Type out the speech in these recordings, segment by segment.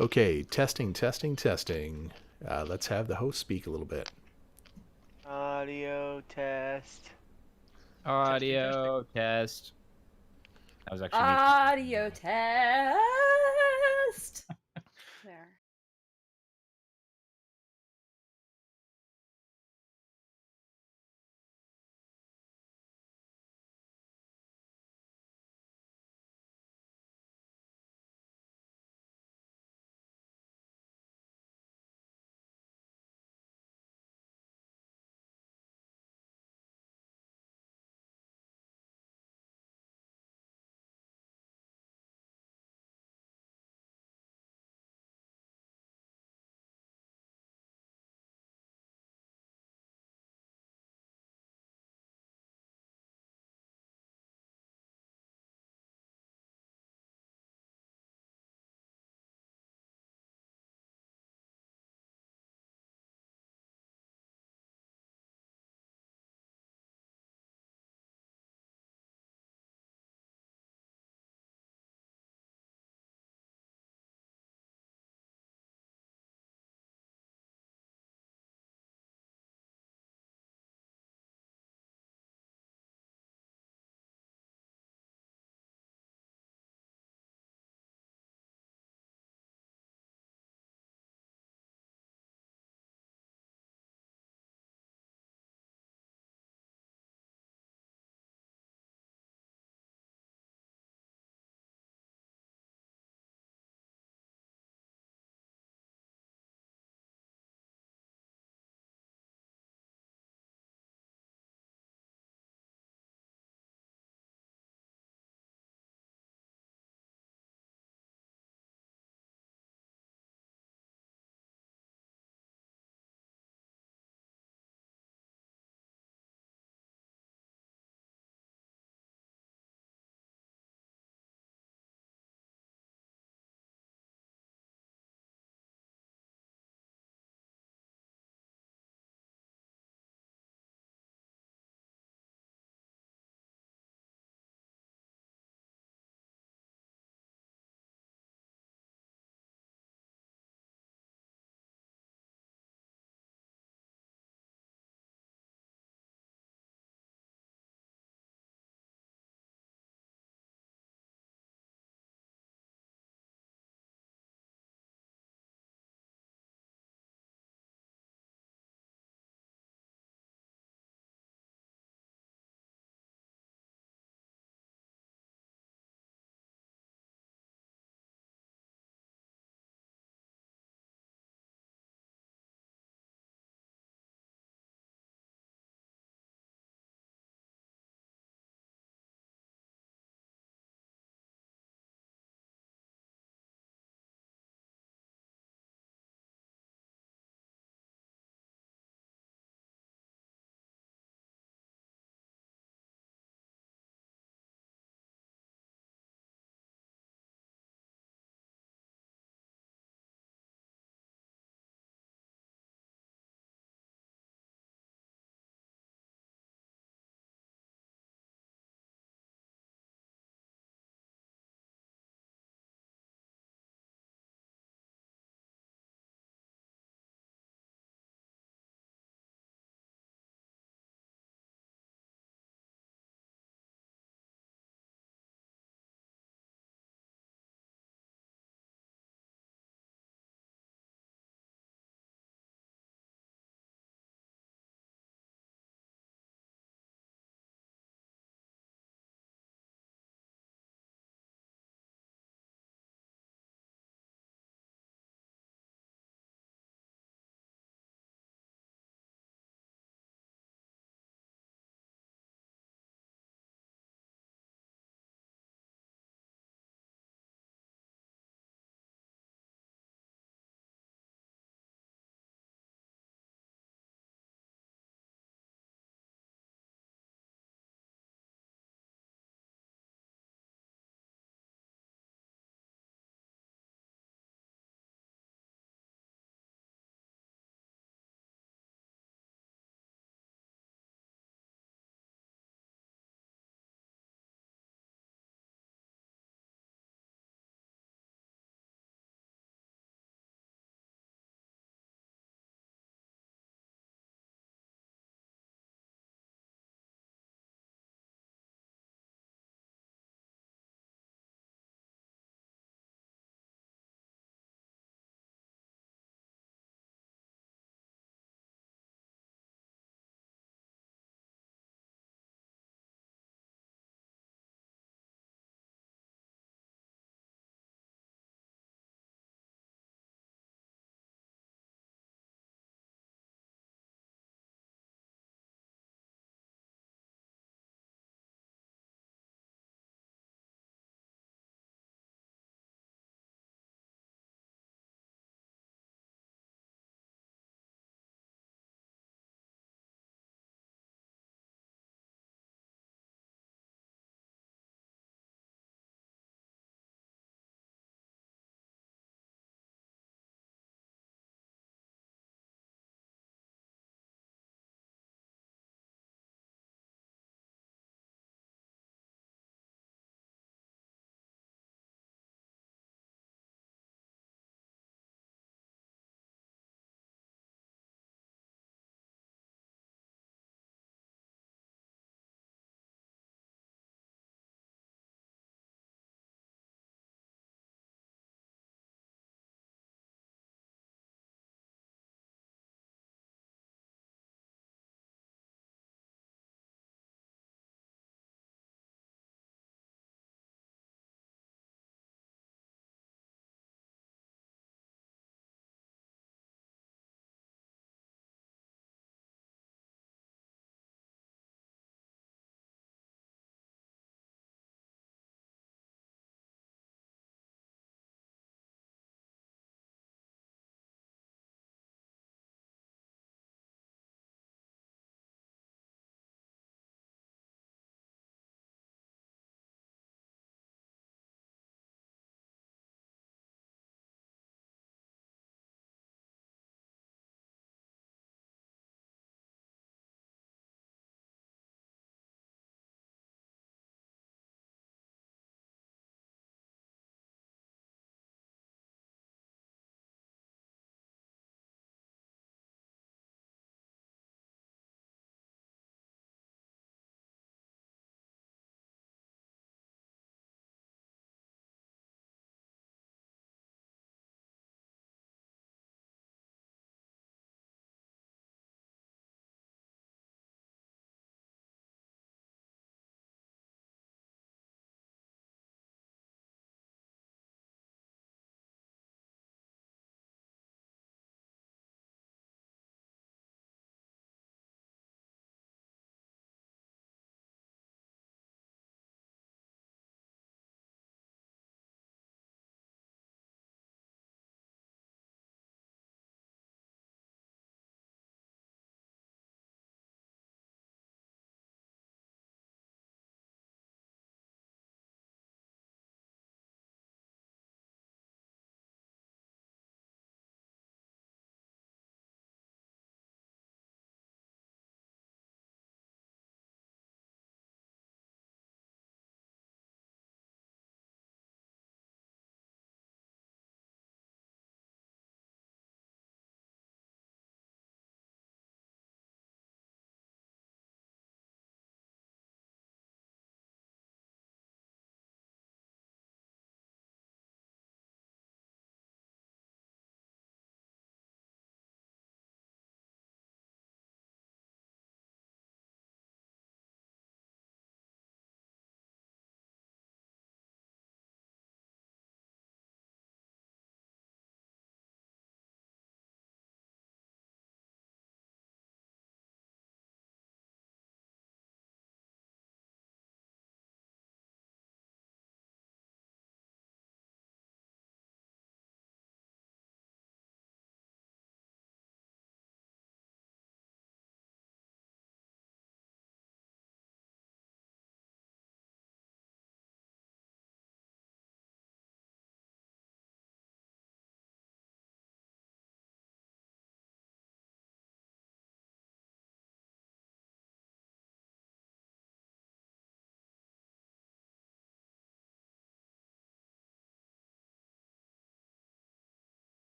Okay, testing, testing, testing. Let's have the host speak a little bit. Audio test. Testing, testing. Audio test. That was actually me. Audio test. There.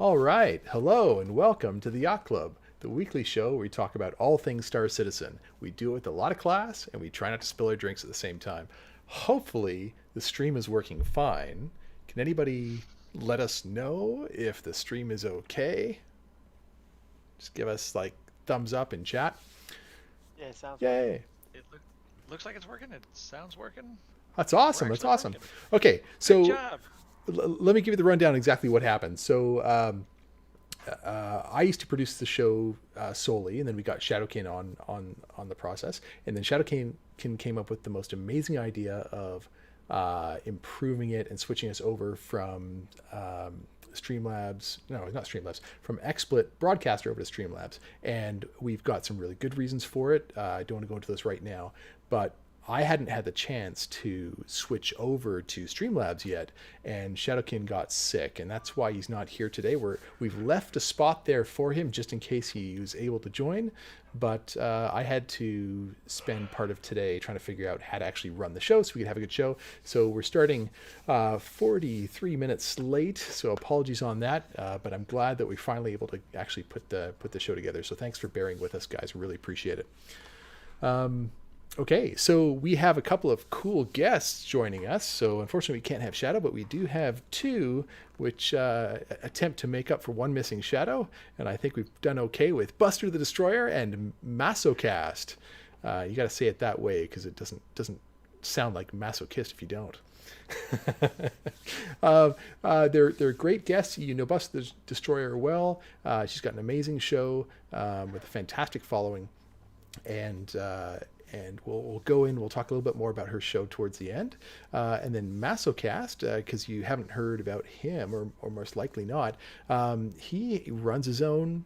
All right. Hello and welcome to the Yacht Club, the weekly show where we talk about all things Star Citizen. We do it with a lot of class and we try not to spill our drinks at the same time. Hopefully, the stream is working fine. Can anybody let us know if the stream is okay? Just give us like thumbs up in chat. Yeah, it sounds. Yay. Looks like it's working. It sounds working. That's awesome. We're That's actually awesome. working. Okay, Good so job. let me give you the rundown exactly what happened. So I used to produce the show solely, and then we got Shadowkin on the process, and then Shadowkin came up with the most amazing idea of improving it and switching us over from Streamlabs, no, not Streamlabs, from XSplit Broadcaster over to Streamlabs, and we've got some really good reasons for it. I don't want to go into those right now, but I hadn't had the chance to switch over to Streamlabs yet, and Shadowkin got sick, and that's why he's not here today. We've left a spot there for him just in case he was able to join, but I had to spend part of today trying to figure out how to actually run the show so we could have a good show. So we're starting 43 minutes late, so apologies on that, but I'm glad that we're finally able to actually put the show together. So thanks for bearing with us, guys. We really appreciate it. Okay, so we have a couple of cool guests joining us. So unfortunately, we can't have Shadow, but we do have two, which attempt to make up for one missing Shadow. And I think we've done okay with Buster the Destroyer and MasoKast. You got to say it that way because it doesn't sound like masochist if you don't. They're great guests. You know Buster the Destroyer well. She's got an amazing show with a fantastic following, and we'll go in. We'll talk a little bit more about her show towards the end, and then MasoKast, because you haven't heard about him, or most likely not. He runs his own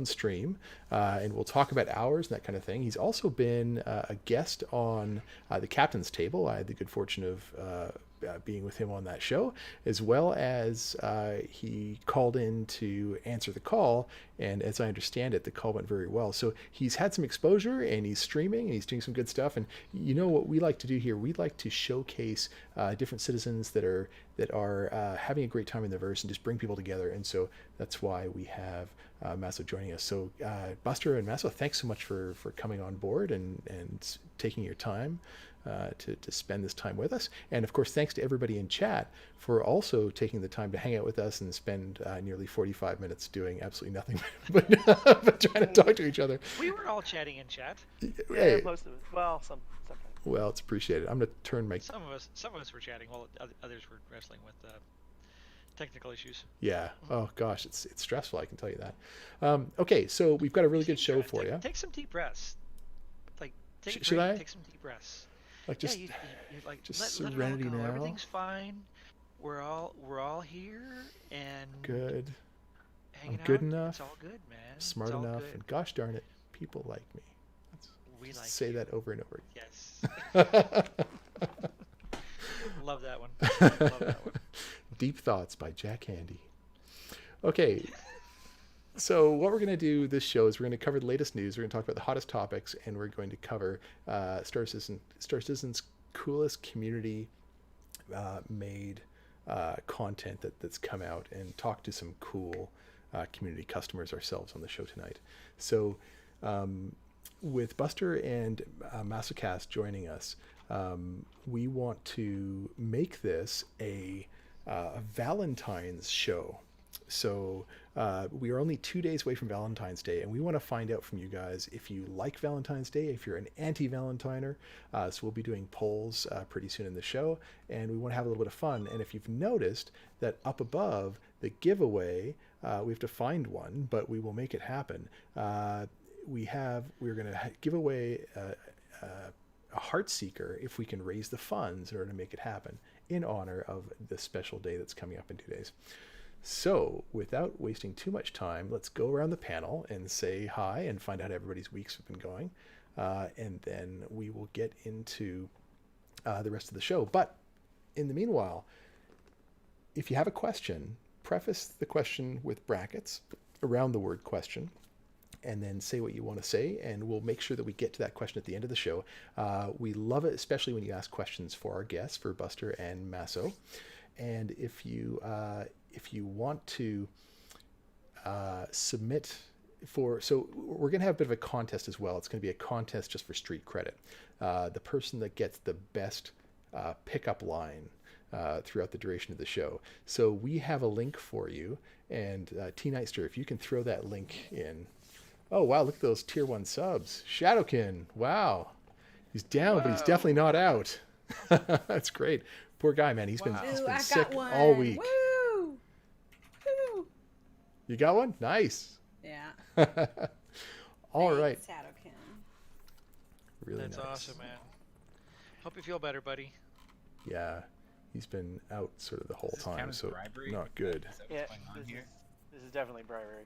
stream, and we'll talk about hours and that kind of thing. He's also been a guest on the Captain's Table. I had the good fortune of being with him on that show, as well as he called in to answer the call, and as I understand it, the call went very well. So he's had some exposure, and he's streaming, and he's doing some good stuff. And you know what we like to do here? We like to showcase different citizens that are having a great time in the verse and just bring people together. And so that's why we have Maso joining us. So Buster and Maso, thanks so much for coming on board and taking your time to spend this time with us. And of course, thanks to everybody in chat for also taking the time to hang out with us and spend nearly 45 minutes doing absolutely nothing but trying to talk to each other. We were all chatting in chat. Hey, Most of it. Well, sometimes. well, it's appreciated. I'm going to turn my... Some of us were chatting while others were wrestling with technical issues. Yeah. Oh, gosh, it's stressful, I can tell you that. Okay, so we've got a really good show for you. Take some deep breaths. Like, Should I? Take some deep breaths. Like, just, you're like, just let serenity it all go. now. Everything's fine. We're all here and Good. hanging I'm good out. enough. It's all good, man. Smart It's all enough, good. and gosh darn it, people like me. We Just like say you. that over and over Yes. again. Love that one. Love that one. Deep Thoughts by Jack Handy. Okay, so what we're going to do this show is we're going to cover the latest news. We're going to talk about the hottest topics, and we're going to cover Star Citizen's coolest community made content that's come out, and talk to some cool community customers ourselves on the show tonight. So with Buster and MasoKast joining us, we want to make this a Valentine's show. So we are only 2 days away from Valentine's Day, and we want to find out from you guys if you like Valentine's Day, if you're an anti-Valentiner. So we'll be doing polls pretty soon in the show, and we want to have a little bit of fun. And if you've noticed that up above the giveaway, we have to find one, but we will make it happen. We're going to give away a Heart Seeker if we can raise the funds in order to make it happen in honor of the special day that's coming up in 2 days. So without wasting too much time, let's go around the panel and say hi and find out how everybody's weeks have been going. And then we will get into the rest of the show. But in the meanwhile, if you have a question, preface the question with brackets around the word question, and then say what you want to say, and we'll make sure that we get to that question at the end of the show. We love it, especially when you ask questions for our guests, for Buster and Maso. And if if you want to submit for, so we're going to have a bit of a contest as well. It's going to be a contest just for street credit. The person that gets the best pickup line throughout the duration of the show. So we have a link for you, and T Nightster, if you can throw that link in. Oh wow, look at those tier 1 subs. Shadowkin, wow. He's down, but he's definitely not out. That's great. Poor guy, man. He's Wow. been Ooh, I sick got one. all week. Woo! Woo! You got one? Nice. Yeah. All Thanks, right. Shadowkin. Really That's nice. awesome, man. Hope you feel better, buddy. Yeah. He's been out sort of the whole Does this count time, as so bribery? not good. Is that Yeah, what's going on this here? this is definitely bribery.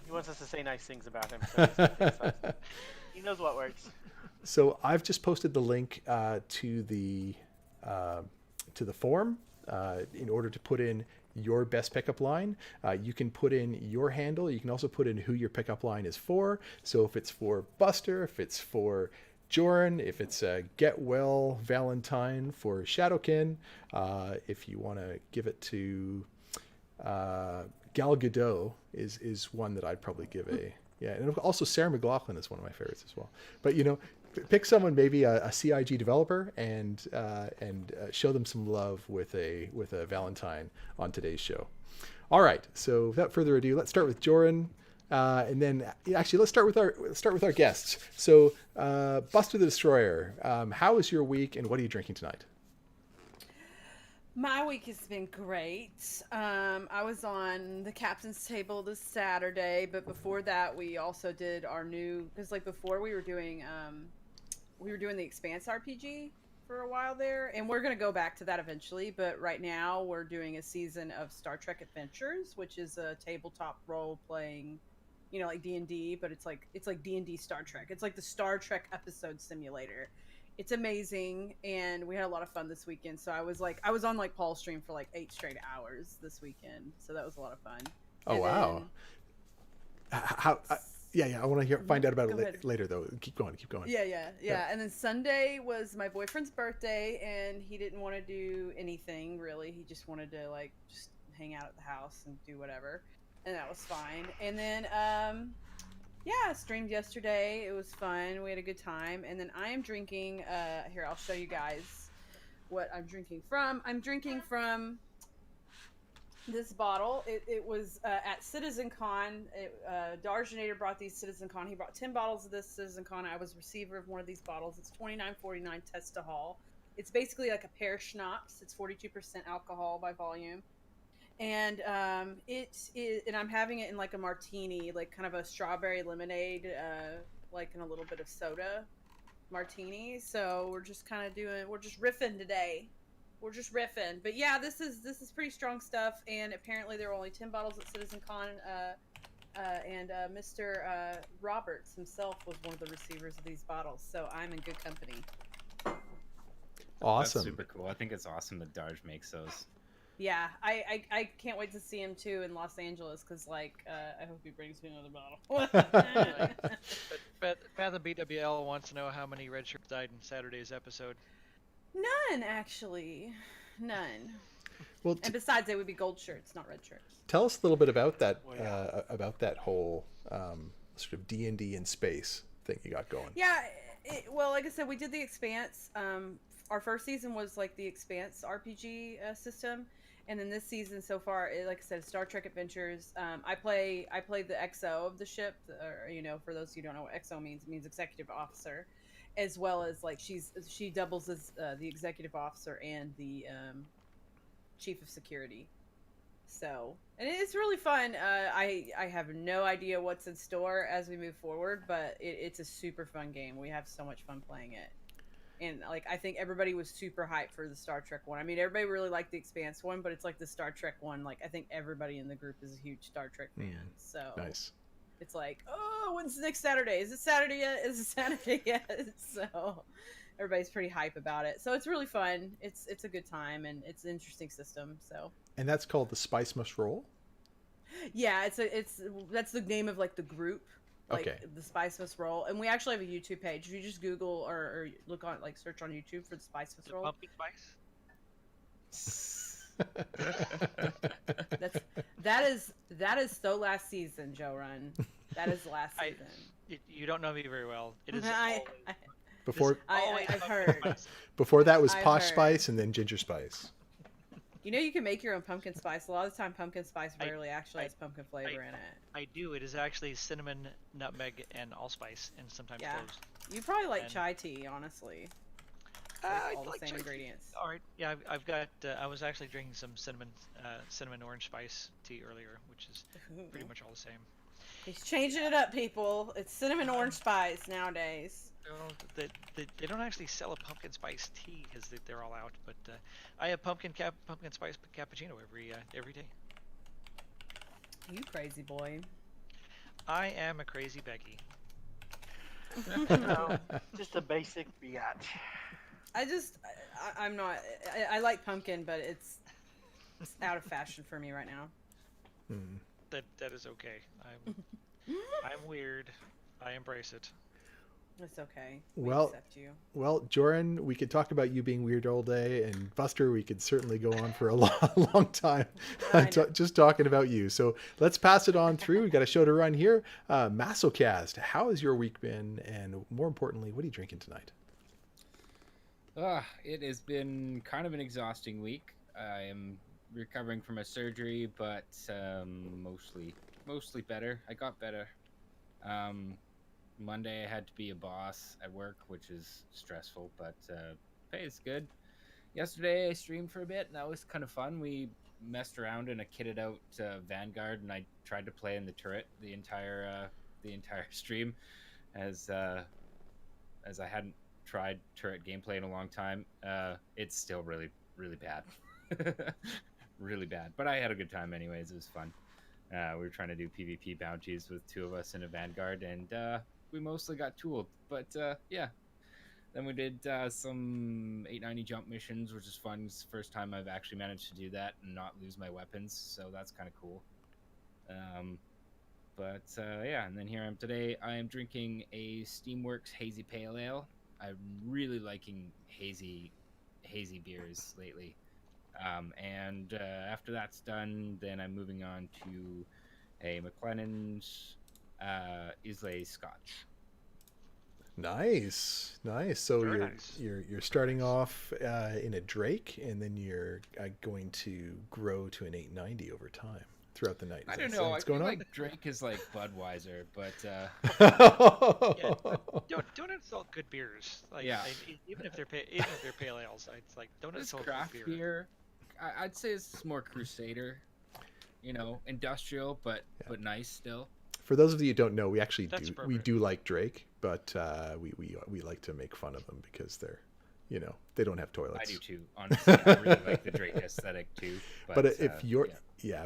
He wants us to say nice things about him. So he's gonna say nice. He knows what works. So I've just posted the link to the form in order to put in your best pickup line. You can put in your handle. You can also put in who your pickup line is for. So if it's for Buster, if it's for Joran, if it's a Get Well Valentine for Shadowkin, if you want to give it to Gal Gadot is one that I'd probably give a, yeah, and also Sarah McLachlan is one of my favorites as well. But you know, pick someone, maybe a CIG developer, and show them some love with a Valentine on today's show. All right, so without further ado, let's start with Joran, and then actually let's start with our guests. So Buster the Destroyer, how was your week, and what are you drinking tonight? My week has been great. I was on the captain's table this Saturday, but before that, we also did our new, because like before we were doing the Expanse RPG for a while there, and we're gonna go back to that eventually. But right now, we're doing a season of Star Trek Adventures, which is a tabletop role playing, you know, like D&D, but it's like D&D Star Trek. It's like the Star Trek episode simulator. It's amazing, and we had a lot of fun this weekend. So I was on like Paul's stream for like 8 straight hours this weekend, so that was a lot of fun. Oh, And wow. How? Yeah. I want to find out about Go it ahead. later, though. Keep going. Yeah. And then Sunday was my boyfriend's birthday, and he didn't want to do anything really. He just wanted to like just hang out at the house and do whatever, and that was fine. And then yeah, streamed yesterday. It was fun. We had a good time. And then I am drinking. Here, I'll show you guys what I'm drinking from. I'm drinking from this bottle. It was at CitizenCon. Darjanator brought these CitizenCon. He brought 10 bottles of this CitizenCon. I was receiver of one of these bottles. It's $29.49 Testahol. It's basically like a pear schnapps. It's 42% alcohol by volume. And it is, and I'm having it in like a martini, like kind of a strawberry lemonade, like in a little bit of soda martini. So we're just kind of we're just riffing today. We're just riffing. But yeah, this is pretty strong stuff. And apparently there were only 10 bottles at CitizenCon. And Mr. Roberts himself was one of the receivers of these bottles. So I'm in good company. Awesome. That's super cool. I think it's awesome that Darj makes those. Yeah, I can't wait to see him too in Los Angeles, because like I hope he brings me another bottle. But Fathom BWL wants to know how many red shirts died in Saturday's episode. None, actually, none. Well, And besides, they would be gold shirts, not red shirts. tell us a little bit about that Well, yeah. about that whole sort of D&D in space thing you got going. Yeah, well, like I said, we did the Expanse. Our first season was like the Expanse RPG system, and then this season so far, like I said, Star Trek Adventures. I played the XO of the ship, or you know, for those who don't know what XO means, it means executive officer, as well as like she doubles as the executive officer and the chief of security. So, and it's really fun. I have no idea what's in store as we move forward, but it's a super fun game. We have so much fun playing it. And like I think everybody was super hyped for the Star Trek one. I mean, everybody really liked the Expanse one, but it's like the Star Trek one. Like I think everybody in the group is a huge Star Trek fan. So Nice. it's like, oh, when's the next Saturday? Is it Saturday yet? Is it Saturday yet? So everybody's pretty hype about it. So it's really fun. It's a good time, and it's an interesting system. So And that's called the Spice Must Roll? yeah, that's the name of like the group. Like Okay. the Spice Must Roll, and we actually have a YouTube page. If you just Google or look on, like, search on YouTube for the Spice Must Is it Roll. pumpkin spice? That is so last season, Joe Run. That is last I- season. You don't know me very well. It is I, always, I, Before always I've pumpkin heard. spice. before that was I've Posh heard. Spice and then Ginger Spice. You know you can make your own pumpkin spice. A lot of the time, pumpkin spice I- rarely actually I- has pumpkin flavor in it. I do. It is actually cinnamon, nutmeg, and allspice, and sometimes Yeah. cloves. You probably like And- chai tea, honestly. I All the like same chai tea. ingredients. All right. Yeah, I've got. I was actually drinking some cinnamon orange spice tea earlier, which is pretty much all the same. He's changing it up, people. It's cinnamon orange spice nowadays. They don't actually sell a pumpkin spice tea because they're all out. But I have pumpkin spice cappuccino every day. You crazy boy. I am a crazy Becky. No, just a basic biatch. I'm not. I like pumpkin, but it's out of fashion for me right now. Hmm. That is okay. I'm weird. I embrace it. It's okay. Well- accept you. Well, Joran, we could talk about you being weird all day, and Buster, we could certainly go on for a long time I know. just talking about you. So let's pass it on through. We got a show to run here. MasoKast, how has your week been? And more importantly, what are you drinking tonight? It has been kind of an exhausting week. I am recovering from a surgery, but mostly better. I got better. Monday I had to be a boss at work, which is stressful, but pay is good. Yesterday I streamed for a bit, and that was kind of fun. We messed around in a kitted out Vanguard, and I tried to play in the turret the entire stream, as I hadn't tried turret gameplay in a long time. It's still really bad. Really bad, but I had a good time anyways. It was fun. We were trying to do PvP bounties with two of us in a Vanguard, and we mostly got tooled, but yeah. Then we did some 890 jump missions, which is fun. It's the first time I've actually managed to do that and not lose my weapons, so that's kind of cool. But yeah, and then here I am today. I am drinking a Steamworks Hazy Pale Ale. I'm really liking hazy beers lately. And after that's done, then I'm moving on to a McLennan's Islay Scotch. Nice. So Very you're, nice. you're starting off in a Drake, and then you're going to grow to an 890 over time throughout the night. I Is don't that know. I what's feel going on? like Drake is like Budweiser, but Yeah, don't insult good beers. Like, Yeah. even if they're pale ales, it's like don't this insult craft good beer, I'd say it's more Crusader, industrial, but nice still. For those of you who don't know, we actually That's we appropriate. do like Drake, but we like to make fun of them because they're, they don't have toilets. I do too. Honestly, I really like the Drake aesthetic too. But if your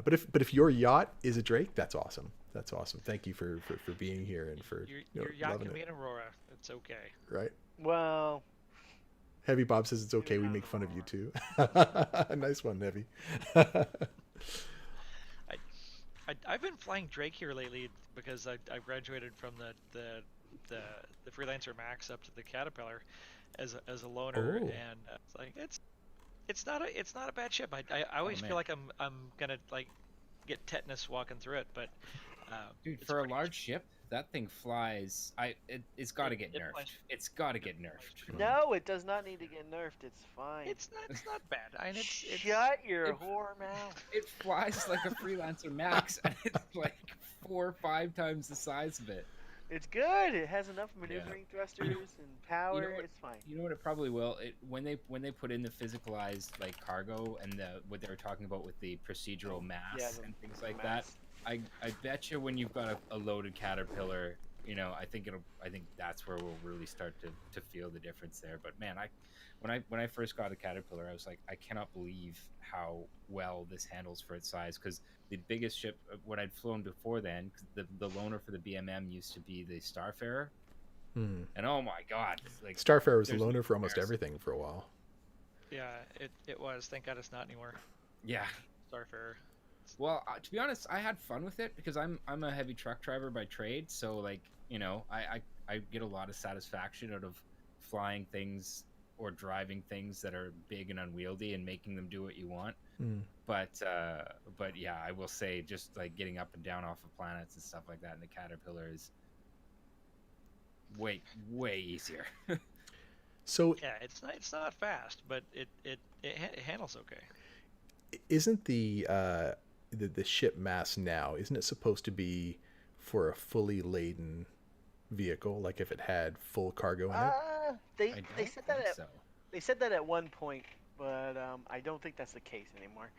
but if your yacht is a Drake, that's awesome. That's awesome. Thank you for being here and for your yacht loving can be it. an Aurora. It's okay. Right? Well, Heavy Bob says it's okay. We make fun of you too. Nice one, Heavy. I've been flying Drake here lately because I graduated from the freelancer max up to the Caterpillar as a loner, Oh. and it's like it's not a bad ship. I always man. feel like I'm gonna like get tetanus walking through it, but dude, it's for a pretty- large ship, that thing flies. It's got to get it nerfed. flies. It's got to get nerfed. no, it does not need to get nerfed. It's fine. It's not bad. I mean, it's Shut your it- whore mouth. It flies like a freelancer max, and it's like 4 or 5 times the size of it. It's good. It has enough maneuvering thrusters and power. what? It's fine. You know what? It probably will. When they put in the physicalized like cargo and what they were talking about with the procedural mass Yeah, the and things like mass. that. I bet you when you've got a loaded Caterpillar, I think that's where we'll really start to feel the difference there. But man, when I first got a Caterpillar, I was like, I cannot believe how well this handles for its size, because the biggest ship what I'd flown before then, 'cause the loaner for the BMM used to be the Starfarer, Hmm. and oh my god, like Starfarer was the there's no loaner for almost comparison. everything for a while. yeah, it was. Thank God it's not anymore. Yeah. Starfarer. Well, to be honest, I had fun with it because I'm a heavy truck driver by trade, so like I get a lot of satisfaction out of flying things or driving things that are big and unwieldy and making them do what you want. Mm. But yeah, I will say just like getting up and down off of planets and stuff like that in the Caterpillar is way easier. So Yeah, it's not fast, but it handles okay. isn't the ship mass now, isn't it supposed to be for a fully laden vehicle, like if it had full cargo in it? They I don't said that think at so. they said that at one point, but I don't think that's the case anymore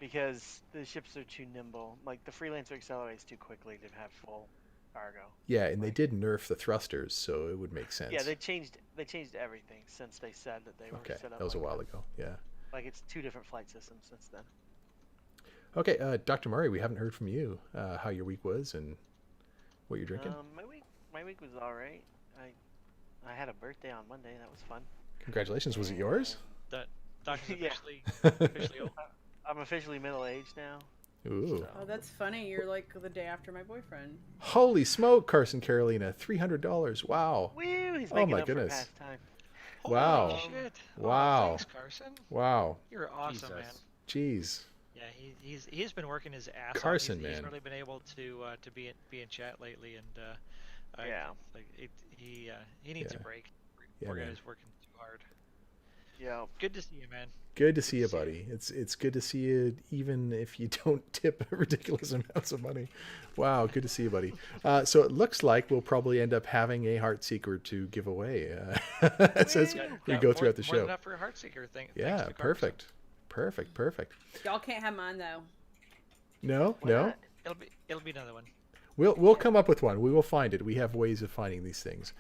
because the ships are too nimble. Like the Freelancer accelerates too quickly to have full cargo. Yeah, and they Like, did nerf the thrusters, so it would make sense. yeah, they changed everything since they said that they were Okay, set up that was a like while that. ago. Yeah. Like it's two different flight systems since then. Okay, Dr. Murray, we haven't heard from you. How your week was and what you're drinking? My week was all right. I had a birthday on Monday. That was fun. Congratulations. Was it yours? That Doc's Yeah. officially old. I'm officially middle aged now. Ooh. Oh, that's funny. You're like the day after my boyfriend. Holy smoke, Carson Carolina, $300. Wow. Woo! He's Oh making my up goodness. for past time. Wow. Holy shit. Wow. Oh, thanks, Carson. Wow. You're awesome, man. Jesus. Jeez. Yeah, he's been working his ass off. Carson, He's man. really been able to be in chat lately, and Yeah. he needs Yeah. a break. Yeah, Poor man. guy's working too hard. Yeah. Good to see you, man. Good to see you, see you. buddy. It's good to see you, even if you don't tip ridiculous amounts of money. Wow, good to see you, buddy. So it looks like we'll probably end up having a Heartseeker to give away as we go throughout the More than show. enough for a Heartseeker thing. Yeah, thanks to Carson. perfect. Perfect, perfect. Y'all can't have mine though. No, Why no. not? It'll be another one. We'll come up with one. We will find it. We have ways of finding these things.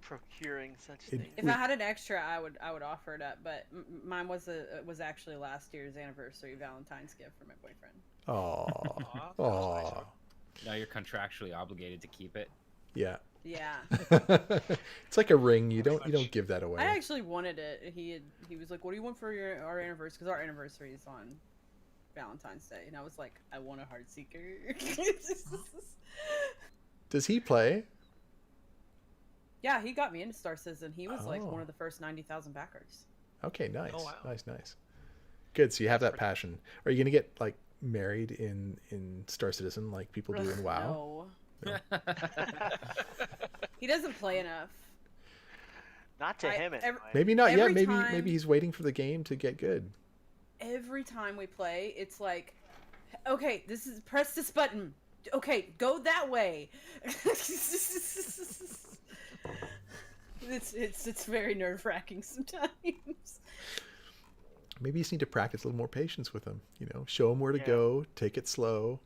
Procuring such It- things. If I had an extra, I would offer it up. But mine was actually last year's anniversary Valentine's gift for my boyfriend. Aw. Aw, that was nice. Aw. Now you're contractually obligated to keep it. Yeah. Yeah, It's like a ring. You Pretty don't much. give that away. I actually wanted it. He was like, "What do you want for our anniversary?" Because our anniversary is on Valentine's Day, and I was like, "I want a Heartseeker." Does he play? Yeah, he got me into Star Citizen. He was like Oh. one of the first 90,000 backers. Okay, nice. Oh, wow. Nice. Good. So you have that pretty- passion. Are you gonna get like married in Star Citizen like people do in WoW? No, he doesn't play enough. Not to him anyway. Maybe not yet. Every Maybe time- maybe he's waiting for the game to get good. Every time we play, it's like, okay, press this button. Okay, go that way. It's very nerve wracking sometimes. Maybe you just need to practice a little more patience with him. You know, show him where to Yeah. go, take it slow.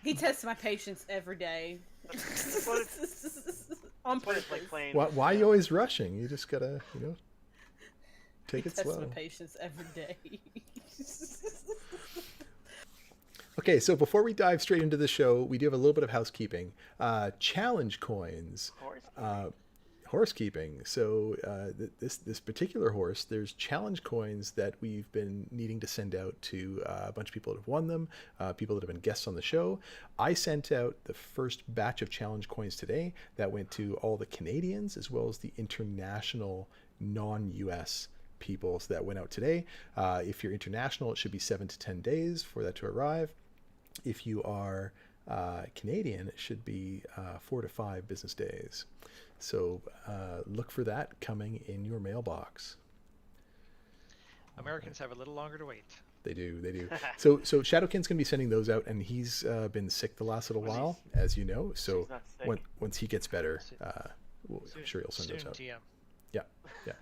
He tests my patience every day. what On That's what purpose. it's like playing. Why are you always rushing? You just gotta, take He it tests slow. my patience every day. Okay, so before we dive straight into the show, we do have a little bit of housekeeping. Challenge coins. Horse. Horse keeping. So this particular horse, there's challenge coins that we've been needing to send out to a bunch of people that have won them, people that have been guests on the show. I sent out the first batch of challenge coins today. That went to all the Canadians as well as the international non-US people. So that went out today. If you're international, it should be 7 to 10 days for that to arrive. If you are Canadian, it should be 4 to 5 business days. So look for that coming in your mailbox. Americans have a little longer to wait. They do. So Shadowkin's going to be sending those out, and he's been sick the last little Was he- while, as you know. So He's not sick. once he gets better, I'm Soon- sure he'll send those soon out. TM. Yeah.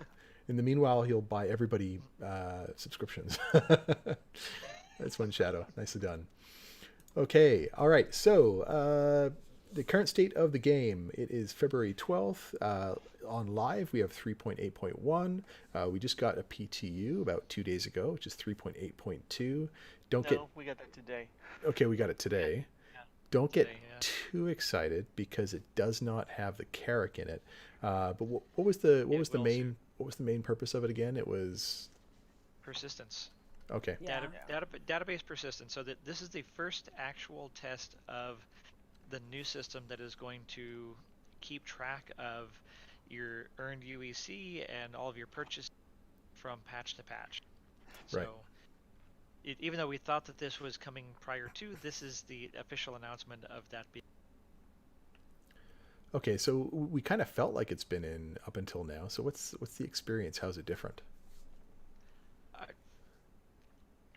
In the meanwhile, he'll buy everybody subscriptions. That's one Shadow. Nicely done. Okay. All right. So the current state of the game, it is February 12th. On live, we have 3.8.1. We just got a PTU about 2 days ago, which is 3.8.2. No, we got that today. Okay, we got it today. Yeah. Don't get Today, yeah. too excited because it does not have the Carrack in it. But what was the It will what was the main purpose of it again? It was Persistence. okay. Yeah. Database persistence. So that this is the first actual test of the new system that is going to keep track of your earned UEC and all of your purchase from patch to patch. So, Right. even though we thought that this was coming prior to, this is the official announcement of that being. Okay, so we kind of felt like it's been in up until now. So what's the experience? How's it different?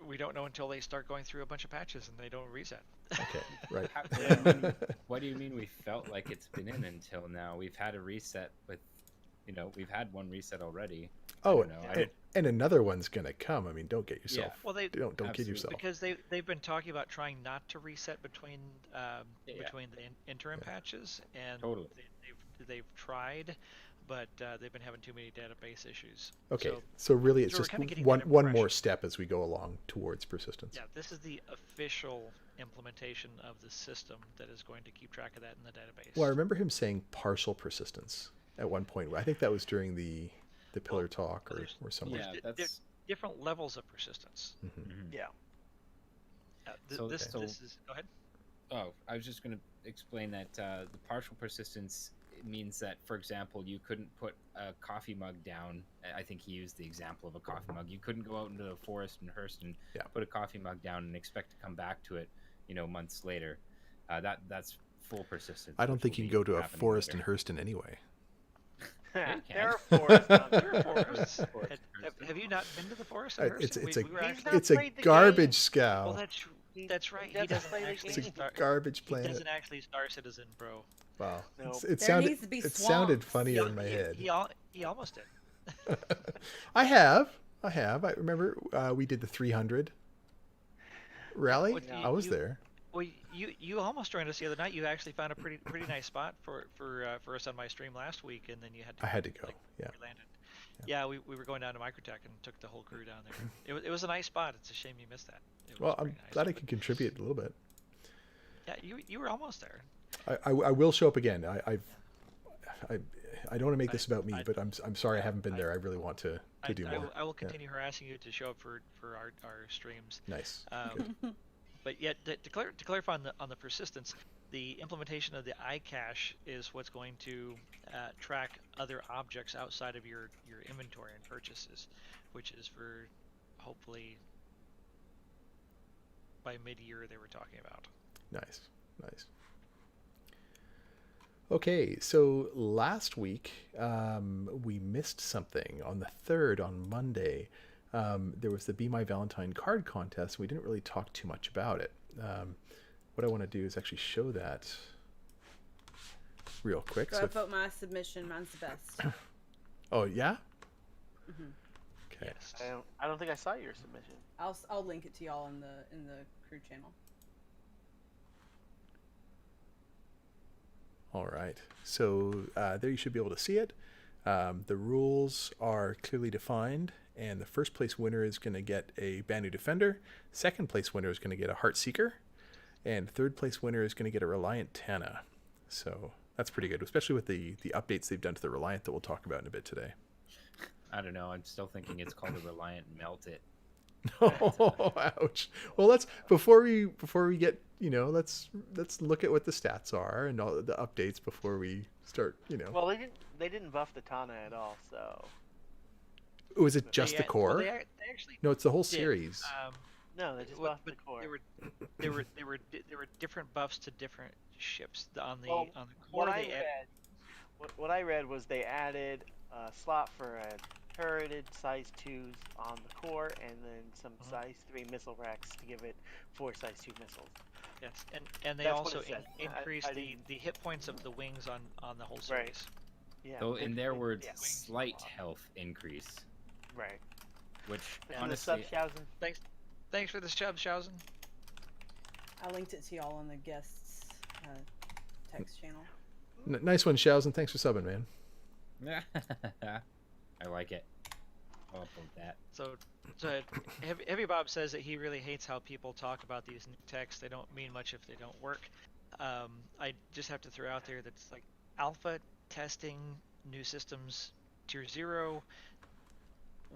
We don't know until they start going through a bunch of patches and they don't reset. Okay, right. What do you mean we felt like it's been in until now? We've had a reset with, we've had one reset already. Oh, I don't know. and another one's gonna come. I mean, don't get yourself. Yeah. Well, don't kid Absolutely. yourself. because they've been talking about trying not to reset between Yeah. between the interim patches, and Totally. they've tried, but they've been having too many database issues. Okay, so really it's so we're just kinda getting one that more impression. step as we go along towards persistence. Yeah, this is the official implementation of the system that is going to keep track of that in the database. Well, I remember him saying partial persistence at one point. I think that was during the pillar talk well, or there's- somewhere. Yeah, There's that's. different levels of persistence. Mhm. Mhm. Yeah. So- This so- is go ahead. Oh, I was just going to explain that the partial persistence means that, for example, you couldn't put a coffee mug down. I think he used the example of a coffee mug. You couldn't go out into the forest in Hearst and Yeah. put a coffee mug down and expect to come back to it, months later. That's full persistence. I don't which think will you be can go to a happening forest in later. Hurston anyway. Yeah, you There are can. forests out There are there. forests. Forest in Have Hurston. you not been to the forest in It's Hurston? it's a We were He's actually, not it's a played the garbage game. scow. well, that's right. He doesn't doesn't play the actually It's a game. star, garbage he planet. doesn't actually Star Citizen, bro. Wow. No. It There sounded needs to be it sounded swamps. funnier in my he, head. he almost did. I have. I remember we did the 300 rally. Well, I was there. Well, you almost joined us the other night. You actually found a pretty nice spot for us on my stream last week, and then you had to. I had to go. like, Yeah. we landed. Yeah, we were going down to Microtech and took the whole crew down there. It was a nice spot. It's a shame you missed that. It Well, was I'm pretty nice. glad I could contribute a little bit. Yeah, you were almost there. I will show up again. I don't want to make this about me, but I'm sorry I haven't been there. I really want to do more. I will Yeah. continue harassing you to show up for our streams. Nice. Good. But yet, to clarify on the persistence, the implementation of the iCache is what's going to track other objects outside of your inventory and purchases, which is for hopefully by mid-year they were talking about. Nice. Okay, so last week we missed something on the 3rd on Monday. There was the Be My Valentine card contest. We didn't really talk too much about it. What I want to do is actually show that real quick. Go So vote my submission. Mine's the best. oh yeah. Mhm. Okay. Yes. I don't think I saw your submission. I'll link it to y'all in the crew channel. All right. So there you should be able to see it. The rules are clearly defined, and the first place winner is going to get a Banu Defender. Second place winner is going to get a Heart Seeker, and third place winner is going to get a Reliant Tana. So that's pretty good, especially with the updates they've done to the Reliant that we'll talk about in a bit today. I don't know. I'm still thinking it's called a Reliant Melt It. Oh, ouch. Well, let's before we get let's look at what the stats are and all the updates before we start. Well, they didn't buff the Tana at all, so Was it just the core? Well, they actually No, it's the whole did. series. no, they just Well, buffed the but core. there were different buffs to different ships. On the Well, core, what I they read, what I read was they added a slot for a turreted size 2s on the core, and then some size 3 missile racks to give it 4 size 2 missiles. yes, and they That's what also it said. increased I the didn't- hit points of the wings on the whole series. Right. Yeah. Though, it- in their it- words, yeah. slight health increase, Right. which And honestly, the sub Shausen. Thanks for the sub, Shausen. I linked it to y'all on the guests text channel. Nice one, Shausen. Thanks for subbing, man. I like it. I'll upload that. So Heavy Bob says that he really hates how people talk about these new techs. They don't mean much if they don't work. I just have to throw out there that's like alpha testing new systems tier 0.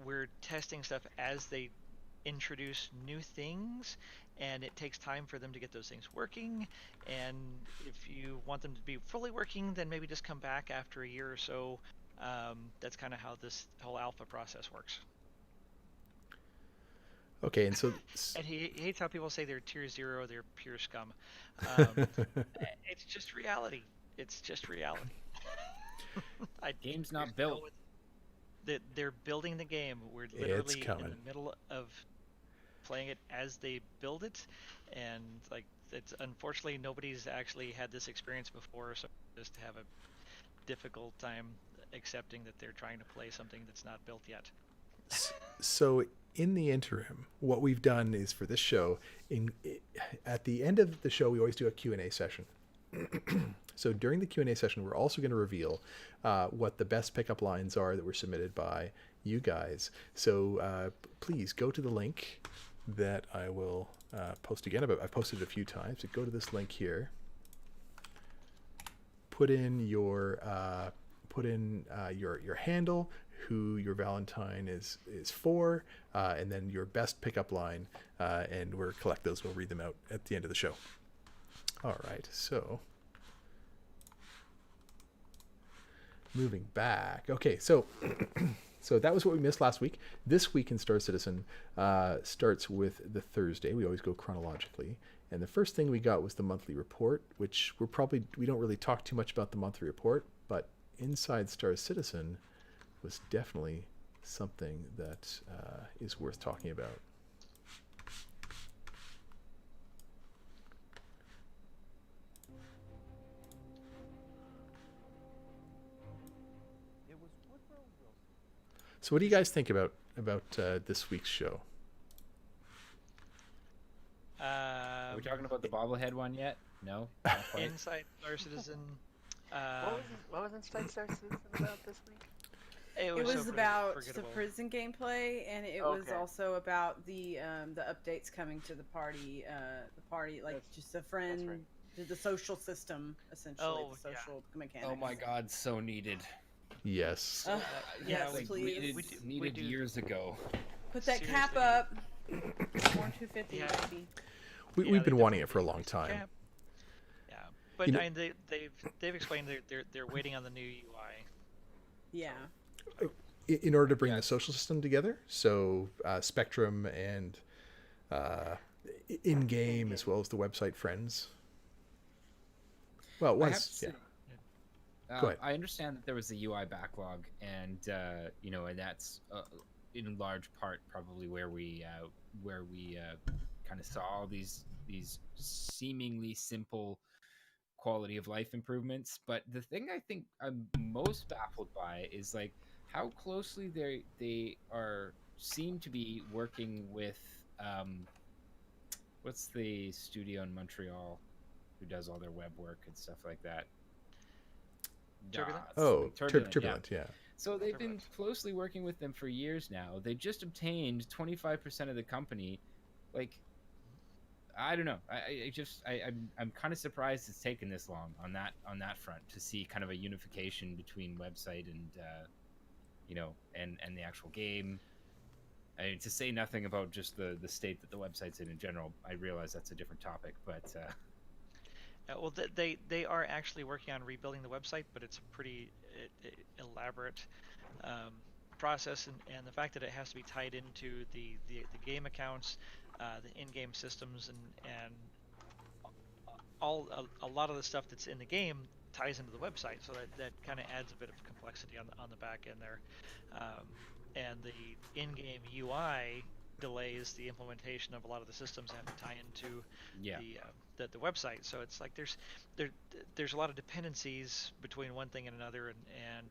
We're testing stuff as they introduce new things, and it takes time for them to get those things working. And if you want them to be fully working, then maybe just come back after a year or so That's kind of how this whole alpha process works. Okay, and so And he hates how people say they're tier 0, they're pure scum. Um, it's just reality. It's just reality. Game's not there's built. they're building the game. We're It's literally in coming. the middle of playing it as they build it, and like it's unfortunately nobody's actually had this experience before, so just have a difficult time accepting that they're trying to play something that's not built yet. So in the interim, what we've done is for this show, at the end of the show, we always do a Q&A session. So during the Q&A session, we're also going to reveal what the best pickup lines are that were submitted by you guys. So please go to the link that I will post again. I've posted it a few times. So go to this link here. Put in your handle, who your Valentine is for, and then your best pickup line, and we'll collect those. We'll read them out at the end of the show. All right, so moving back. Okay, so so that was what we missed last week. This week in Star Citizen starts with the Thursday. We always go chronologically. And the first thing we got was the monthly report, which we don't really talk too much about the monthly report, but inside Star Citizen was definitely something that is worth talking about. So what do you guys think about this week's show? Are we talking about the bobblehead one yet? No. Not quite. Inside Star Citizen. What was Inside Star Citizen about this week? It It was so about the forgettable. prison gameplay, and it was Okay. also about the updates coming to the party. Just a friend, right. the social system, essentially, Oh, the yeah. social mechanics. Oh my God, so needed. Yes. Yes, like, please. Needed do. years ago. Put that cap Seriously. up. More 250, Yeah. baby. We've they been wanting it definitely for a need long some time. cap. Yeah, but You know- I mean, they've explained they're waiting on the new UI. Yeah. In order to bring Yeah. the social system together, so Spectrum and in-game as well as the website friends. Well, it I have was, to say, Go ahead. I understand that there was a UI backlog, and and that's in large part probably where we kind of saw all these seemingly simple quality of life improvements. But the thing I think I'm most baffled by is like how closely they seem to be working with what's the studio in Montreal who does all their web work and stuff like that. Turbulent? Oh, Turbulent, Turbulent, yeah. So they've been Turbulent. closely working with them for years now. They just obtained 25% of the company. Like, I don't know. I'm kind of surprised it's taken this long on that front to see kind of a unification between website and and the actual game. I mean, to say nothing about just the state that the website's in general. I realize that's a different topic, but Well, they are actually working on rebuilding the website, but it's a pretty elaborate process, and the fact that it has to be tied into the game accounts, the in-game systems, and a lot of the stuff that's in the game ties into the website, so that kind of adds a bit of complexity on the back end there, and the in-game UI delays the implementation of a lot of the systems that have to tie into the website. So it's like there's a lot of dependencies between one thing and another, and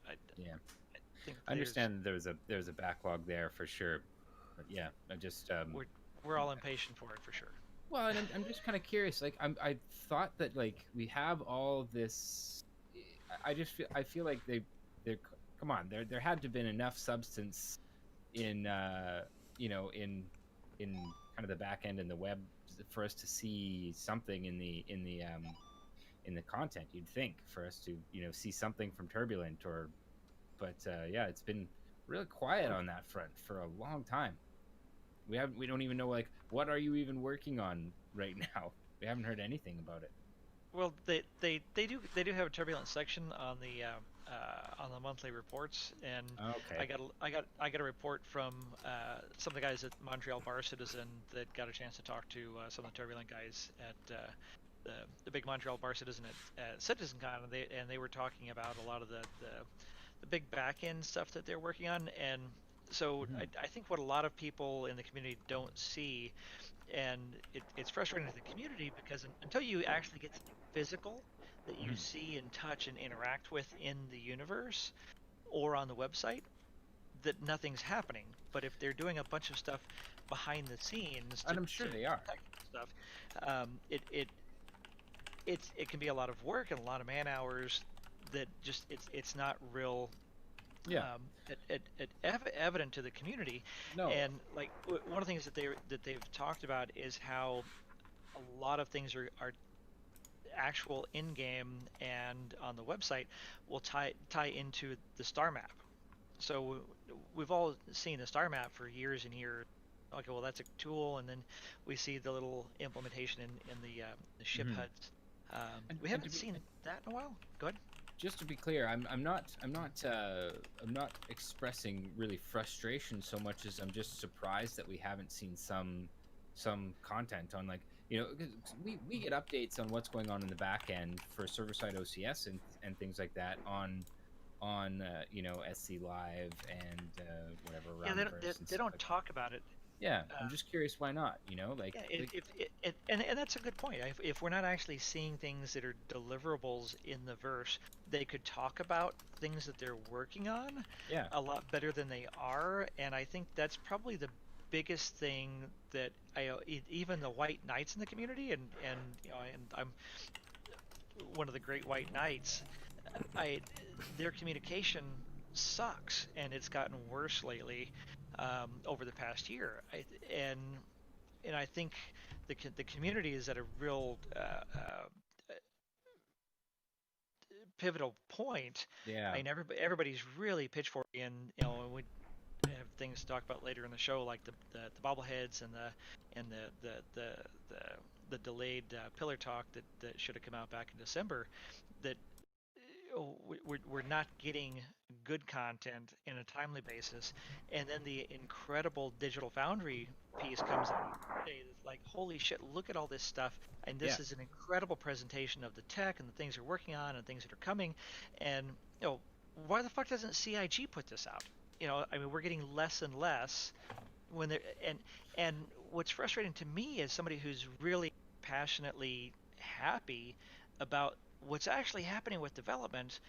I think I understand there's a backlog there for sure. But yeah, I just we're all impatient for it for sure. well, and I'm just kind of curious. Like I thought that like we have all this. I feel like they're come on. There had to have been enough substance in in kind of the back end and the web for us to see something in the content. You'd think for us to see something from Turbulent but yeah, it's been really quiet on that front for a long time. We don't even know like what are you even working on right now. We haven't heard anything about it. Well, they do have a Turbulent section on the on the monthly reports, and Okay. I got a report from some of the guys at Montreal Bar Citizen that got a chance to talk to some of the turbulent guys at the big Montreal Bar Citizen at CitizenCon, and they were talking about a lot of the big back end stuff that they're working on, and so I think what a lot of people in the community don't see, and it's frustrating to the community because until you actually get something physical that you see and touch and interact with in the universe or on the website, that nothing's happening. But if they're doing a bunch of stuff behind the scenes And I'm sure to they are. technical stuff, it can be a lot of work and a lot of man hours that just it's not real Yeah. evident to the community. No. And like one of the things that they've talked about is how a lot of things are actual in-game and on the website will tie into the star map. So we've all seen the star map for years and years. Okay, well that's a tool, and then we see the little implementation in the ship HUDs. We haven't seen that in a while. Go ahead. Just to be clear, I'm not expressing really frustration so much as I'm just surprised that we haven't seen some content on, like, you know, 'cause we get updates on what's going on in the back end for server side OCS and things like that on you know, SC Live and whatever. Yeah, they don't like talk about it. Yeah, I'm just curious why not, you know, like, yeah, and that's a good point. If we're not actually seeing things that are deliverables in the verse, they could talk about things that they're working on yeah, a lot better than they are, and I think that's probably the biggest thing that even the white knights in the community, and you know, and I'm one of the great white knights, their communication sucks, and it's gotten worse lately over the past year. And I think the community is at a real pivotal point. yeah. I mean, everybody's really pitchforking, and you know, we have things to talk about later in the show, like the bobbleheads and the delayed pillar talk that should have come out back in December. That we're not getting good content in a timely basis, and then the incredible Digital Foundry piece comes out today that's like, holy shit, look at all this stuff, and this is an incredible presentation of the tech and the things they're working on and things that are coming. And you know, why the fuck doesn't CIG put this out? You know, I mean, we're getting less and less when they're and what's frustrating to me as somebody who's really passionately happy about what's actually happening with development,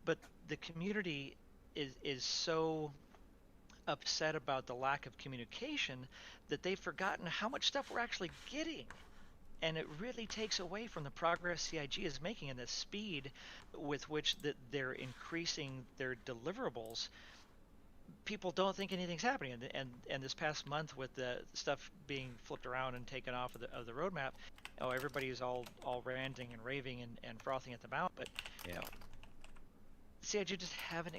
but the community is so upset about the lack of communication that they've forgotten how much stuff we're actually getting. And it really takes away from the progress CIG is making and the speed with which that they're increasing their deliverables. People don't think anything's happening, and this past month with the stuff being flipped around and taken off of the roadmap, oh, everybody's all ranting and raving and frothing at the mouth, but you know, CIG just haven't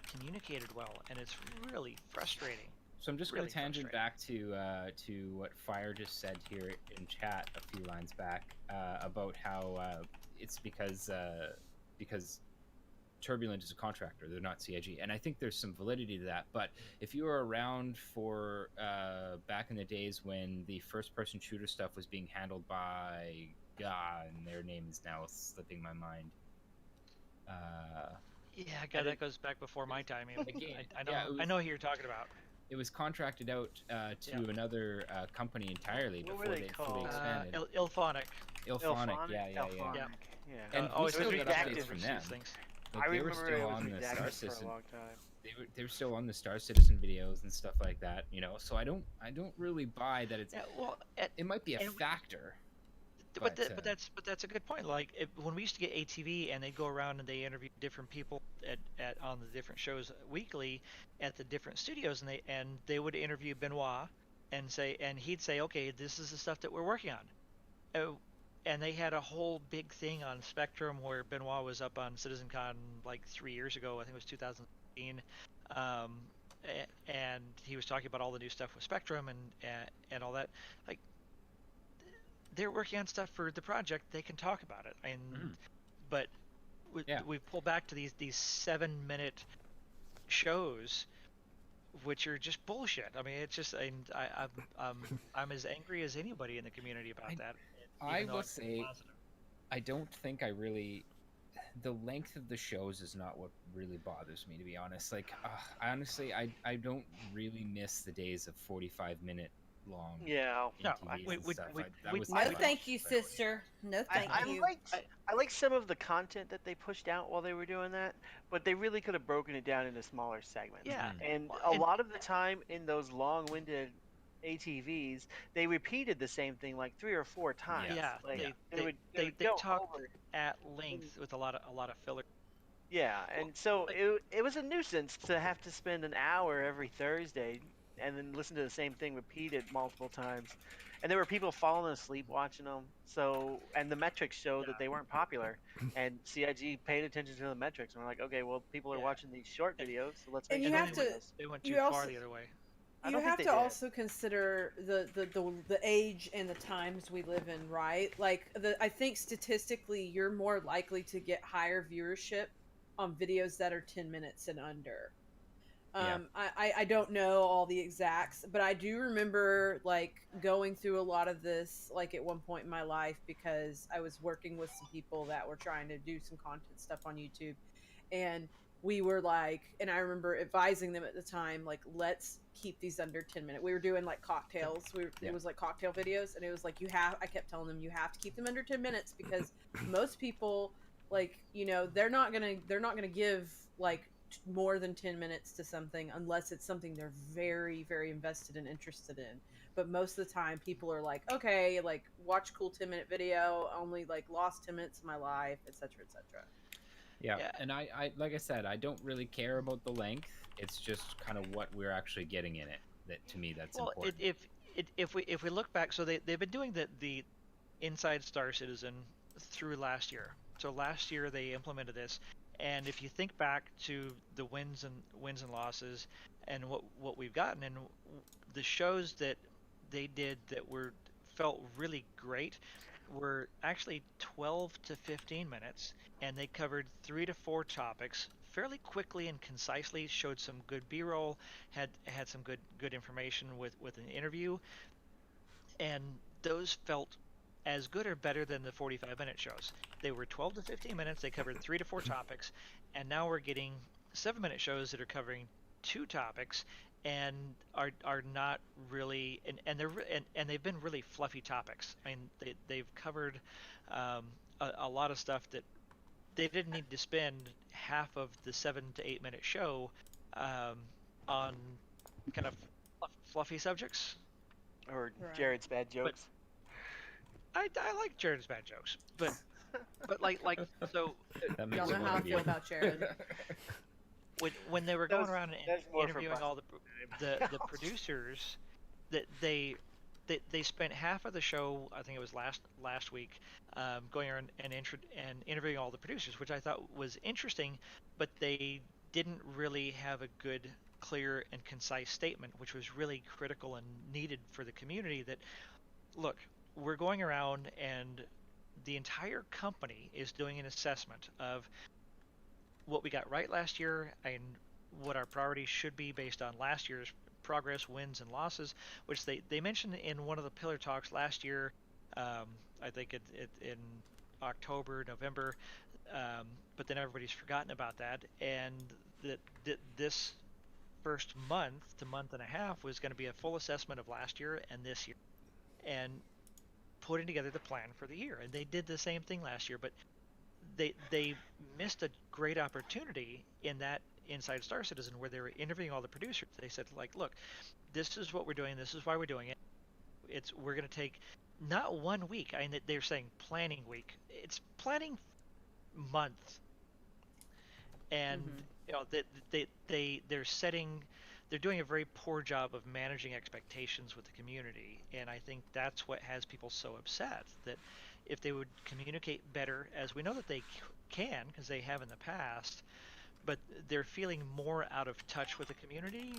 communicated well, and it's really frustrating. So I'm just going Really to tangent back to what Fire just said here in chat a few lines back about how it's because Turbulent is a contractor, they're not CIG, and I think there's some validity to that. But if you were around for back in the days when the first-person shooter stuff was being handled by God, and their name is now slipping my mind. Yeah, God, that goes back before my time. Again, I know who you're talking about. It was contracted out to another company entirely What before were they they called? expanded. Ilphonic. Ilphonic, yeah. Yeah. And Always we still got redacted updates from them. things. Like, I they were remember still it was on the Star redacted for Citizen. a long time. They were still on the Star Citizen videos and stuff like that, you know. So I don't really buy that it's. Yeah, well, it might be a factor. But that's a good point. Like when we used to get ATV and they'd go around and they interview different people at on the different shows weekly at the different studios, and they would interview Benoit and he'd say, okay, this is the stuff that we're working on. And they had a whole big thing on Spectrum where Benoit was up on CitizenCon like 3 years ago. I think it was 2016. And he was talking about all the new stuff with Spectrum and all that. Like, they're working on stuff for the project. They can talk about it. But Yeah. we've pulled back to these 7-minute shows, which are just bullshit. I mean, it's just I'm as angry as anybody in the community about that. I Even though will I'm say, positive. I don't think I really. The length of the shows is not what really bothers me, to be honest. Like, I don't really miss the days of 45-minute long Yeah. No, ATVs and stuff. That we- was No, too much, thank you, but- sister. No, I, thank I you. liked I liked some of the content that they pushed out while they were doing that, but they really could have broken it down into smaller segments. Yeah, And well, a and lot of the time in those long-winded ATVs, they repeated the same thing like 3 or 4 times. yeah, Like Yeah. they would they go talked over. at length with a lot of filler. Yeah, Well, and so like, it was a nuisance to have to spend an hour every Thursday and then listen to the same thing repeated multiple times. And there were people falling asleep watching them. So, and the metrics showed that yeah, they weren't popular. And CIG paid attention to the metrics, and we're like, okay, well, people are yeah, watching these short and, videos, so let's And make you and then short have to. videos. they went too You far also. the other way. I You don't think have they to did. also consider the age and the times we live in, right? Like I think statistically you're more likely to get higher viewership on videos that are 10 minutes and under. Yeah. I don't know all the exacts, but I do remember like going through a lot of this like at one point in my life because I was working with some people that were trying to do some content stuff on YouTube, and we were like, and I remember advising them at the time, like, let's keep these under 10 minutes. We were doing like cocktails. Yeah. It was like cocktail videos, and it was like I kept telling them you have to keep them under 10 minutes because most people, like, they're not gonna give like more than 10 minutes to something unless it's something they're very, very invested and interested in. But most of the time, people are like, okay, like watch cool 10-minute video, only like lost 10 minutes of my life, etc., etc. Yeah. Yeah. And I like I said, I don't really care about the length. It's just kind of what we're actually getting in it. That to me, that's Well, important. if we look back, so they've been doing the Inside Star Citizen through last year. So last year they implemented this, and if you think back to the wins and losses, and what we've gotten, and the shows that they did that felt really great were actually 12 to 15 minutes, and they covered 3 to 4 topics fairly quickly and concisely. Showed some good B-roll, had some good information with an interview, and those felt as good or better than the 45-minute shows. They were 12 to 15 minutes. They covered 3 to 4 topics, and now we're getting 7-minute shows that are covering 2 topics and are not really, and they've been really fluffy topics. I mean, they've covered a lot of stuff that they didn't need to spend half of the 7 to 8 minute show on kind of fluffy subjects. Or Right. Jared's bad jokes. I like Jared's bad jokes, but like so That Y'all makes know one how I of feel you. about Jared. when they were going That's- around and that's more for interviewing all the counts. producers, that they spent half of the show, I think it was last week, going around and interviewing all the producers, which I thought was interesting, but they didn't really have a good, clear, and concise statement, which was really critical and needed for the community. That, look, we're going around and the entire company is doing an assessment of what we got right last year and what our priorities should be based on last year's progress, wins, and losses, which they mentioned in one of the pillar talks last year. I think it in October, November, but then everybody's forgotten about that, and that this first month to month and a half was going to be a full assessment of last year and this year, and putting together the plan for the year. And they did the same thing last year, but they missed a great opportunity in that Inside Star Citizen where they were interviewing all the producers. They said, like, look, this is what we're doing, this is why we're doing it. We're going to take not 1 week. I mean, they're saying planning week. It's planning month. And they're doing a very poor job of managing expectations with the community, and I think that's what has people so upset. That if they would communicate better, as we know that they can because they have in the past, but they're feeling more out of touch with the community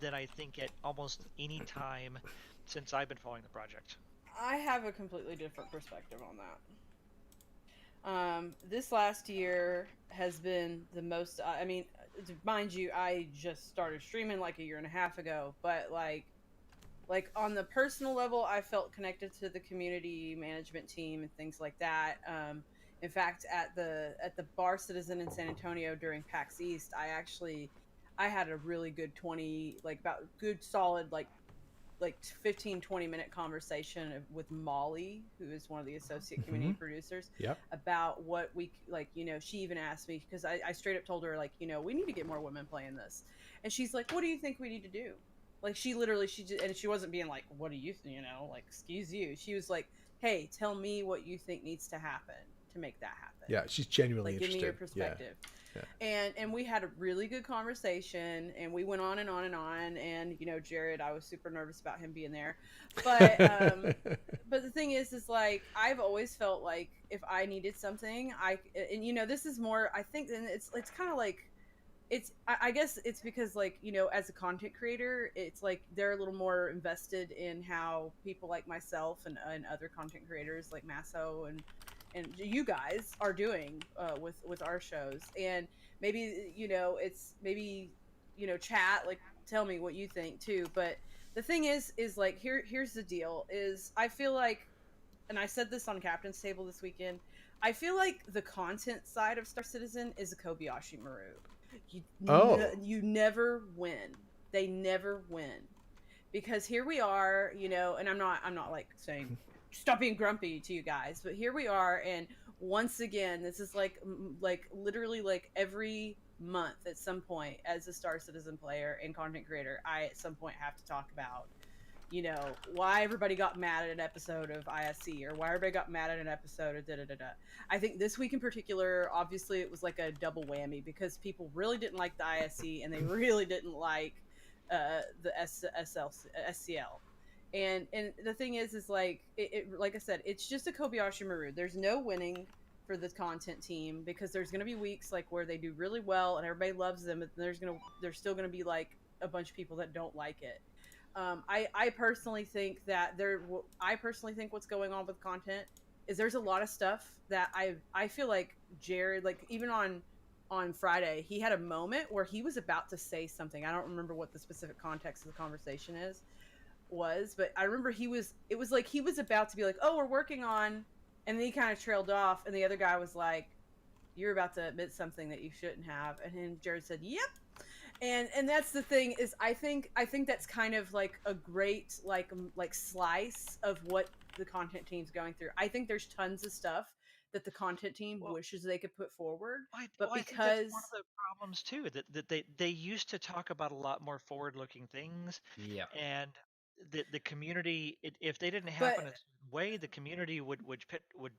than I think at almost any time since I've been following the project. I have a completely different perspective on that. This last year has been the most. I mean, mind you, I just started streaming like a year and a half ago, but like on the personal level, I felt connected to the community management team and things like that. In fact, at the Bar Citizen in San Antonio during PAX East, I had a really good 20, like about good solid like 15-20 minute conversation with Molly, who is one of the associate Mm-hmm. community producers, Yep. about what we like. She even asked me, because I straight up told her, like, we need to get more women playing this, and she's like, what do you think we need to do? Like, she literally, she just, and she wasn't being like, what do you like, excuse you, she was like, hey, tell me what you think needs to happen to make that happen. Yeah, she's genuinely Like, give me interested. your perspective. Yeah. And we had a really good conversation, and we went on and on and on. And Jared, I was super nervous about him being there, but but the thing is like, I've always felt like if I needed something, and this is more, I think, and it's kind of like, I guess it's because, like, as a content creator, it's like they're a little more invested in how people like myself and other content creators like Maso and you guys are doing with our shows. And maybe it's maybe chat, like, tell me what you think too. But the thing is like, here's the deal is, I feel like, and I said this on Captain's Table this weekend, I feel like the content side of Star Citizen is a Kobayashi Maru. Oh. You never win. They never win. Because here we are, and I'm not like saying stop being grumpy to you guys, but here we are, and once again, this is like literally like every month at some point, as a Star Citizen player and content creator, I at some point have to talk about why everybody got mad at an episode of ISC, or why everybody got mad at an episode of da-da-da-da. I think this week in particular, obviously it was like a double whammy, because people really didn't like the ISC and they really didn't like the SCL. And the thing is like, like I said, it's just a Kobayashi Maru. There's no winning for the content team, because there's going to be weeks like where they do really well and everybody loves them, but there's still going to be like a bunch of people that don't like it. I personally think that what's going on with content is there's a lot of stuff that I feel like Jared, like, even on Friday, he had a moment where he was about to say something. I don't remember what the specific context of the conversation was, but I remember it was like he was about to be like, oh, we're working on, and then he kind of trailed off, and the other guy was like, you're about to admit something that you shouldn't have. And then Jared said, yep. And that's the thing is, I think that's kind of like a great like slice of what the content team's going through. I think there's tons of stuff that the content team wishes they could put forward, but I think that's one because of the problems too. That they used to talk about a lot more forward-looking things, Yeah. and the community, if they didn't but happen a certain way, the community would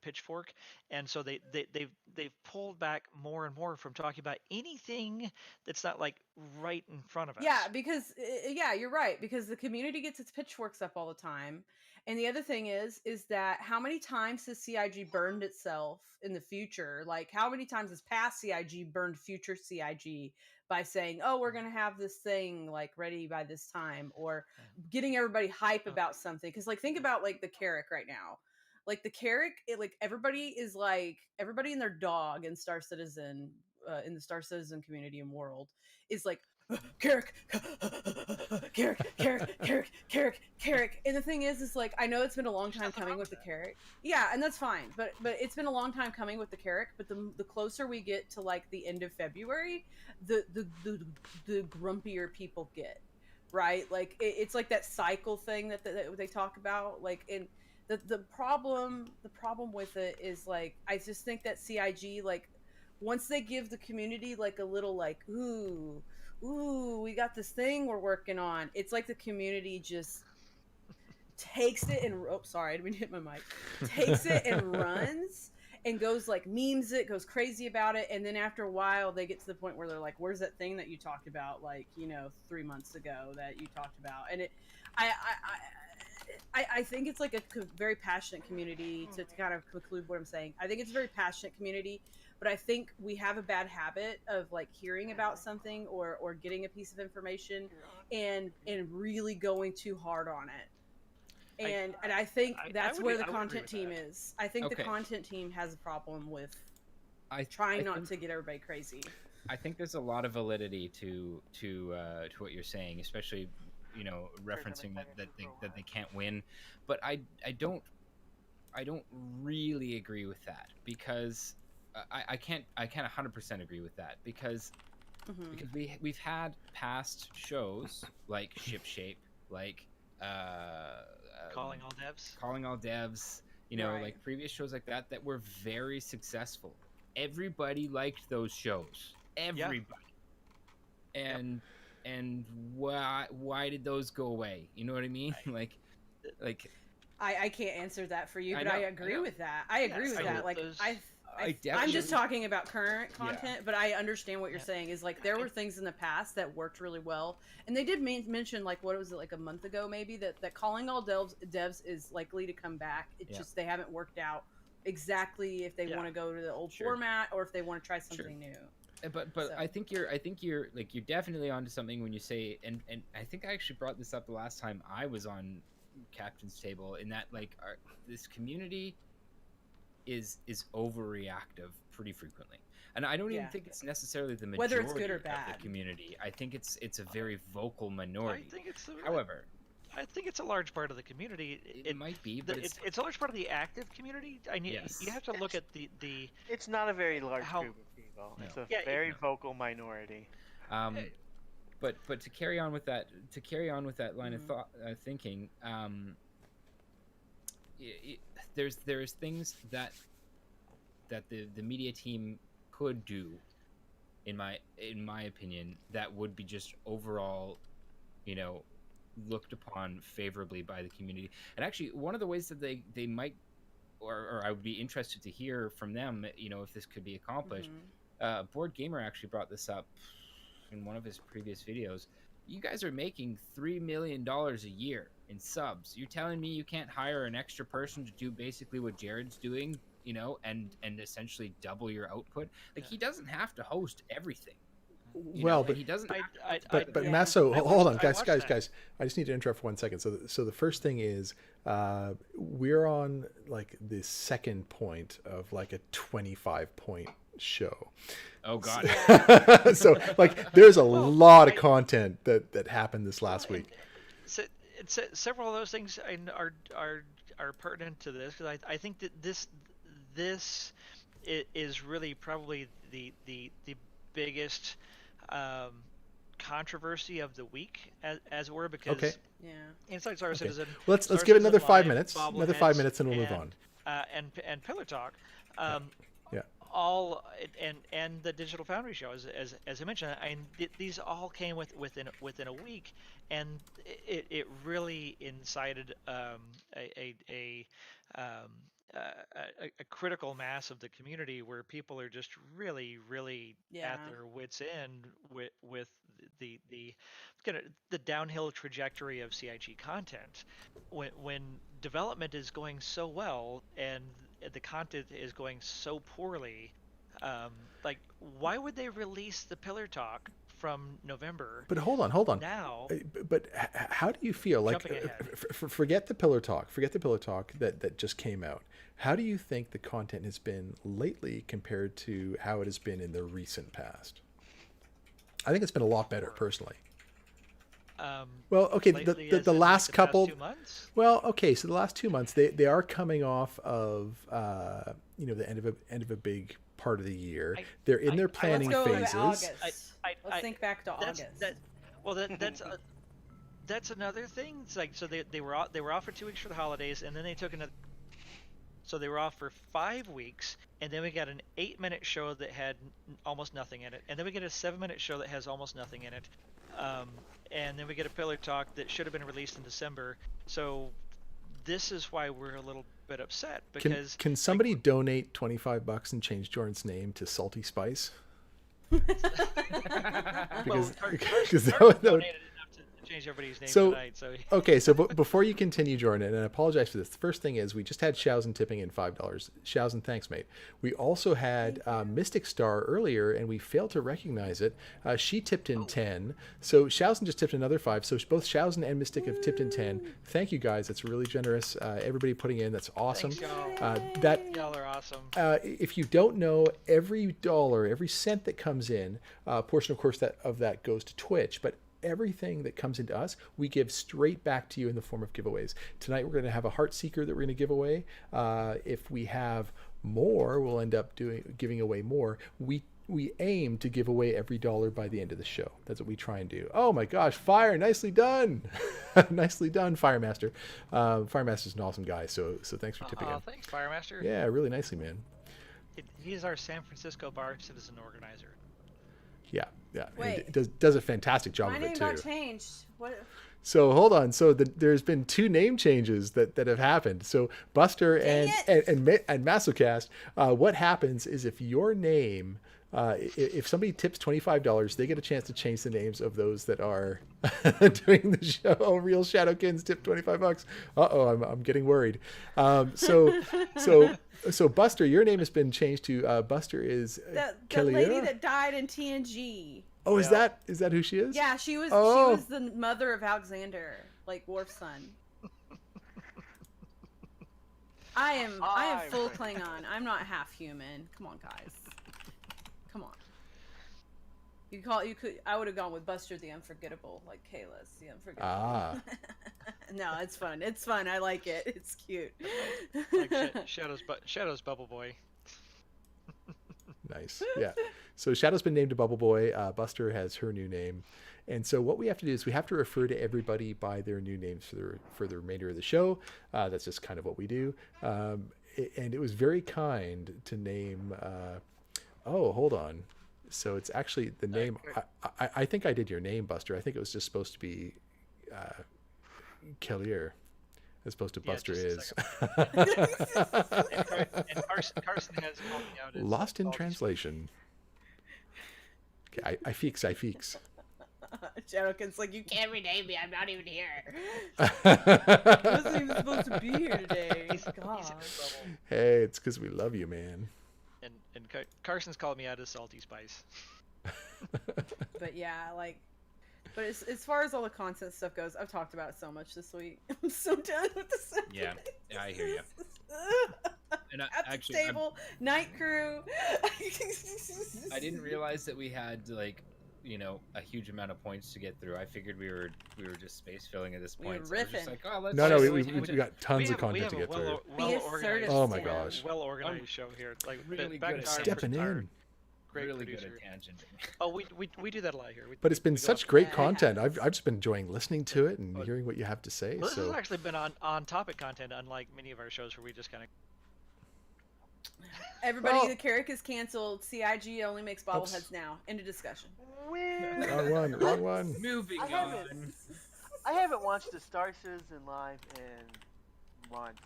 pitchfork, and so they've pulled back more and more from talking about anything that's not like right in front of yeah, us. because yeah, you're right, because the community gets its pitchforks up all the time. And the other thing is that how many times has CIG burned itself in the future? Like, how many times has past CIG burned future CIG by saying, "Oh, we're going to have this thing like ready by this time," or getting everybody hype about something? Cuz like, think about like the Carrick right now. Like the Carrick, like everybody and their dog in Star Citizen, in the Star Citizen community and world, is like, Carrick, Carrick. And the thing is like, I know it's been a long There's time nothing coming wrong with with the that. Carrick. Yeah, and that's fine. But it's been a long time coming with the Carrick. But the closer we get to like the end of February, the grumpier people get. Right? Like it's like that cycle thing that they talk about. Like, in the problem with it is like, I just think that CIG, like, once they give the community like a little like, ooh, we got this thing we're working on, it's like the community just takes it and, oh, sorry, I didn't mean to hit my mic, takes it and runs and goes like, memes it, goes crazy about it. And then after a while they get to the point where they're like, where's that thing that you talked about, like, 3 months ago that you talked about? And I think it's like a very passionate community. To kind of conclude what I'm saying, I think it's a very passionate community, but I think we have a bad habit of like hearing about something or getting a piece of information and really going too hard on it. And I think that's where the I would agree content with team that. is. I think the Okay. content team has a problem with I trying not think, to get everybody crazy. I think there's a lot of validity to what you're saying, especially referencing that they can't win, but I don't really agree with that because I can't 100% agree with that because we've had past shows like Shipshape, like Calling all devs. Calling All Devs, Right. like previous shows like that were very successful. Everybody liked those shows. Everybody. And why did those go away? You know what I mean? like I can't answer that for you, I but I know, agree I know. with that. I agree with so that. Like those- I'm definitely- just talking about current content, but I understand what you're saying. Is like there were things in the past that worked really well, and they did mention like what was it like a month ago maybe that Calling All Devs is likely to come back. It's just they haven't worked out exactly if they want to go to the old format or if they want to try something new. But So. I think you're like you're definitely onto something when you say and I think I actually brought this up the last time I was on Captain's Table in that like this community is overreactive pretty frequently, and I don't even think it's necessarily the majority whether it's good or of bad. the community. I think it's a very vocal minority. I think it's However, I think it's a large part of the community. it might be, but it's a large part of the active community. Yes. You have to look at the It's not a very large How- group of people. No. It's a Yeah, very vocal minority. But to carry on with that line of thought thinking, there's things that the media team could do, in my opinion, that would be just overall, looked upon favorably by the community. And actually, one of the ways that they might, or I would be interested to hear from them, if this could be accomplished. Board Gamer actually brought this up in one of his previous videos. You guys are making $3 million a year in subs. You're telling me you can't hire an extra person to do basically what Jared's doing, and essentially double your output? Like, he doesn't have to host everything. Well, but he doesn't. But Maso, hold on, guys. that. I just need to interrupt for 1 second. So the first thing is, we're on like the second point of like a 25-point show. Oh God. So like, there's a lot of content that happened this last week. Several of those things are pertinent to this because I think that this is really probably the biggest controversy of the week, as it were, because Inside Star Citizen. Let's Star give it another Citizen 5 Live, minutes. Another 5 minutes, and we'll move on. And Pillar Talk. Yeah. All and the Digital Foundry show, as I mentioned, these all came within a week, and it really incited a critical mass of the community where people are just really at their wits' end with the kind of the downhill trajectory of CIG content when development is going so well and the content is going so poorly. Like, why would they release the Pillar Talk from November? But hold on. Now, but how do you feel? Like, Jumping ahead. forget the Pillar Talk. Forget the Pillar Talk that just came out. How do you think the content has been lately compared to how it has been in the recent past? I think it's been a lot better, personally. Well, okay, lately, the as in, last like, the couple. past 2 months? Well, okay, so the last 2 months they are coming off of the end of a big part of the year. They're in their planning Let's go phases. to August. Let's think back to August. That's another thing. It's like, so they were off for 2 weeks for the holidays, and then they took another. So they were off for 5 weeks, and then we got an 8-minute show that had almost nothing in it, and then we get a 7-minute show that has almost nothing in it, and then we get a Pillar Talk that should have been released in December. So this is why we're a little bit upset, because Can somebody donate $25 and change Jordan's name to Salty Spice? well, because Target that would- donated change everybody's name So- tonight. So Okay, so before you continue, Jordan, and I apologize for this. The first thing is we just had Shausen tipping in $5. Shausen, thanks, mate. We also had Mystic Star earlier, and we failed to recognize it. She tipped in 10. So Shausen just tipped another 5. So both Shausen and Mystic have tipped in 10. Thank you, guys. That's really generous. Everybody putting in, that's awesome. Thanks, y'all. Y'all are awesome. If you don't know, every dollar, every cent that comes in, a portion, of course, of that goes to Twitch, but everything that comes into us, we give straight back to you in the form of giveaways. Tonight, we're going to have a Heart Seeker that we're going to give away. If we have more, we'll end up giving away more. We aim to give away every dollar by the end of the show. That's what we try and do. Oh my gosh, Fire, nicely done. Nicely done, Firemaster. Firemaster's an awesome guy, so thanks for tipping in. Thanks, Firemaster. Yeah, really nicely, man. He's our San Francisco Bar Citizen Organizer. Yeah. And Wait. does a fantastic job My of it name too. got changed. What? So hold on. So there's been 2 name changes that have happened. So Buster and MasoKast, what happens is if your name, if somebody tips $25, they get a chance to change the names of those that are doing the show. Real Shadowkins tip $25. I'm getting worried. So Buster, your name has been changed to Buster is The lady that died in TNG. Oh, is that who she is? Yeah, she was the mother of Alexander, like Worf's son. I am full Klingon. I'm not half human. Come on, guys. Come on. I would have gone with Buster the Unforgettable, like Kayla's the Unforgettable. Ah. No, it's fun. It's fun. I like it. It's cute. Like Shadow's Bubble Boy. Nice. Yeah. So Shadow's been named to Bubble Boy. Buster has her new name. And so what we have to do is we have to refer to everybody by their new names for the remainder of the show. That's just kind of what we do. And it was very kind to name... hold on. So it's actually the name... I think I did your name, Buster. I think it was just supposed to be Kellier. As opposed to Buster is. And Carson has called me out as Lost in all these- translation. Okay, I feeks. Shadowkin's like, you can't rename me. I'm not even here. Hey, I wasn't even supposed to be here today. He's in God. trouble. it's because we love you, man. And Carson's called me out as Salty Spice. But yeah, but as far as all the content stuff goes, I've talked about it so much this week. I'm so done with the subject. Yeah, I hear you. And At the table, night crew. I didn't realize that we had a huge amount of points to get through. I figured we were just space filling at this We were point. So I was just riffing. like, let's No, just we tangent. got tons of content to get through. Well-organized. Oh my gosh. Well-organized show here. Like Really back good to at our- Stepping our in. Great really producer. good at tangenting. Oh, we do that a lot here. But it's been we go such off- great Yeah, it content. has. I've just been enjoying listening to it and Well, hearing what you have to say. Well, this has So actually been on topic content, unlike many of our shows where we just kind of. Everybody, Well- the Carrick is canceled. CIG only makes Oops. bobbleheads now. End of discussion. wrong one. Moving I on. I haven't watched the Star Citizen live in months,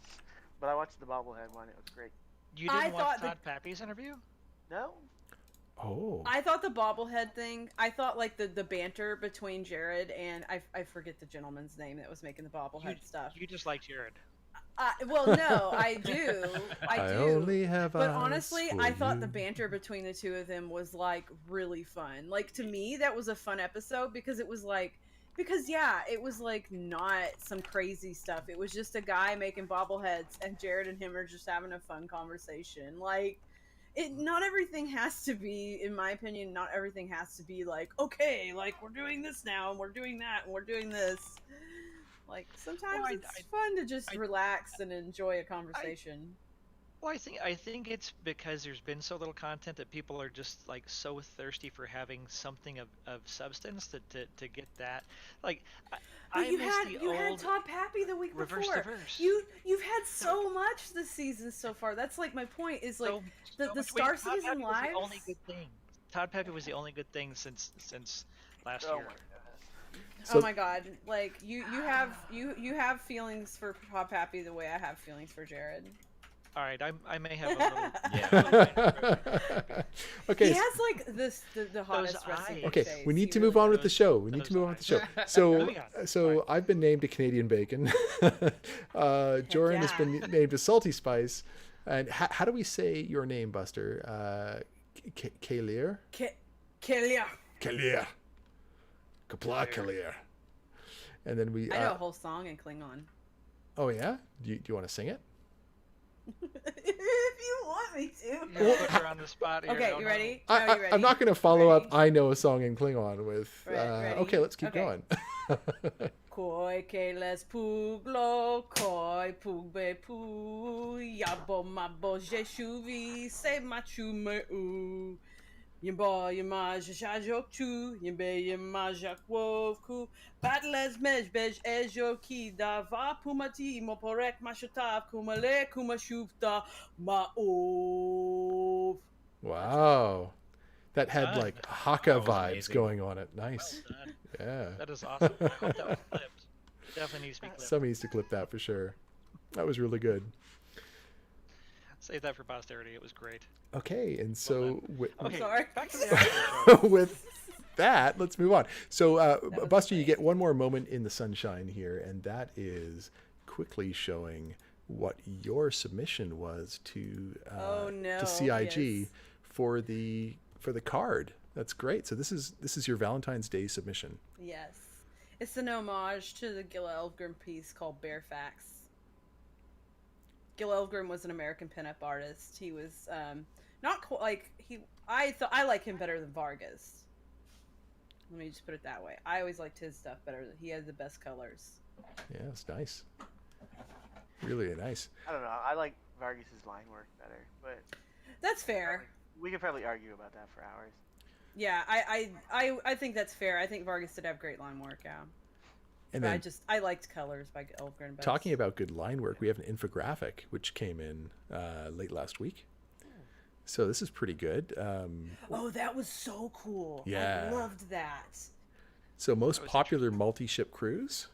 but I watched the bobblehead one. It was great. You I didn't watch thought Todd Pappy's interview? No? Oh. I thought the bobblehead thing, I thought the banter between Jared and I forget the gentleman's name that was making the bobblehead stuff. You just like Jared. Well, no, I do. I do. only have But eyes honestly, for I thought you. the banter between the two of them was really fun. To me, that was a fun episode because it was it was not some crazy stuff. It was just a guy making bobbleheads and Jared and him are just having a fun conversation. Not everything has to be, in my opinion, not everything has to be okay, we're doing this now and we're doing that and we're doing this. Sometimes Well, it's fun to just relax and enjoy a conversation. Well, I think it's because there's been so little content that people are just so thirsty for having something of substance to get that. But I you miss had the you had old Todd Pappy the week reverse before. to verse. You've had so much this season so far. That's my point is So the much- Star Todd Citizen Pappy was lives. the only good thing. Todd Pappy was the only good thing since last Oh year. my god. Oh my god! You have feelings for Todd Pappy the way I have feelings for Jared. All right, I may have a little. Yeah. Okay. He has like the hottest Those resting eyes. bitch Okay, face. we need He to move really on does. with the show. We need to those move on with the eyes. show. So, Moving on. so I've been named a Canadian bacon. Joran has yeah. been named a salty spice. And how do we say your name, Buster? Kalir? Kelia. Kalir. Kapla Kalir. And then we. I know a whole song in Klingon. Oh yeah. Do you want to sing it? If you want me to. Yeah, put her on the spot here. Okay, don't you know. ready? No, you ready? I'm not going to follow up. Ready? I know a song in Klingon with. Ready? Okay, let's keep Okay. going. Koi keles puglo, koi pugbe pu, yabo mabo jeshuvi, se machu me u. Yimba yima jajok chu, yimbe yima jakwov ku, batles mejbej ejo ki da va pumati moporek mashutav kumale kumashufta ma'ov. Wow. That had Done. like Haka That was vibes amazing. going on it. Nice. Well done. Yeah. That is awesome. I hope that was clipped. It definitely needs to be clipped. Somebody needs to clip that for sure. That was really good. Save that for posterity. It was great. Okay, and so Okay, sorry. back to the actual show. with that, let's move on. So, was Buster, you great. get one more moment in the sunshine here, and that is quickly showing what your submission was to Oh, no, to CIG yes. for the card. That's great. So this is your Valentine's Day submission. Yes. It's an homage to the Gil Elfgren piece called Bare Facts. Gil Elfgren was an American pinup artist. He was not quite like he. I like him better than Vargas. Let me just put it that way. I always liked his stuff better. He had the best colors. Yeah, it's nice. Really nice. I don't know. I like Vargas's line work better, but That's fair. we could probably argue about that for hours. Yeah, I think that's fair. I think Vargas did have great line work. Yeah. And But then I liked colors by Elfgren best. talking about good line work, we have an infographic which came in late last week. So this is pretty good. Oh, that was so cool. Yeah. I loved that. So most That was popular multi-ship cruise.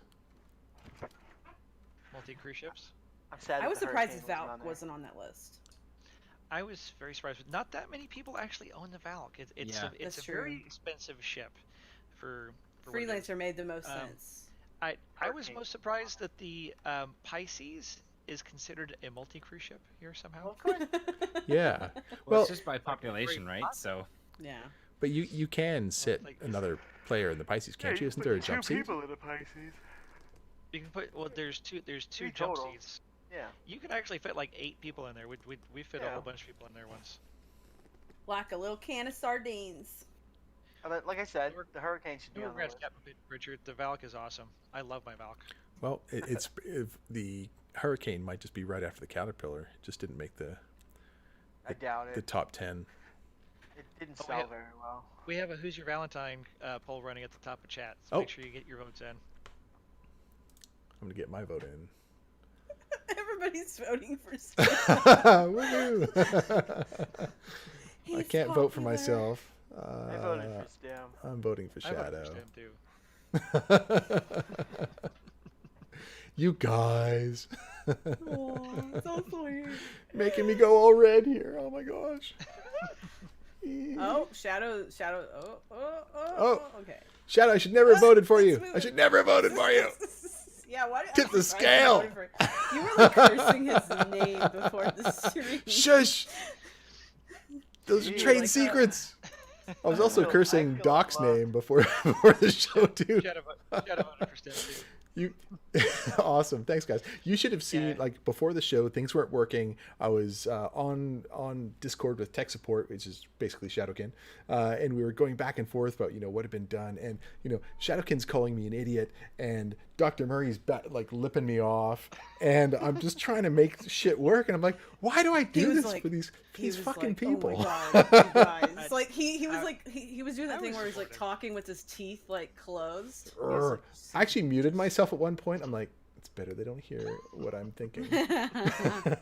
Multi-cruise ships. I'm sad. I that was the surprised Hurricane Valk wasn't on there. wasn't on that list. I was very surprised. Not that many people actually own the Valk. It's Yeah. a That's very true. expensive ship for what it is. Freelancer made the most Um, sense. I was Hurricane. most surprised that the Pisces is considered a multi-cruise ship here somehow. Well, of course. Yeah. Well, Well, it's just by population, right? So Yeah. but you can sit like- another player in the Pisces, can't you? Isn't there a jump seat? people in the Pisces. You can put there's two Three jump total. seats. Yeah. You can actually fit like 8 people in there. We fit a Yeah. whole bunch of people in there once. Like a little can of sardines. Like I said, the Hurricane should be No on the regrets, list. Captain Richard. The Valk is awesome. I love my Valk. Well, it's if the Hurricane might just be right after the Caterpillar. It just didn't make the I doubt the it. top 10. It didn't Oh, sell yeah. very well. We have a Who's Your Valentine poll running at the top of chat. So Oh. make sure you get your votes in. I'm gonna get my vote in. Everybody's voting for Woohoo! I He's can't vote for popular. myself. I voted for Stem. I'm voting for I voted Shadow. for Stem too. You guys. Aw, so sweet. Making me go all red here. Oh my gosh. Oh, Shadow. Oh. Okay. Shadow, I should never have voted for you. Let's move I it. should never have voted for you. Yeah, why? Tip the why scale. did you vote for- You were like cursing his name before the stream. Shush. Those are Gee, trade like, secrets. I was also I cursing feel Doc's loved. name before the show too. Shadow voted for Stem too. You awesome. Thanks, guys. You should have seen Yeah. like before the show, things weren't working. I was on Discord with tech support, which is basically Shadowkin, and we were going back and forth about what had been done, and Shadowkin's calling me an idiot, and Dr. Murray's like lipping me off, and I'm just trying to make shit work, and I'm like, why do I do was this like- for these He was fucking like, people? Oh my God, you guys. It's like he was I- like he was doing I that thing was where he's like supportive. talking with his teeth like closed. He was, Urgh. I actually muted myself at one point. I'm like, it's better they don't hear what I'm thinking.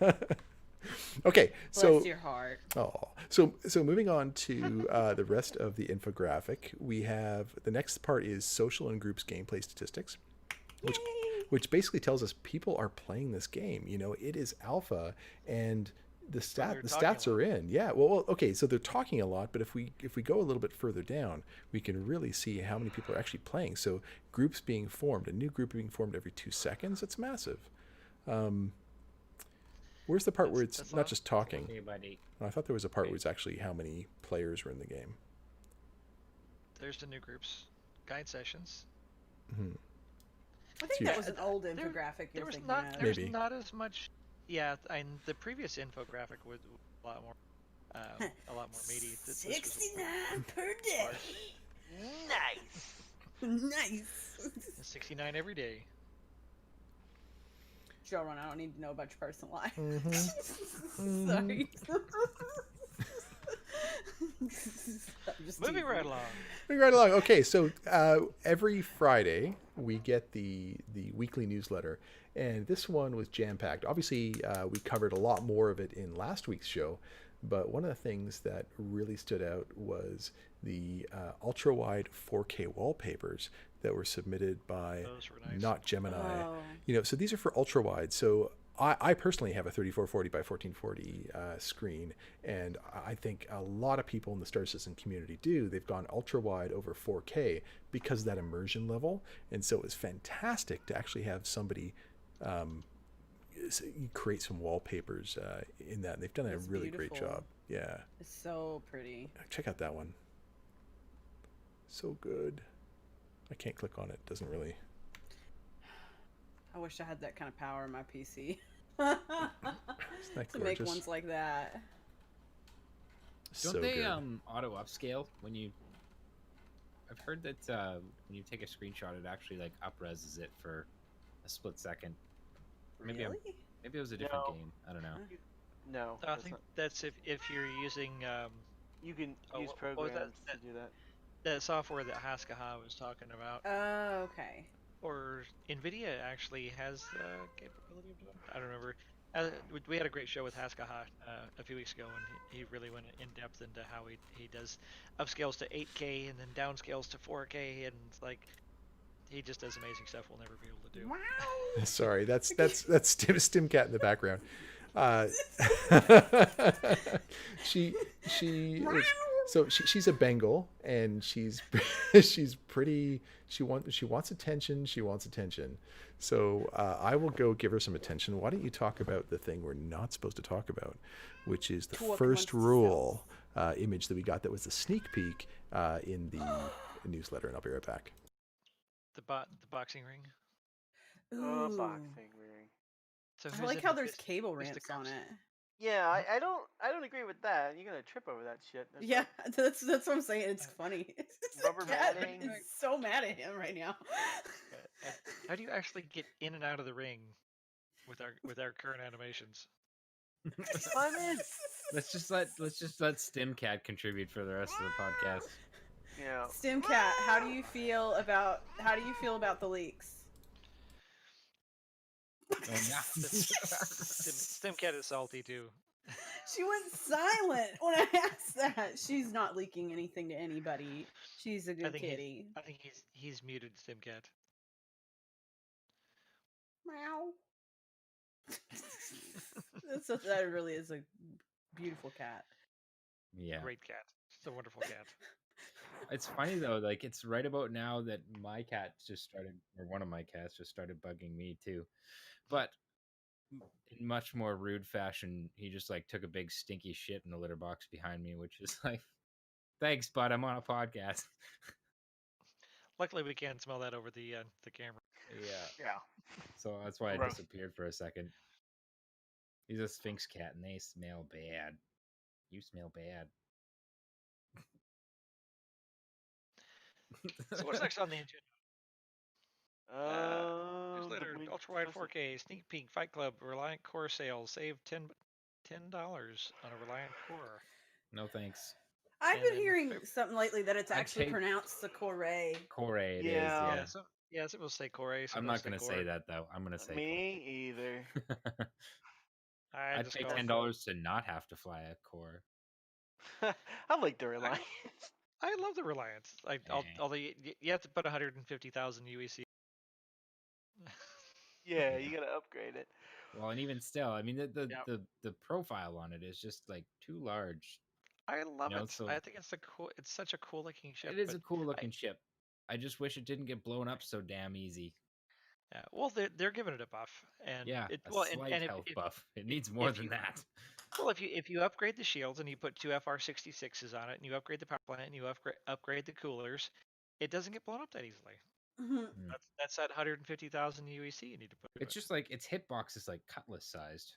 like, Okay, so bless your heart. so moving on to the rest of the infographic, we have the next part is social and groups gameplay statistics, which which basically tells us people are playing this game. You know, it is alpha, and the they're stats talking a are in. Yeah. Well, okay. So they're talking a lot, but if we go a little bit further down, we can really see how many people are actually playing. So groups being formed, a new group being formed every 2 seconds. It's massive. Where's the part where it's That's not just talking? Okay, buddy. I thought there was a part where it's actually how many players were in the game. There's the new groups, guide sessions. Mm-hmm. I think Huge. that was an old There- infographic There you're was thinking not. of. There's Maybe. not as much. Yeah, and the previous infographic was a lot more, a lot more meaty. This was 69 per day. Nice. Nice. 69 every day. Showrun, I don't need to know about your personal life. Mm-hmm. Sorry. Moving right along. Moving right along. Okay, so every Friday we get the weekly newsletter, and this one was jam packed. Obviously, we covered a lot more of it in last week's show, but one of the things that really stood out was the ultra wide 4K wallpapers that were submitted by Those were nice. Not Gemini. Oh. You know, so these are for ultra wide. So I personally have a 3440 by 1440 screen, and I think a lot of people in the Star Citizen community do. They've gone ultra wide over 4K because of that immersion level, and so it was fantastic to actually have somebody create some wallpapers in that. And they've done a It's really great beautiful. job. Yeah, It's so pretty. check out that one. So good. I can't click on it. Doesn't really. I wish I had that kind of power in my PC. Isn't that to make gorgeous? ones like that. Don't So they good. auto upscale when you? I've heard that when you take a screenshot, it actually like upreses it for a split second. Maybe Really? maybe it was a different No. game. I don't know. No. I think that's if you're using You can Oh, use what was that? programs to do that. the software that Haskaha was talking about, Oh, okay. or NVIDIA actually has the capability of doing it. I don't remember. We had a great show with Haskaha a few weeks ago, and he really went in depth into how he does upscales to 8K and then downscales to 4K, and it's like he just does amazing stuff we'll never be able to do. Wow. Sorry, that's Stimcat in the background. She is, so she's a Bengal, and she's she's pretty. She wants attention. She wants attention. So I will go give her some attention. Why don't you talk about the thing we're not supposed to talk about, which is the Talk first amongst rule image that we got that was the sneak peek in the newsletter, and I'll be right back. The boxing ring. Oh, Ooh. boxing ring. So I who's like in how the there's fist- cable ramps on fisticuffs? it. Yeah, I don't agree with that. You're gonna trip over that shit. There's Yeah, that's what I'm saying. It's funny. Rubber Cat matting. is so mad at him right now. How do you actually get in and out of the ring with our current animations? Climb in. Let's just let Stimcat contribute for the rest of the podcast. Yeah. Stimcat, how do you feel about the leaks? Stimcat is salty too. She went silent when I asked that. She's not leaking anything to anybody. She's a good kitty. I think he's muted Stimcat. Meow. That really is a beautiful cat. Yeah, Great cat. It's a wonderful cat. it's funny though. Like it's right about now that my cat just started, or one of my cats just started bugging me too. But in much more rude fashion, he just like took a big stinky shit in the litter box behind me, which is like, thanks, bud. I'm on a podcast. Luckily, we can't smell that over the camera. Yeah. Yeah. So that's why I Gross. disappeared for a second. He's a Sphinx cat, and they smell bad. You smell bad. So what's next on the agenda? Newsletter, the ultra wide 4K, sneak peek, Fight Club, Reliant Core sales, save $10 on a Reliant Core. No thanks. I've And been then hearing something lately that it's I actually take- pronounced the Corée. Core it is. Yeah. Yeah. Yeah, some will say Core. Some I'm will not gonna say Core. that though. I'm gonna say. Me either. Core. I I'd just pay call it $10 to not have to fly a Core. I like the Reliance. I love the Reliance. Eh. Although you have to put 150,000 UEC. Yeah, Yeah. you gotta upgrade it. Well, and even still, I mean, Yep. the profile on it is just like too large. I love it. So I think it's it's such a cool looking ship. it is But a cool I, looking ship. I just wish it didn't get blown up so damn easy. yeah, well, they're giving it a buff, and Yeah, it a well, slight and health buff. It needs more if than you that. well if you upgrade the shields and you put two FR-66s on it, and you upgrade the power plant and you upgrade the coolers, it doesn't get blown up that easily. Hmm. That's that 150,000 UEC you need to put to It's it. just like its hitbox is like cutlass sized,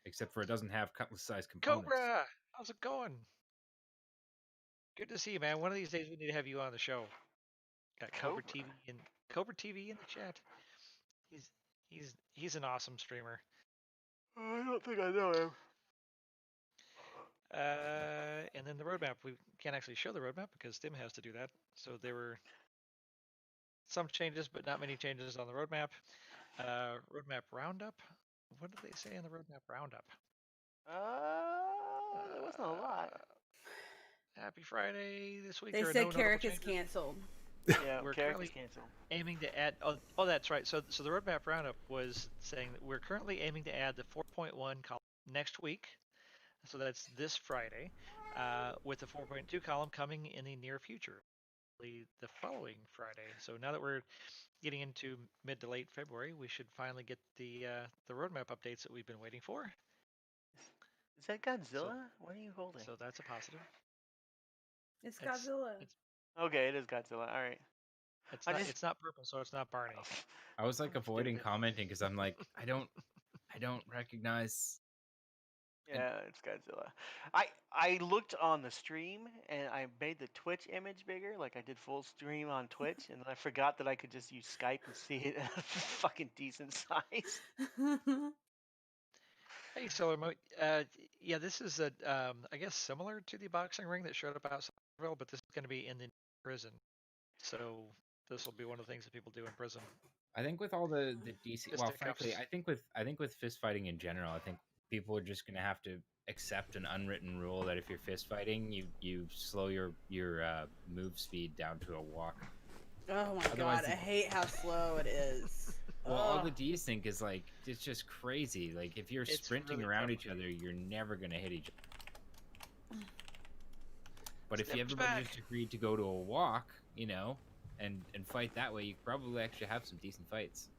except for it doesn't have cutlass sized components. Cobra, how's it going? Good to see you, man. One of these days we need to have you on the show. Got Cobra Cobra. TV in the chat. He's he's an awesome streamer. I don't think I know him. And then the roadmap. We can't actually show the roadmap because Tim has to do that. So there were some changes, but not many changes on the roadmap. Roadmap roundup. What did they say in the roadmap roundup? There wasn't a lot. Happy Friday this week. They there are said no notable Carrick is changes. canceled. Yeah, We're Carrick currently is canceled. aiming to add. Oh, that's right. So the roadmap roundup was saying that we're currently aiming to add the 4.1 column next week. So that's this Friday, with the 4.2 column coming in the near future, the following Friday. So now that we're getting into mid to late February, we should finally get the roadmap updates that we've been waiting for. Is that Godzilla? What are you holding? So that's a positive. It's It's- Godzilla. Okay, it is Godzilla. All right. It's not purple, so it's not Barney. I was like avoiding Stupid. commenting because I'm like, I don't recognize. Yeah, it's Godzilla. I looked on the stream and I made the Twitch image bigger, like I did full stream on Twitch, and then I forgot that I could just use Skype and see it at a fucking decent size. Hey, Solar Mo. Yeah, this is a I guess similar to the boxing ring that showed up outside Seville, but this is going to be in the prison. So this will be one of the things that people do in prison. I think with all the DC, well, Fisticuffs. frankly, I think with fist fighting in general, I think people are just gonna have to accept an unwritten rule that if you're fist fighting, you slow your move speed down to a walk. Oh my Otherwise god, I hate how slow it is. Well, all the Ugh. desync is like it's just crazy. Like if you're It's sprinting really around prevalent. each other, you're never gonna hit each other. But if Steps everybody back. just agreed to go to a walk, and fight that way, you could probably actually have some decent fights.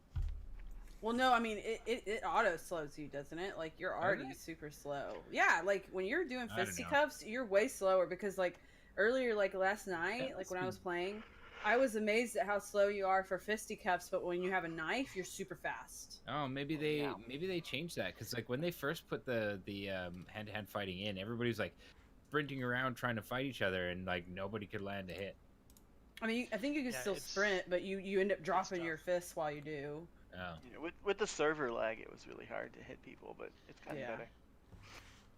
Well, no, I mean it auto slows you, doesn't it? Like you're already it? super slow. Yeah, like when you're doing I don't know. fisticuffs, you're way slower because like earlier, like last night, like must when I be- was playing, I was amazed at how slow you are for fisticuffs, but when you have a knife, you're super fast. Oh, maybe they changed that because like when they first put the hand-to-hand fighting in, everybody was like sprinting around trying to fight each other, and like nobody could land a hit. I mean, I think you can Yeah, still it's- sprint, but you end up dropping tough. your fists while you do. Oh, With the server lag, it was really hard to hit people, but it's kind of Yeah. better.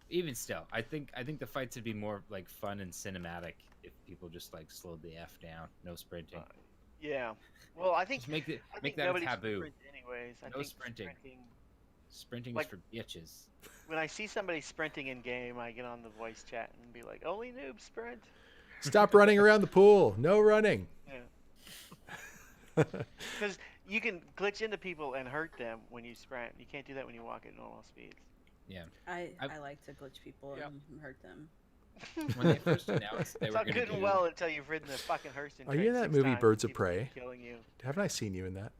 even still, I think the fights would be more like fun and cinematic if people just like slowed the f down, no sprinting. Yeah. Well, I think Just make I make think that a nobody taboo. sprint anyways. I No think sprinting. Sprinting Like- is for bitches. When I see somebody sprinting in game, I get on the voice chat and be like, "Only noobs sprint." Stop running around the pool. No running. Yeah. Because you can glitch into people and hurt them when you sprint. You can't do that when you walk at normal speeds. Yeah. I I've- like to glitch people Yep. and hurt them. When they first announced they It's were all going to good and do, well until you've ridden the fucking Hurston. Are you train in that 6 movie times Birds and of people Prey? keep Killing you. Haven't I seen you in that?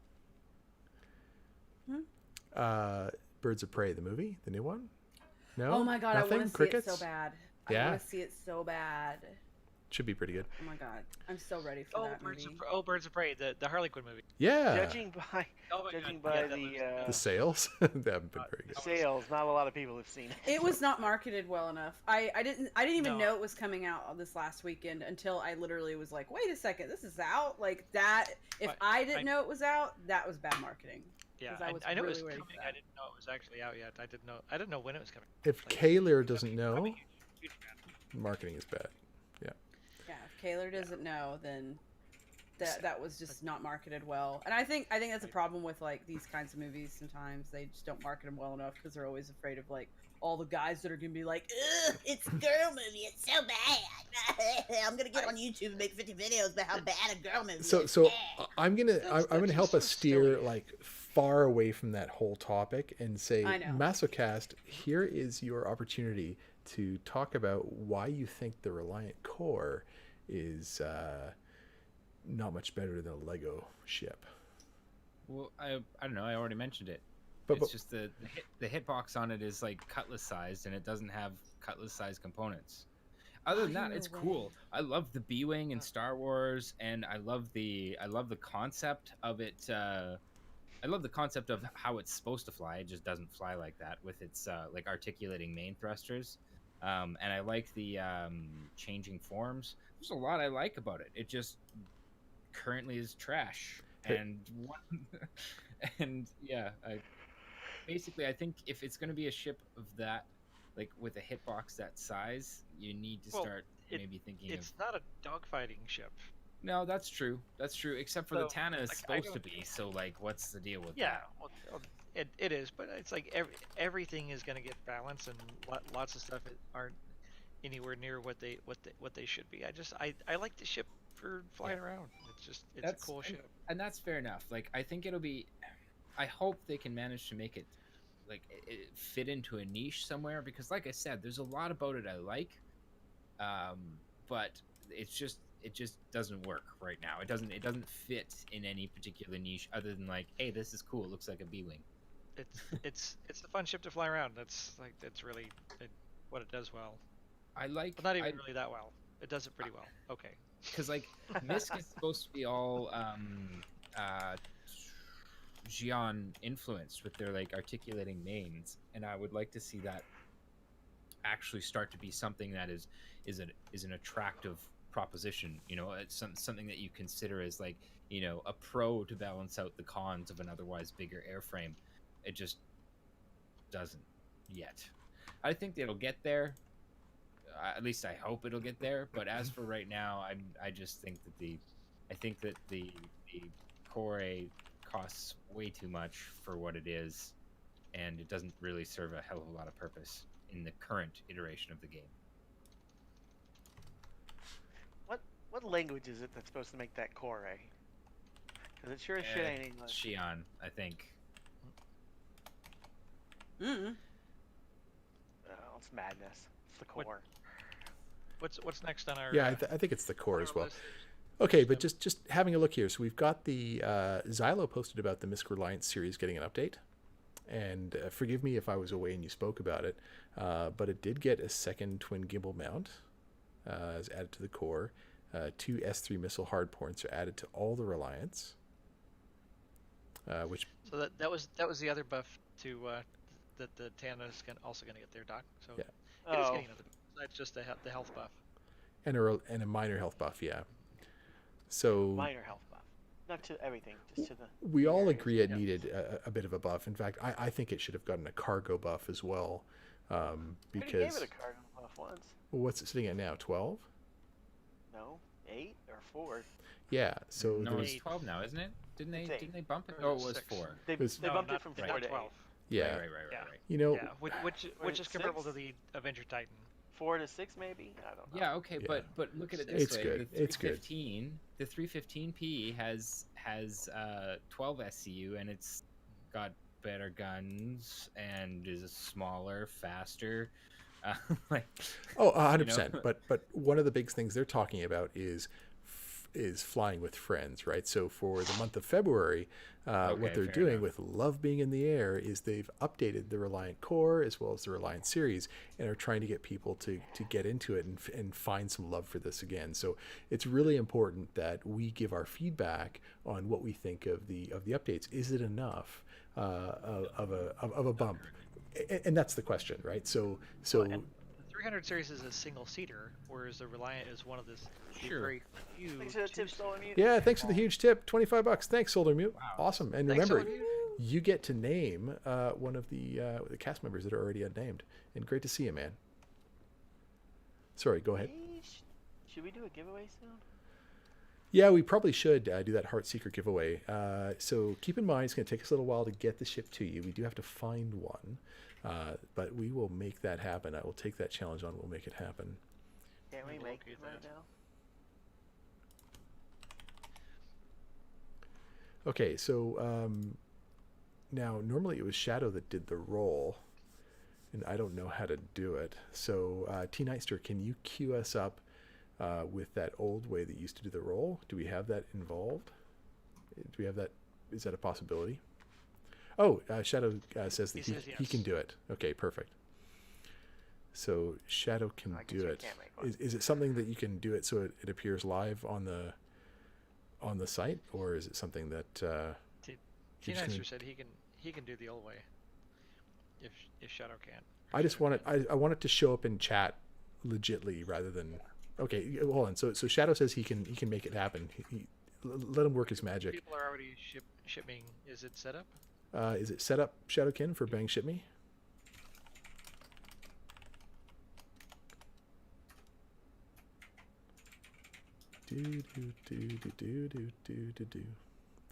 Hmm? Birds of Prey, the movie, the new one. No. Oh my god, Nothing? I want to see Crickets? it so bad. Yeah? I want to see it so bad. Should be pretty good. Oh my god, I'm so ready for that movie. Birds of Prey, the Harley Quinn movie. Yeah. Judging by Oh my Judging God, by yeah, that looks The sales, they haven't been very the good. sales, not a lot of people have seen it. It was not marketed well enough. I didn't even No. know it was coming out this last weekend until I literally was like, wait a second, this is out? Like that, if But I didn't I- know it was out, that was bad marketing. Yeah, 'Cause I was I know it really was ready coming. for I that. didn't know it was actually out yet. I didn't know when it was coming. If Like, Kaler doesn't I'm know, a huge fan. marketing is bad. Yeah, if Kaler doesn't know, then that was just not marketed well. And I think that's a problem with like these kinds of movies. Sometimes they just don't market them well enough because they're always afraid of like all the guys that are gonna be like, ugh, it's a girl movie, it's so bad. I'm gonna get on YouTube and make 50 videos about how bad a girl movie is. So I'm gonna help us so steer silly. like far away from that whole topic and say, I know. MasoKast, here is your opportunity to talk about why you think the Reliant core is not much better than a Lego ship. Well, I don't know. I already mentioned it. But, It's just the hitbox on it is like cutlass sized, and it doesn't have cutlass sized components. Other than that, no it's way. cool. I love the B-wing in Star Wars, and I love the concept of it. I love the concept of how it's supposed to fly. It just doesn't fly like that with its like articulating main thrusters. And I like the changing forms. There's a lot I like about it. It just currently is trash. And and yeah, basically I think if it's going to be a ship of that, like with a hitbox that size, you need to Well, start maybe thinking It's not a dogfighting ship. No, that's true. That's true. Except for the So, Tana is like, I supposed to don't- be. So like, what's the deal with Yeah, that? well, it is, but it's like everything is going to get balanced, and lots of stuff aren't anywhere near what they should be. I like the ship for flying around. It's a cool ship. And that's fair enough. Like, I think it'll be. I hope they can manage to make it like it fit into a niche somewhere, because, like I said, there's a lot about it I like, but it just doesn't work right now. It doesn't fit in any particular niche other than like, hey, this is cool. It looks like a B-wing. It's a fun ship to fly around. That's really what it does well. I like. But not even really that well. It does it pretty well. Okay. Because like Misk is supposed to be all Xi'an influenced with their like articulating mains, and I would like to see that actually start to be something that is an attractive proposition. You know, it's something that you consider as like, you know, a pro to balance out the cons of an otherwise bigger airframe. It just doesn't yet. I think it'll get there. At least I hope it'll get there. But as for right now, I just think that the Core A costs way too much for what it is, and it doesn't really serve a hell of a lot of purpose in the current iteration of the game. What language is it that's supposed to make that core A? Because it sure as shit ain't English. Xi'an, I think. Mm. Oh, it's madness. It's the core. What's next on our? Yeah, I think it's the core on as our well. list? Okay, but just having a look here. So we've got the Xylo posted about the Misk Reliance series getting an update. And forgive me if I was away and you spoke about it, but it did get a second twin gimbal mount as added to the core. 2 S3 missile hardpoints are added to all the Reliance. Which So that was the other buff to that the Tana is also going to get their dock. So Yeah. it is Oh. getting another. That's just the health buff. and a minor health buff, yeah. So Minor health buff. Not to everything, just to the... we all areas. agree it Yeah. needed a bit of a buff. In fact, I think it should have gotten a cargo buff as well, We already gave because it a cargo buff once. well, what's it sitting at now? 12? No, 8 or 4. Yeah. So No, there's it's 12 now, isn't it? Didn't It's 8. they bump it? Or Oh, it is it was 6? 4. They Was- bumped not, it from not 4 to 12. 8. yeah. Right. Yeah. You know, Yeah, which Wait, is comparable to 6? the Avenger Titan. 4 to 6 maybe? I don't know. Yeah, okay, Yeah. but look at it this It's way. good. The It's good. 315, the 315P has 12 SCU, and it's got better guns and is smaller, faster. Like, oh, you know? 100%. But one of the big things they're talking about is flying with friends, right? So for the month of February, what Okay, they're fair doing enough. with Love Being in the Air is they've updated the Reliant core as well as the Reliant series, and are trying to get people to get into it and find some love for this again. So it's really important that we give our feedback on what we think of the updates. Is it enough of a bump? And that's the question, right? So And the 300 series is a single seater, whereas the Reliant is one of the Sure. very few. Thanks for the tips, Solar Mute. yeah, thanks for the huge tip, $25. Thanks, Solar Mute. Wow. Awesome. And Thanks, remember, Solar Mute. you get to name one of the cast members that are already unnamed. And great to see you, man. Sorry, go ahead. Should we do a giveaway soon? Yeah, we probably should do that Heart Seeker giveaway. So keep in mind, it's going to take us a little while to get the ship to you. We do have to find one, but we will make that happen. I will take that challenge on. We'll make it happen. Can't we We'll make locate it right that. now? Okay, so Now, normally it was Shadow that did the roll, and I don't know how to do it. So, T. Nightster, can you queue us up with that old way that you used to do the roll? Do we have that involved? Do we have that? Is that a possibility? Oh, Shadow says that He says he yes. can do it. Okay, perfect. So Shadow can I guess do we it. can't make one. Is it something that you can do it so it appears live on the site, or is it something that T you're just gonna- Nicer said he can do the old way. If Shadow can't. I just want it. I want it to show up in chat legitly rather than. Okay, hold on. So Shadow says he can make it happen. Let him work his magic. People are already shipping. Is it set up? Is it set up, Shadowkin, for Bang Ship Me? Do do do do do do do do do.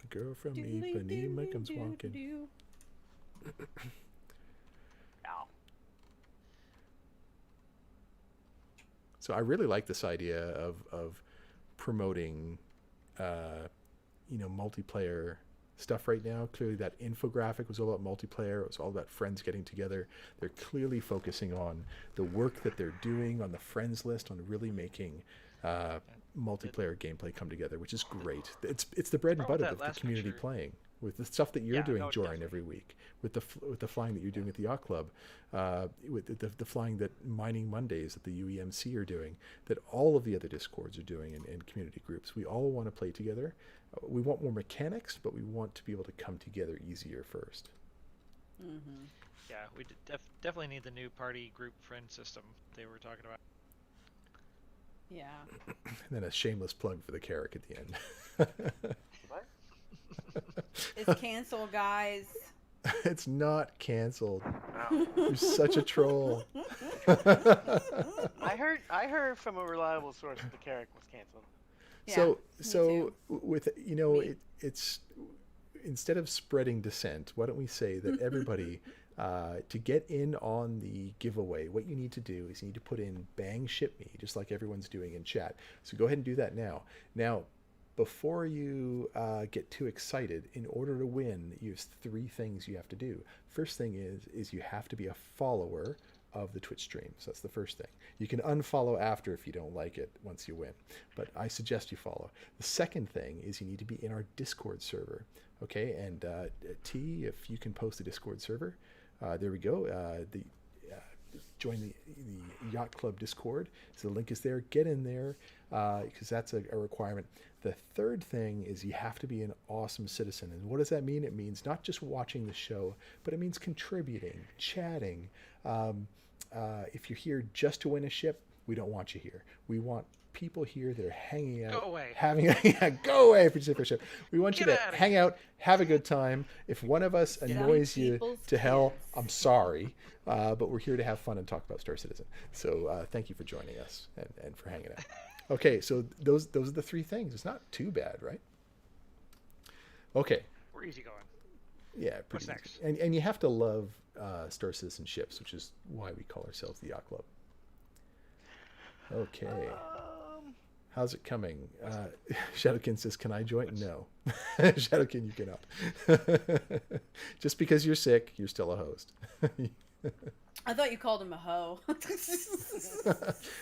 The girl from Ipanema comes walking. Ow. So I really like this idea of promoting, multiplayer stuff right now. Clearly that infographic was all about multiplayer. It was all about friends getting together. They're clearly focusing on the work that they're doing on the friends list, on really making multiplayer gameplay come together, which is great. It's the bread and Problem butter with of that the community picture- playing. With the stuff that you're Yeah, doing, no, Jorin, definitely. every week, with the flying that you're doing at the Yacht Club, with the flying that Mining Mondays at the UEMC are doing, that all of the other Discords are doing, and community groups. We all want to play together. We want more mechanics, but we want to be able to come together easier first. Mm-hmm. Yeah, we definitely need the new party group friend system they were talking about. Yeah. And then a shameless plug for the Carrick at the end. What? It's canceled, guys. It's not canceled. No. You're such a troll. I heard from a reliable source that the Carrick was canceled. Yeah, so me so too. with Me. it's instead of spreading dissent, why don't we say that everybody to get in on the giveaway, what you need to do is you need to put in Bang Ship Me, just like everyone's doing in chat. So go ahead and do that now. Now, before you get too excited, in order to win, you have 3 things you have to do. First thing is you have to be a follower of the Twitch stream. So that's the first thing. You can unfollow after if you don't like it once you win, but I suggest you follow. The second thing is you need to be in our Discord server. Okay, and T, if you can post the Discord server, there we go. Join the Yacht Club Discord. So the link is there. Get in there because that's a requirement. The third thing is you have to be an awesome citizen. And what does that mean? It means not just watching the show, but it means contributing, chatting. If you're here just to win a ship, we don't want you here. We want people here that are hanging out, Go away. Go away for just for a ship. We want you Get to outta hang out, have a good time. If one of us annoys you people's to hell, kids. I'm sorry, but we're here to have fun and talk about Star Citizen. So thank you for joining us and for hanging out. Okay, so those are the 3 things. It's not too bad, right? Okay. We're easy going. Yeah, What's pretty next? easy. And you have to love Star Citizen ships, which is why we call ourselves the Yacht Club. Okay. How's it coming? Shadowkin says, can I join? No. Shadowkin, you cannot. Just because you're sick, you're still a host. I thought you called him a hoe.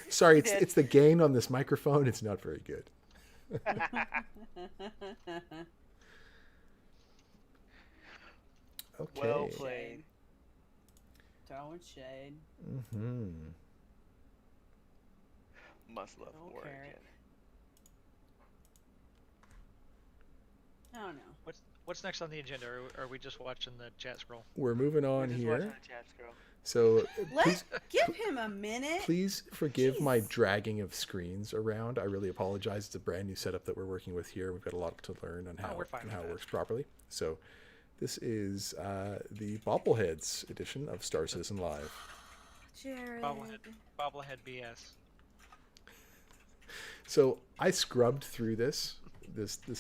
Sorry, it's the gain on this microphone. It's not very good. Okay. Well played. Throwing shade. Mm-hmm. Must love Don't Oregon. care. I don't know. What's next on the agenda? Or are we just watching the chat scroll? We're moving We're on just here. watching the chat scroll. So please, Give him a minute. please forgive my Jeez. dragging of screens around. I really apologize. It's a brand new setup that we're working with here. We've got a lot to learn on how, we're fine and with how it that. works properly. So this is the Bobbleheads edition of Star Citizen Live. Jared. Bobblehead BS. So I scrubbed through this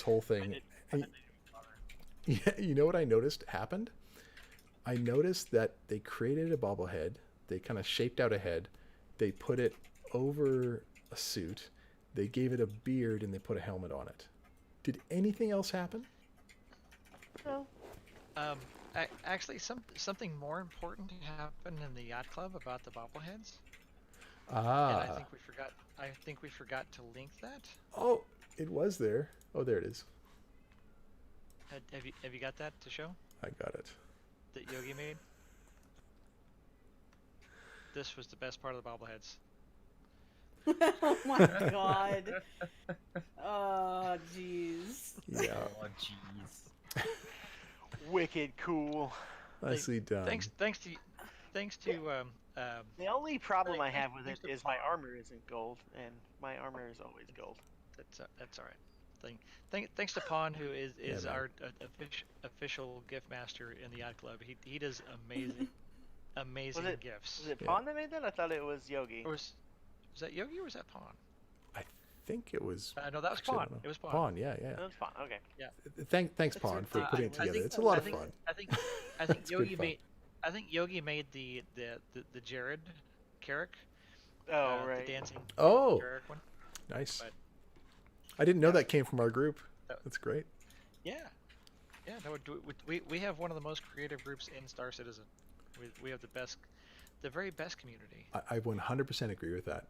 whole I thing. did. And yeah, you know what I noticed happened? I noticed that they created a bobblehead. They kind of shaped out a head. They put it over a suit. They gave it a beard and they put a helmet on it. Did anything else happen? No. Actually, something more important happened in the yacht club about the bobbleheads, and Ah. I think we forgot to link that. Oh, it was there. Oh, there it is. Have you got that to show I got it. that Yogi made? This was the best part of the bobbleheads. Oh my god. Oh, jeez. Yeah. Oh, jeez. Wicked cool. Nicely done. Thanks to The only problem I have with thanks it to is my armor isn't gold, and my armor is always gold. that's all right. Thanks to Pawn, who is Yeah, man. our official gift master in the yacht club. He does amazing gifts. Was it Yeah. Pawn that made that? I thought it was Yogi. Or was that Yogi or was that Pawn? I think it was. No, that was actually, I Pawn. don't know. It was Pawn. Pawn, yeah, yeah. That was Pawn. Okay. Thanks, Pawn, for putting it together. think- It's a lot I of think, fun. I think It's good Yogi fun. made the Jared Carrick. Oh, The right. dancing Oh, Carrick one. nice. But- I didn't know that came from our group. That- That's great. Yeah. No, we have one of the most creative groups in Star Citizen. We have the very best community. I 100% agree with that.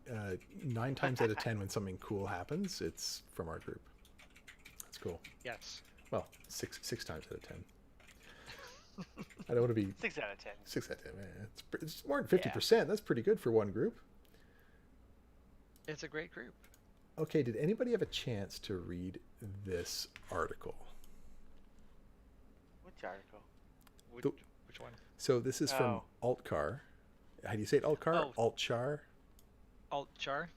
9 times out of 10, when something cool happens, it's from our group. That's cool. Yes. Well, six times out of 10. I don't want to be 6 out of 10. 6 out of 10. Man, it's more than 50%. That's pretty good for one group. It's a great group. Okay, did anybody have a chance to read this article? Which article? Which one? So this is from Altcar. How do you say it? Altcar? Oh. Altchar? Alt-Char?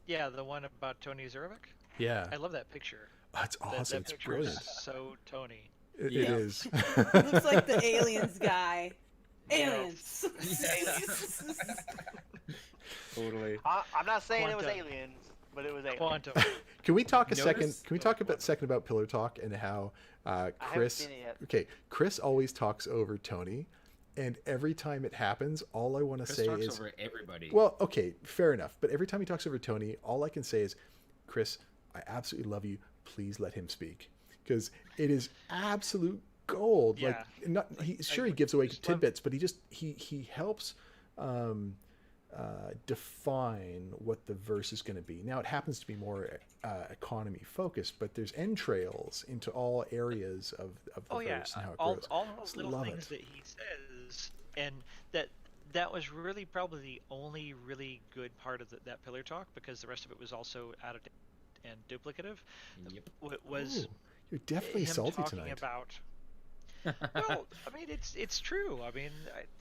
Yeah, the one about Tony Zurovic. Yeah. I love that picture. Oh, it's awesome. That It's picture brilliant. is so Tony. It Yeah. is. Looks like the aliens guy. Aliens. Totally. I'm not saying it was Quantum. aliens, but it was aliens. Quantum. Can we talk a Notice- second? Can we talk a second about Pillar Talk and how I haven't Chris? seen it yet. Okay, Chris always talks over Tony, and every time it happens, all I want to Chris say talks is, over everybody. well, okay, fair enough. But every time he talks over Tony, all I can say is, Chris, I absolutely love you. Please let him speak, because it is absolute gold. Yeah. Like, not he sure I he gives away just love- tidbits, but he helps define what the verse is going to be. Now it happens to be more economy focused, but there's entrails into all areas of the Oh yeah, verse and how it all grows. those Just little love things it. that he says, and that was really probably the only really good part of that pillar talk, because the rest of it was also out of date and duplicative. Yep. Was Ooh, you're definitely him salty talking tonight. about? Well, I mean, it's true. I mean,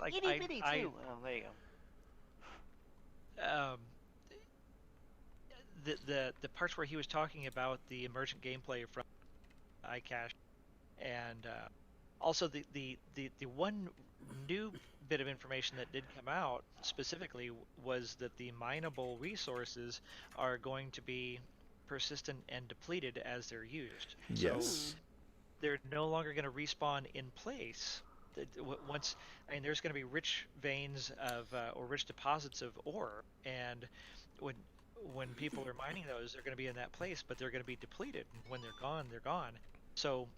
Itty bitty too. Oh, there you go. The parts where he was talking about the emergent gameplay from iCache, and also the one new bit of information that did come out specifically was that the mineable resources are going to be persistent and depleted as they're used. Yes. So they're no longer going to respawn in place. Once, I mean, there's going to be rich veins of or rich deposits of ore, and when people are mining those, they're going to be in that place, but they're going to be depleted. When they're gone, they're gone. So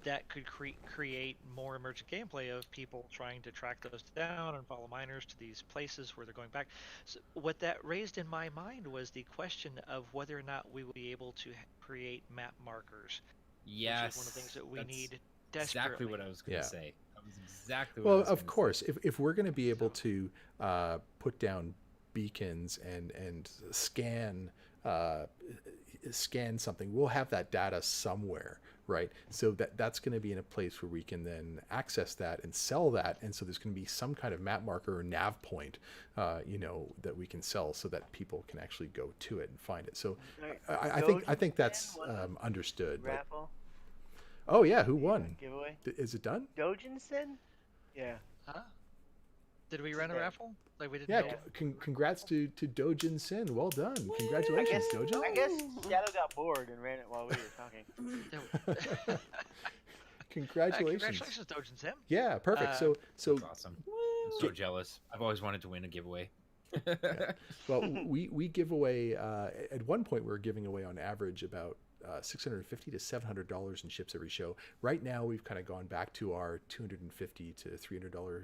that could create more emergent gameplay of people trying to track those down and follow miners to these places where they're going back. So what that raised in my mind was the question of whether or not we will be able to create map markers. Yes. Which is one of the things that we that's need desperately. Exactly what I was going Yeah. to say. That was exactly what I Well, was of gonna course, say. if we're going to be able to put down beacons and scan something, we'll have that data somewhere, right? So that's going to be in a place where we can then access that and sell that, and so there's going to be some kind of map marker or nav point, that we can sell so that people can actually go to it and find it. So I think that's understood. But, Raffle oh yeah, who won? giveaway. Is it done? Dojinson? Yeah. Huh? Did we run a Yeah. raffle? Like we didn't Yeah, know? congrats to Dojin Sin. Well done. Congratulations, Dojin. I guess Shadow got bored and ran it while we were talking. Congratulations. Congratulations, Dojin Sim. Yeah, perfect. So That's awesome. I'm so jealous. I've always wanted to win a giveaway. well, we give away at one point we were giving away on average about $650 to $700 in ships every show. Right now, we've kind of gone back to our $250 to $300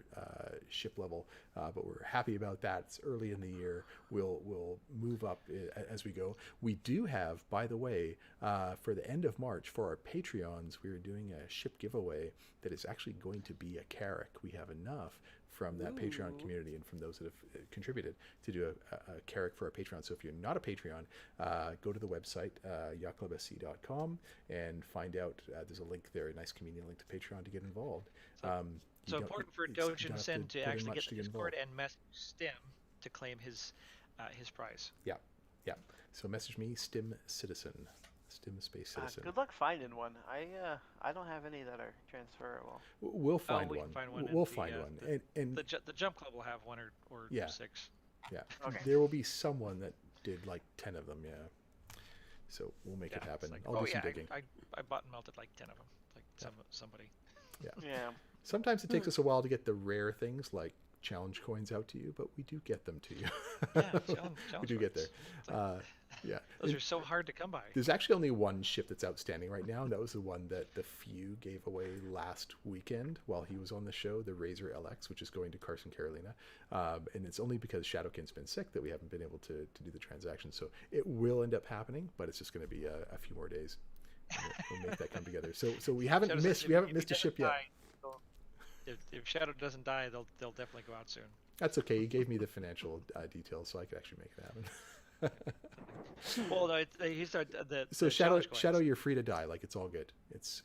ship level, but we're happy about that. It's early in the year. We'll move up as we go. We do have, by the way, for the end of March, for our Patreons, we're doing a ship giveaway that is actually going to be a Carrack. We have enough from that Patreon community and from those that have contributed to do a Carrack for our Patreon. So if you're not a Patreon, go to the website, yachtclubsc.com, and find out. There's a link there, a nice convenient link to Patreon to get involved. So important for Doge and Sin to actually get the Discord and message Stim to claim his prize. Yeah. So message me, Stim Citizen. Stim Space Citizen. Good luck finding one. I don't have any that are transferable. We'll find we one. can find one We'll at the, find one. And The Jump Club will have one or Yeah. 6. yeah, Okay. there will be someone that did like 10 of them. Yeah. So we'll make it happen. Like, I'll do some digging. I bought and melted like 10 of them. Like somebody. Yeah. Sometimes it takes us a while to get the rare things like challenge coins out to you, but we do get them to you. Yeah, We do get there. Yeah. Those are so hard to come by. There's actually only one ship that's outstanding right now, and that was the one that the Few gave away last weekend while he was on the show, the Razor LX, which is going to Carson, Carolina. And it's only because Shadowkin's been sick that we haven't been able to do the transaction. So it will end up happening, but it's just going to be a few more days. We'll make that come together. So we haven't missed a ship yet. If Shadow doesn't die, they'll definitely go out soon. That's okay. He gave me the financial details, so I could actually make it happen. Well, no, he's the So the challenge coins. Shadow, you're free to die. Like it's all good. It's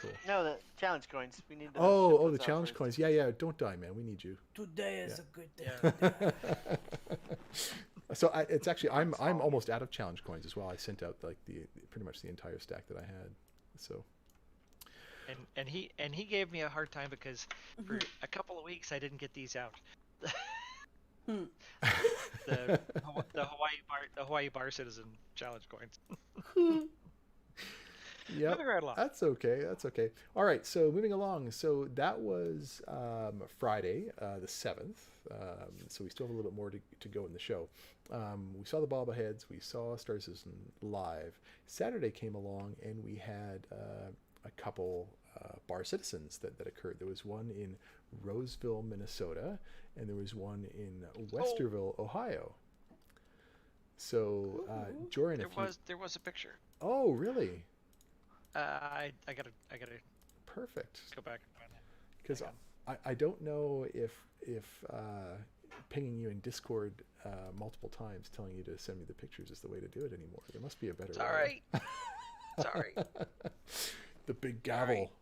cool. No, the challenge coins. We need. To Oh, ship the those out challenge first. coins. Yeah. Don't die, man. We need you. Today is Yeah. a good day. So it's actually I'm almost out of challenge coins as well. I sent out like pretty much the entire stack that I had. So And he gave me a hard time because for a couple of weeks I didn't get these out. the Hawaii bar citizen challenge coins. yeah, Moving right along. that's okay. All right, so moving along. So that was Friday, the 7th. So we still have a little bit more to go in the show. We saw the bobbleheads. We saw Star Citizen live. Saturday came along, and we had a couple bar citizens that occurred. There was one in Roseville, Minnesota, and there was one in Westerville, Ohio. So, Joran, There was a picture. Oh, really? I gotta Perfect. go back and find it. Because Hang I don't know if pinging you in Discord multiple times, telling you to send me the pictures is the way to do it anymore. There must be a better It's way. all right. It's all right. The big gavel.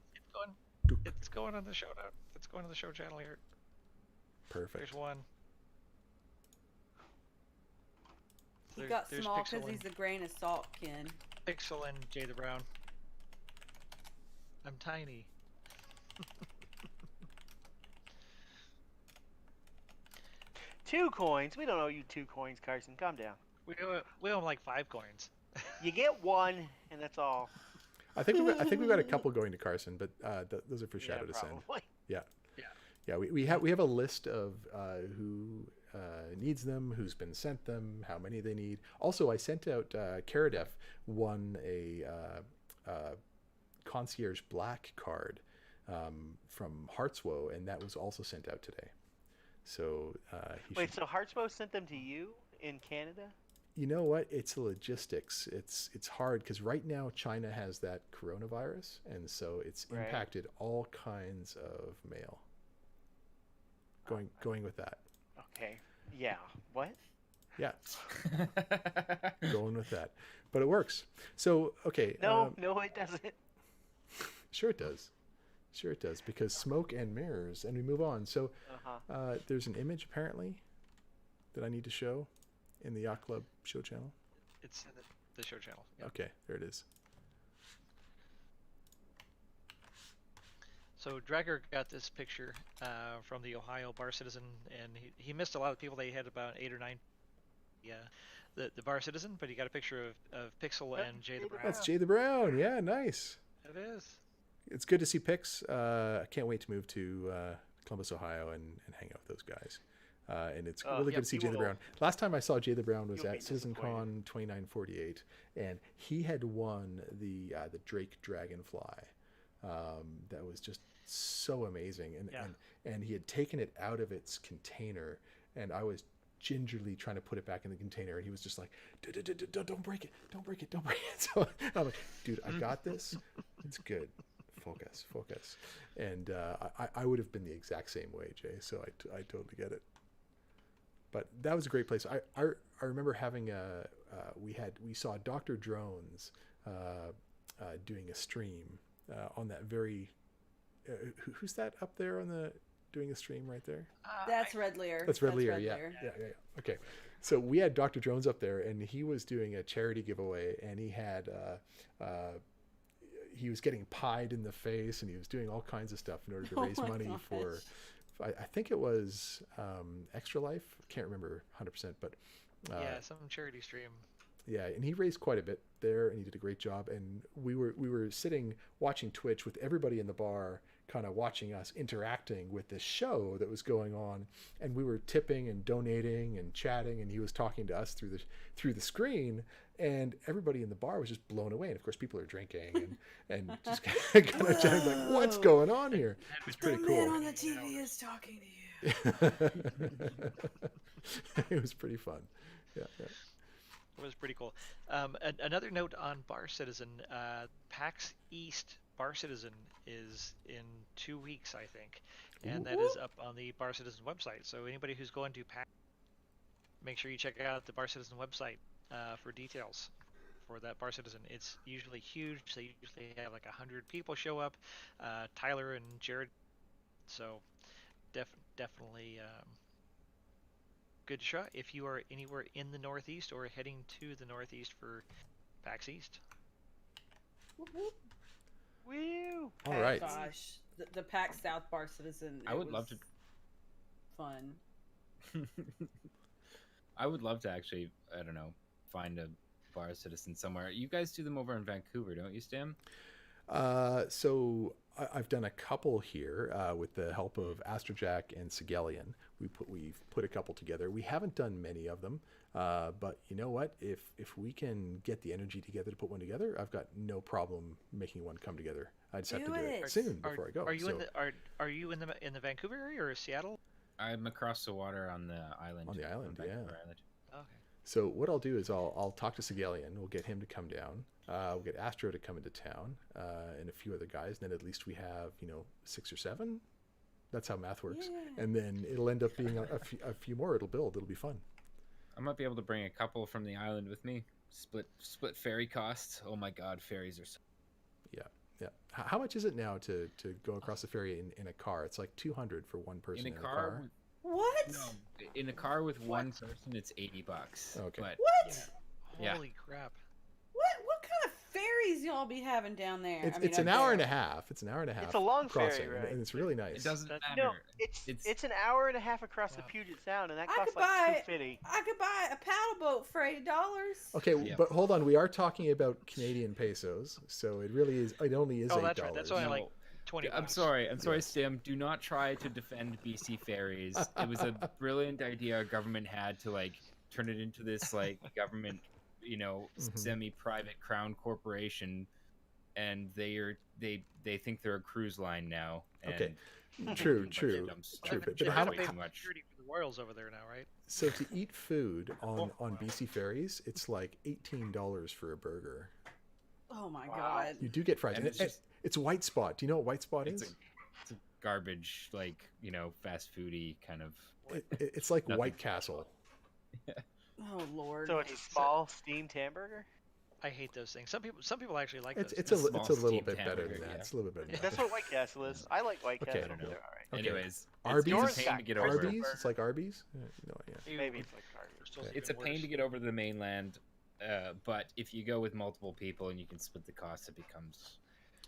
It's going on the show now. It's going on the show channel here. Perfect. There's one. He got There's small Pixel because and- he's a grain of salt, Ken. Pixel and Jay the Brown. I'm tiny. Two coins. We don't owe you 2 coins, Carson. Calm down. We own like 5 coins. You get 1, and that's all. I think we've got a couple going to Carson, but those are for Shadow to send. probably. Yeah, we have a list of who needs them, who's been sent them, how many they need. Also, I sent out Karadef won a Concierge Black card from Heartswoe, and that was also sent out today. So Wait, so Heartswoe sent them to you in Canada? You know what? It's logistics. It's hard because right now China has that coronavirus, and so it's Right. impacted all kinds of mail. Going with that. Okay. Yeah. What? Yeah, going with that. But it works. So okay. No, it doesn't. Sure it does. Sure it does, because smoke and mirrors. And we move on. So there's an image apparently that I need to show in the Yacht Club show channel. It's in the show channel. Yeah. Okay, there it is. So Dragger got this picture from the Ohio bar citizen, and he missed a lot of people. They had about 8 or 9. Yeah, the bar citizen, but he got a picture of Pixel and Jay the Brown. That's Jay the Brown. Yeah, nice. It is. It's good to see Pix. I can't wait to move to Columbus, Ohio, and hang out with those guys. And it's Oh, really yep, good to see he Jay the will- Brown. Last time I saw Jay the Brown was You'll be at CitizenCon 2948, and he had won the Drake Dragonfly. That was just so amazing, Yeah. and he had taken it out of its container, and I was gingerly trying to put it back in the container, and he was just like, don't break it, don't break it, don't break it. So I'm like, dude, I got this. It's good. Focus. And I would have been the exact same way, Jay. So I totally get it. But that was a great place. I remember having we saw Dr. Drones doing a stream on that very. Who's that up there on the doing a stream right there? That's Red Lear. That's Red Lear. Yeah. Okay. So we had Dr. Drones up there, and he was doing a charity giveaway, and he had he was getting pied in the face, and he was doing all kinds of stuff in order to Oh raise my money gosh. for. I think it was Extra Life. Can't remember 100%, but Yeah, some charity stream. yeah, and he raised quite a bit there, and he did a great job. And we were sitting watching Twitch with everybody in the bar, kind of watching us interacting with this show that was going on, and we were tipping and donating and chatting, and he was talking to us through the screen, and everybody in the bar was just blown away. And of course, people are drinking and just kind of chatting like, "What's going on here?" It's pretty The cool. man on the TV is talking to you. It was pretty fun. Yeah. It was pretty cool. Another note on Bar Citizen, PAX East Bar Citizen is in 2 weeks, I think, and that is up on the Bar Citizen website. So anybody who's going to PAX, make sure you check out the Bar Citizen website for details for that Bar Citizen. It's usually huge. They usually have like 100 people show up. Tyler and Jared. So definitely good shot if you are anywhere in the Northeast or heading to the Northeast for PAX East. Woo! All right. Gosh, the PAX South Bar Citizen. I would love to. Fun. I would love to actually, I don't know, find a Bar Citizen somewhere. You guys do them over in Vancouver, don't you, Stam? So I've done a couple here with the help of Astrojack and Sigelian. We've put a couple together. We haven't done many of them, but you know what? If we can get the energy together to put one together, I've got no problem making one come together. I just have to do it soon before I go. Are you are you in the Vancouver area or Seattle? I'm across the water on the island. On the island, yeah. Vancouver Island. Okay. So what I'll do is I'll talk to Sigelian. We'll get him to come down. We'll get Astro to come into town and a few other guys. And then at least we have 6 or 7. That's how math works. Yeah. And then it'll end up being a few more. It'll build. It'll be fun. I might be able to bring a couple from the island with me. Split ferry costs. Oh my God, ferries are so. Yeah. How much is it now to go across the ferry in a car? It's like 200 for one person In a car. What? No, in a car with one person, it's $80. Okay. But What? Yeah. Holy crap! What kind of ferries y'all be having down there? It's an hour and a half. It's an hour and a half. It's a long crossing, ferry ride. and it's really nice. it doesn't matter. No, it's an hour and a half across the Puget Sound, and that I costs could like buy- $250. I could buy a paddle boat for $80. Okay, Yeah. but hold on. We are talking about Canadian pesos, so it really is. It only is $8. Oh, that's right. That's only like 20 I'm bucks. sorry, Stim. Do not try to defend BC ferries. It was a brilliant idea our government had to turn it into this government, semi-private crown corporation, and they think they're a cruise line now. And Okay, true. But They're how, gonna pay too much. security for the Royals over there now, right? so to eat food on BC ferries, it's like $18 for a burger. Oh my Wow. god. You do get fries. And And it's it's White Spot. Do you know what White Spot It's is? a garbage, fast foodie kind of. It's like Nothing White Castle. Oh lord. So it's a small steamed hamburger? I hate those things. Some people actually like It's those. it's a small it's a little steamed bit better hamburger, than that. yeah. It's a little bit better than That's that. what White Castle is. I like White Okay. Castle. I don't know. They're all right. Okay. Anyways, Arby's? it's a pain to get over. Arby's? It's like Arby's? No, yeah. Maybe it's like Carter. Supposed to It's be a pain worse. to get over to the mainland, but if you go with multiple people and you can split the cost, it becomes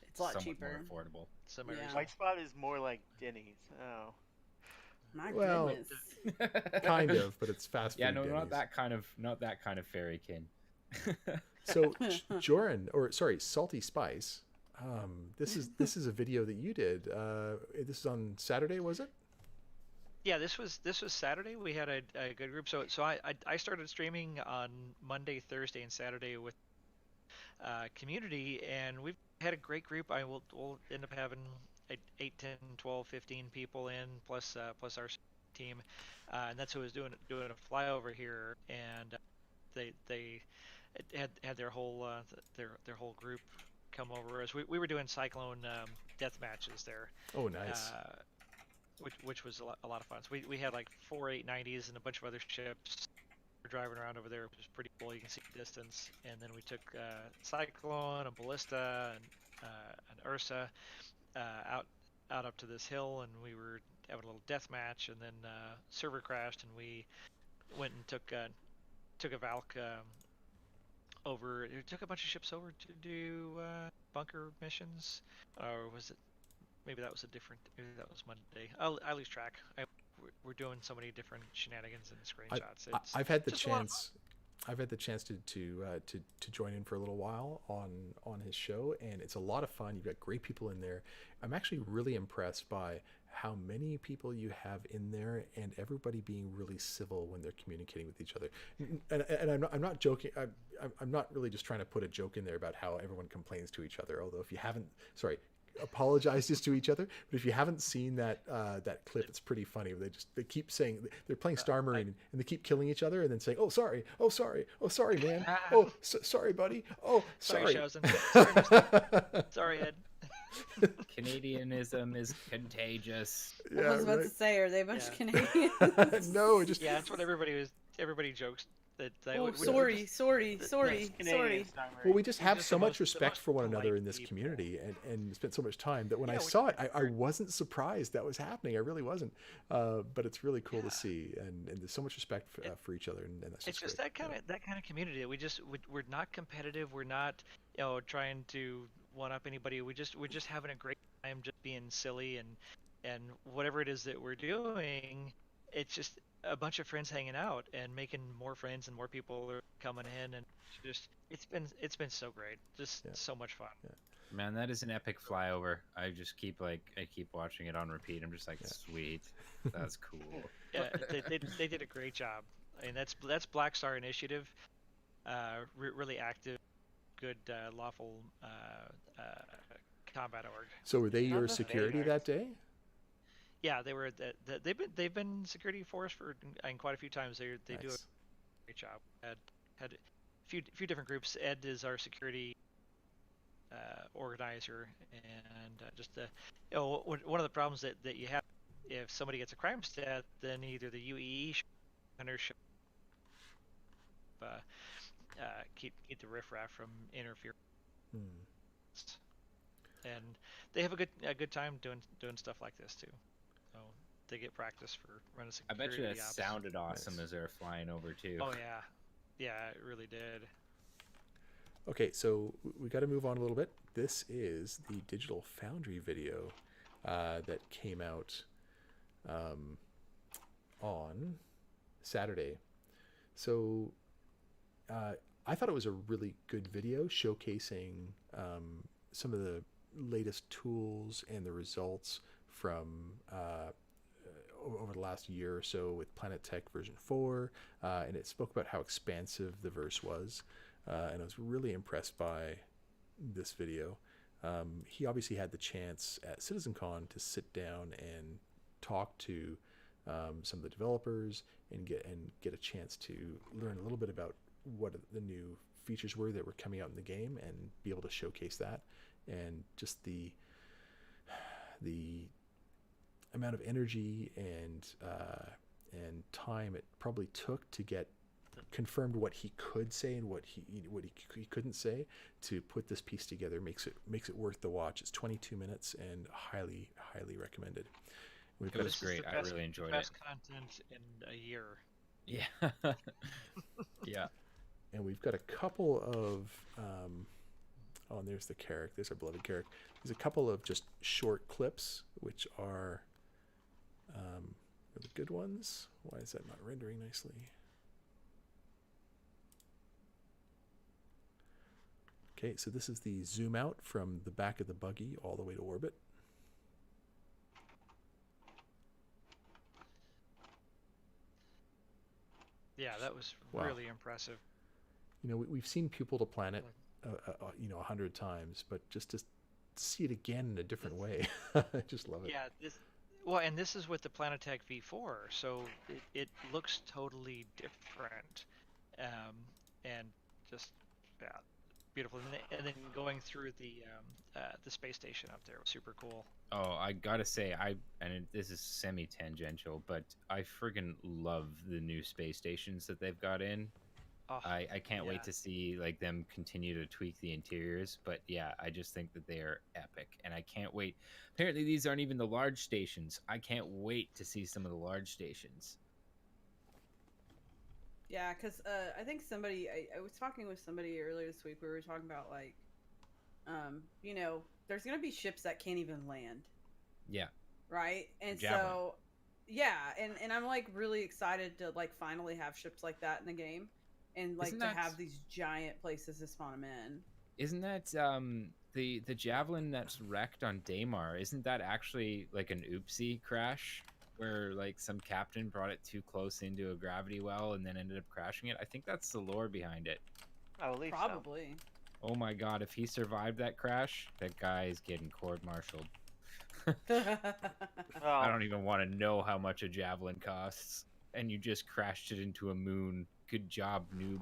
It's a lot somewhat cheaper. more affordable. Semi- Yeah. White Spot is more like Denny's. Oh. My Well, goodness. Kind of, but it's fast food. Yeah, no, Denny's. not that kind of fairykin. So, Joran, or sorry, Salty Spice. This is a video that you did. This is on Saturday, was it? Yeah, this was Saturday. We had a good group. So I started streaming on Monday, Thursday, and Saturday with community, and we've had a great group. We'll end up having 8, 10, 12, 15 people in plus our team, and that's who was doing a flyover here, and they had their whole their whole group come over as we were doing cyclone death matches there, Oh, nice. uh, which was a lot of fun. So we had like 4 890s and a bunch of other ships. We're driving around over there, which is pretty cool. You can see the distance. And then we took Cyclone, a Ballista, and Ursa out up to this hill, and we were having a little death match. And then server crashed, and we went and took a Valk over. It took a bunch of ships over to do bunker missions, or was it? Maybe that was a different. Maybe that was Monday. I lose track. We're doing so many different shenanigans and screenshots. It's I've had the just a lot of chance. I've had the chance to join in for a little while on his show, and it's a lot of fun. You've got great people in there. I'm actually really impressed by how many people you have in there, and everybody being really civil when they're communicating with each other. And I'm not joking. I'm not really just trying to put a joke in there about how everyone complains to each other. Although if you haven't, sorry, apologizes to each other. But if you haven't seen that that clip, it's pretty funny. They keep saying they're playing Star Marine and they keep killing each other and then saying, "Oh sorry, oh sorry, oh sorry, man, oh sorry, buddy, oh sorry." Chosen. Sorry, Mister. Sorry, Ed. Canadianism is contagious. Yeah, I was about right. to say, are they a bunch of Yeah. Canadians? No, just Yeah, that's what everybody jokes that. Oh, we sorry, just- sorry, the- sorry, Canadian sorry. Star Marine. well, we just have just so the much most- the respect most for one another polite in this people. community and spent so much time that when I Yeah, saw it, I wasn't surprised that was happening. I really wasn't. But it's really cool to see, and there's so much respect for each other, and that's It's just just great. that kind of community. We're not competitive. We're not trying to one up anybody. We're just having a great time, just being silly and whatever it is that we're doing. It's just a bunch of friends hanging out and making more friends, and more people are coming in, and it's been so great. Just Yeah. so much fun. Yeah. Man, that is an epic flyover. I keep watching it on repeat. I'm just like, sweet, that's cool. Yeah, they did a great job. I mean, that's Black Star Initiative, really active, good, lawful combat org. So were they Not your the security Vanguard. that day? Yeah, they were. They've been security for us and quite a few times. They do a Nice. great job. Had a few different groups. Ed is our security organizer, and one of the problems that you have if somebody gets a crime stat, then either the UEE should keep the riffraff from interfering. Hmm. And they have a good time doing stuff like this too. So they get practice for running I security. bet you that ops. sounded awesome Nice. as they're flying over too. Oh yeah, it really did. Okay, so we got to move on a little bit. This is the Digital Foundry video that came out on Saturday. So I thought it was a really good video showcasing some of the latest tools and the results from over the last year or so with Planet Tech version 4, and it spoke about how expansive the verse was. And I was really impressed by this video. He obviously had the chance at CitizenCon to sit down and talk to some of the developers and get a chance to learn a little bit about what the new features were that were coming out in the game and be able to showcase that, and just the amount of energy and time it probably took to get confirmed what he could say and what he couldn't say to put this piece together makes it worth the watch. It's 22 minutes and highly recommended. We've It got was This is great. the I best- really enjoyed best content in a year. Yeah. Yeah. and we've got a couple of oh, and there's the Carrick. There's our beloved Carrick. There's a couple of just short clips which are really good ones. Why is that not rendering nicely? Okay, so this is the zoom out from the back of the buggy all the way to orbit. That was Wow. really impressive. You know, we've seen Pupil to Planet, 100 times, but just to see it again in a different way, I just love it. Yeah, well, and this is with the Planetech V4, so it looks totally different, and just yeah, beautiful. And then going through the space station up there was super cool. Oh, I gotta say, this is semi-tangential, but I friggin' love the new space stations that they've got in. Oh, I can't yeah. wait to see like them continue to tweak the interiors, but yeah, I just think that they are epic, and I can't wait. Apparently, these aren't even the large stations. I can't wait to see some of the large stations. Yeah, because I think I was talking with somebody earlier this week. We were talking about like, there's gonna be ships that can't even land, Yeah, right? And Javelin. so, yeah, and I'm like really excited to like finally have ships like that in the game, and like Isn't to that- have these giant places to spawn them in. Isn't that the javelin that's wrecked on Daymar? Isn't that actually like an oopsie crash where like some captain brought it too close into a gravity well and then ended up crashing it? I think that's the lore behind it. I believe so. Probably. Oh my god, if he survived that crash, that guy is getting court-martialed. I don't even want to know how much a javelin costs. And you just crashed it into a moon. Good job, noob.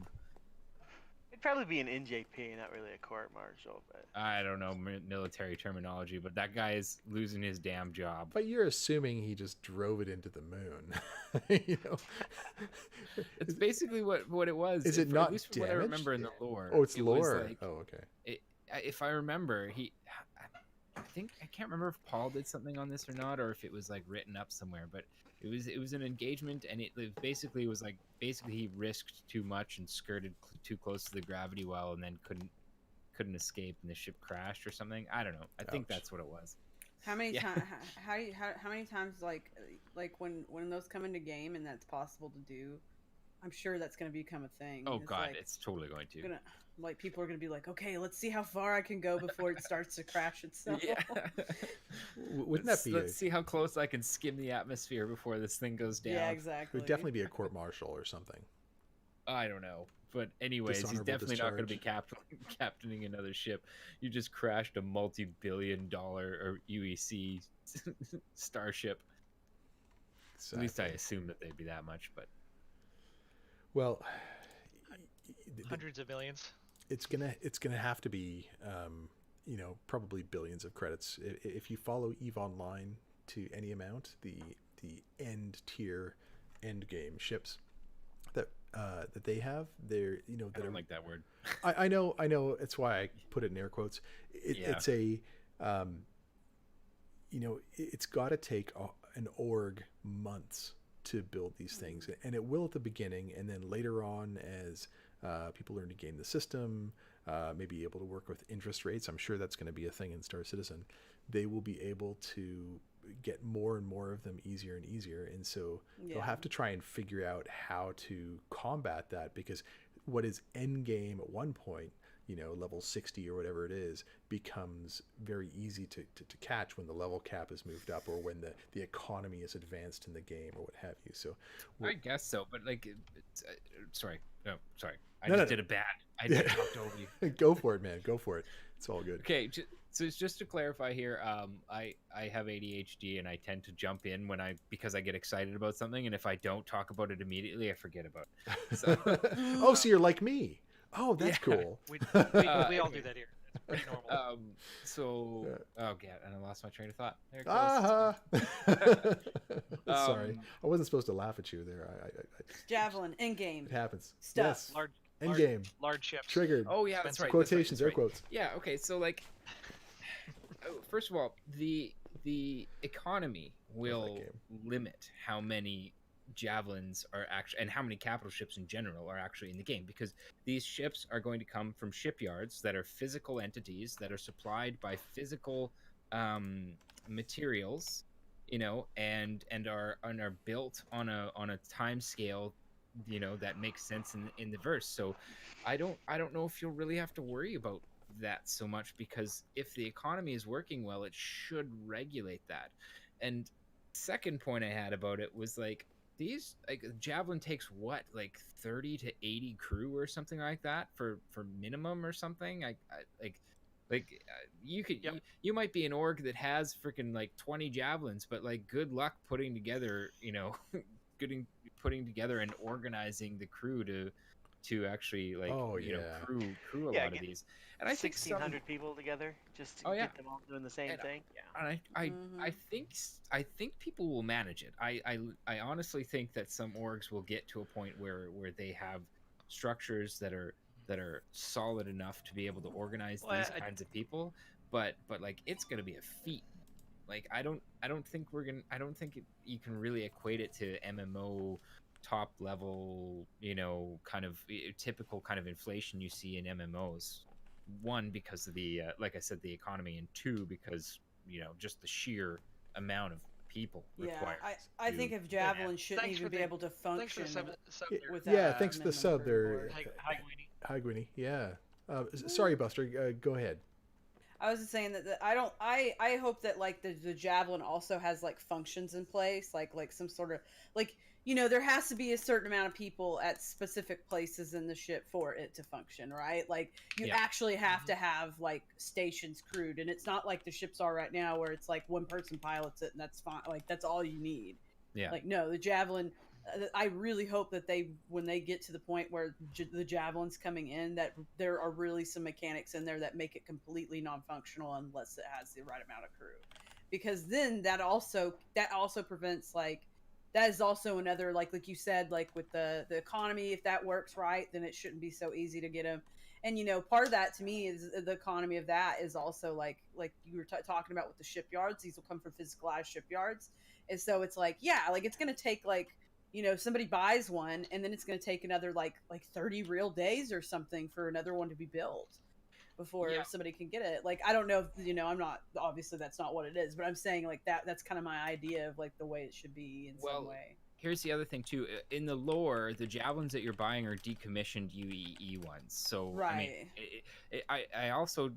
It'd probably be an NJP, not really a court martial, but I don't know military terminology, but that guy is losing his damn job. But you're assuming he just drove it into the moon. It's basically what it was. Is it not at least from what I damaged? remember in the lore? Oh, it's it was lore. like- Oh, okay. if I remember, I think I can't remember if Paul did something on this or not, or if it was like written up somewhere. But it was an engagement, and it basically was like he risked too much and skirted too close to the gravity well, and then couldn't escape, and the ship crashed or something. I don't know. I think Ouch. that's what it was. How many Yeah. times? How many times like when those come into game and that's possible to do? I'm sure that's going to become a thing. Oh It's god, like, it's totally going to. like people are going to be like, okay, let's see how far I can go before it starts to crash itself. Yeah. Wouldn't that be? Let's see how close I can skim the atmosphere before this thing goes down. Yeah, It exactly. would definitely be a court martial or something. I don't know. But anyways, he's Dishonorable definitely not going to be discharge. captaining another ship. You just crashed a multi-billion-dollar or UEC starship. At least I Exactly. assume that they'd be that much, but Well, Hundreds of millions. it's gonna have to be, probably billions of credits. If you follow Eve Online to any amount, the end tier, end game ships that they have, they're I that don't are like that word. I know. It's why I put it in air quotes. Yeah. It's a, it's got to take an org months to build these things, and it will at the beginning, and then later on as people learn to game the system, maybe able to work with interest rates. I'm sure that's going to be a thing in Star Citizen. They will be able to get more and more of them easier and easier, and so they'll have to try and figure out how to combat that, because what is end game at one point, level 60 or whatever it is, becomes very easy to catch when the level cap is moved up, or when the economy is advanced in the game, or what have you. So I guess so, but like, sorry, no, sorry, I No, just no. did a bad. I just talked over you. go for it, man. Go for it. It's all good. Okay, so it's just to clarify here. I have ADHD, and I tend to jump in because I get excited about something, and if I don't talk about it immediately, I forget about it. So, Oh, so you're like me. Oh, that's Yeah. cool. We all do anyway. that here. It's pretty normal. so oh god, and I lost my train of thought. There it goes. Sorry, I wasn't supposed to laugh at you there. Javelin in game. It happens. Stuff. Yes. large, End large, game. large ships. Triggered. Oh yeah, that's right. Quotations, that's right. air quotes. Yeah. Okay. So like, first of all, the economy will game. limit how many javelins are actually, and how many capital ships in general are actually in the game, because these ships are going to come from shipyards that are physical entities that are supplied by physical materials, and are built on a time scale, that makes sense in the verse. So I don't know if you'll really have to worry about that so much, because if the economy is working well, it should regulate that. And second point I had about it was like, these, like, Javelin takes what, like 30 to 80 crew or something like that for minimum or something. You could Yep. you might be an org that has freaking like 20 javelins, but like good luck putting together, putting together and organizing the crew to actually, like, Oh yeah. crew a Yeah, lot of get these. And I think some 1,600 people together just to Oh yeah. get them all doing the same And thing. Yeah. and I think people will manage it. I honestly think that some orgs will get to a point where they have structures that are solid enough to be able to organize Well, these kinds of people. But like, it's gonna be a feat. Like, I don't think you can really equate it to MMO top level, kind of typical kind of inflation you see in MMOs. One, because of the like I said, the economy, and two, because just the sheer amount of people Yeah, required. I think if Javelin shouldn't Thanks even for be the- able to Thanks for function the sub there. without Yeah, thanks to the minimum sub crew there. board. Hi, Gwynny. Hi, Gwynny. Yeah. Sorry, Buster. Go ahead. I was just saying that I hope that like the Javelin also has like functions in place, like some sort of like, there has to be a certain amount of people at specific places in the ship for it to function, right? Like you Yeah. actually have to have like stations crewed, and it's not like the ships are right now where it's like one person pilots it and that's fine, like that's all you need. Yeah. Like, no, the Javelin, I really hope that when they get to the point where the Javelin's coming in, that there are really some mechanics in there that make it completely non-functional unless it has the right amount of crew. Because then that also prevents, like, that is also another, like you said, like with the economy, if that works right, then it shouldn't be so easy to get them. And part of that to me is the economy of that is also like you were talking about with the shipyards. These will come from physicalized shipyards, and so it's like, yeah, like it's going to take like, somebody buys one, and then it's going to take another like 30 real days or something for another one to be built before Yeah. somebody can get it. Like, I don't know if, I'm not, obviously that's not what it is, but I'm saying like that's kind of my idea of like the way it should be in some way. Here's the other thing too. In the lore, the javelins that you're buying are decommissioned UEE ones. So Right. I also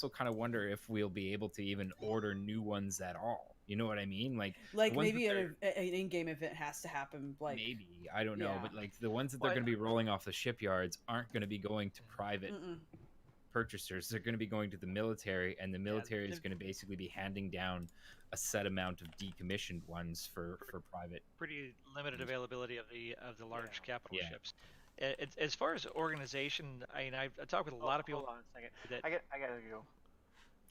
kind of wonder if we'll be able to even order new ones at all. You know what I mean? Like maybe an in-game event has to happen. Like, maybe, I don't know, yeah. but like the ones that they're going to be rolling off the shipyards aren't going to be going to private purchasers. They're going to be going to the military, and the military is going to basically be handing down a set amount of decommissioned ones for private. Pretty limited availability of the large capital Yeah. ships. As far as organization, I mean, I've talked with a lot of people. Hold on a second. That- I gotta go.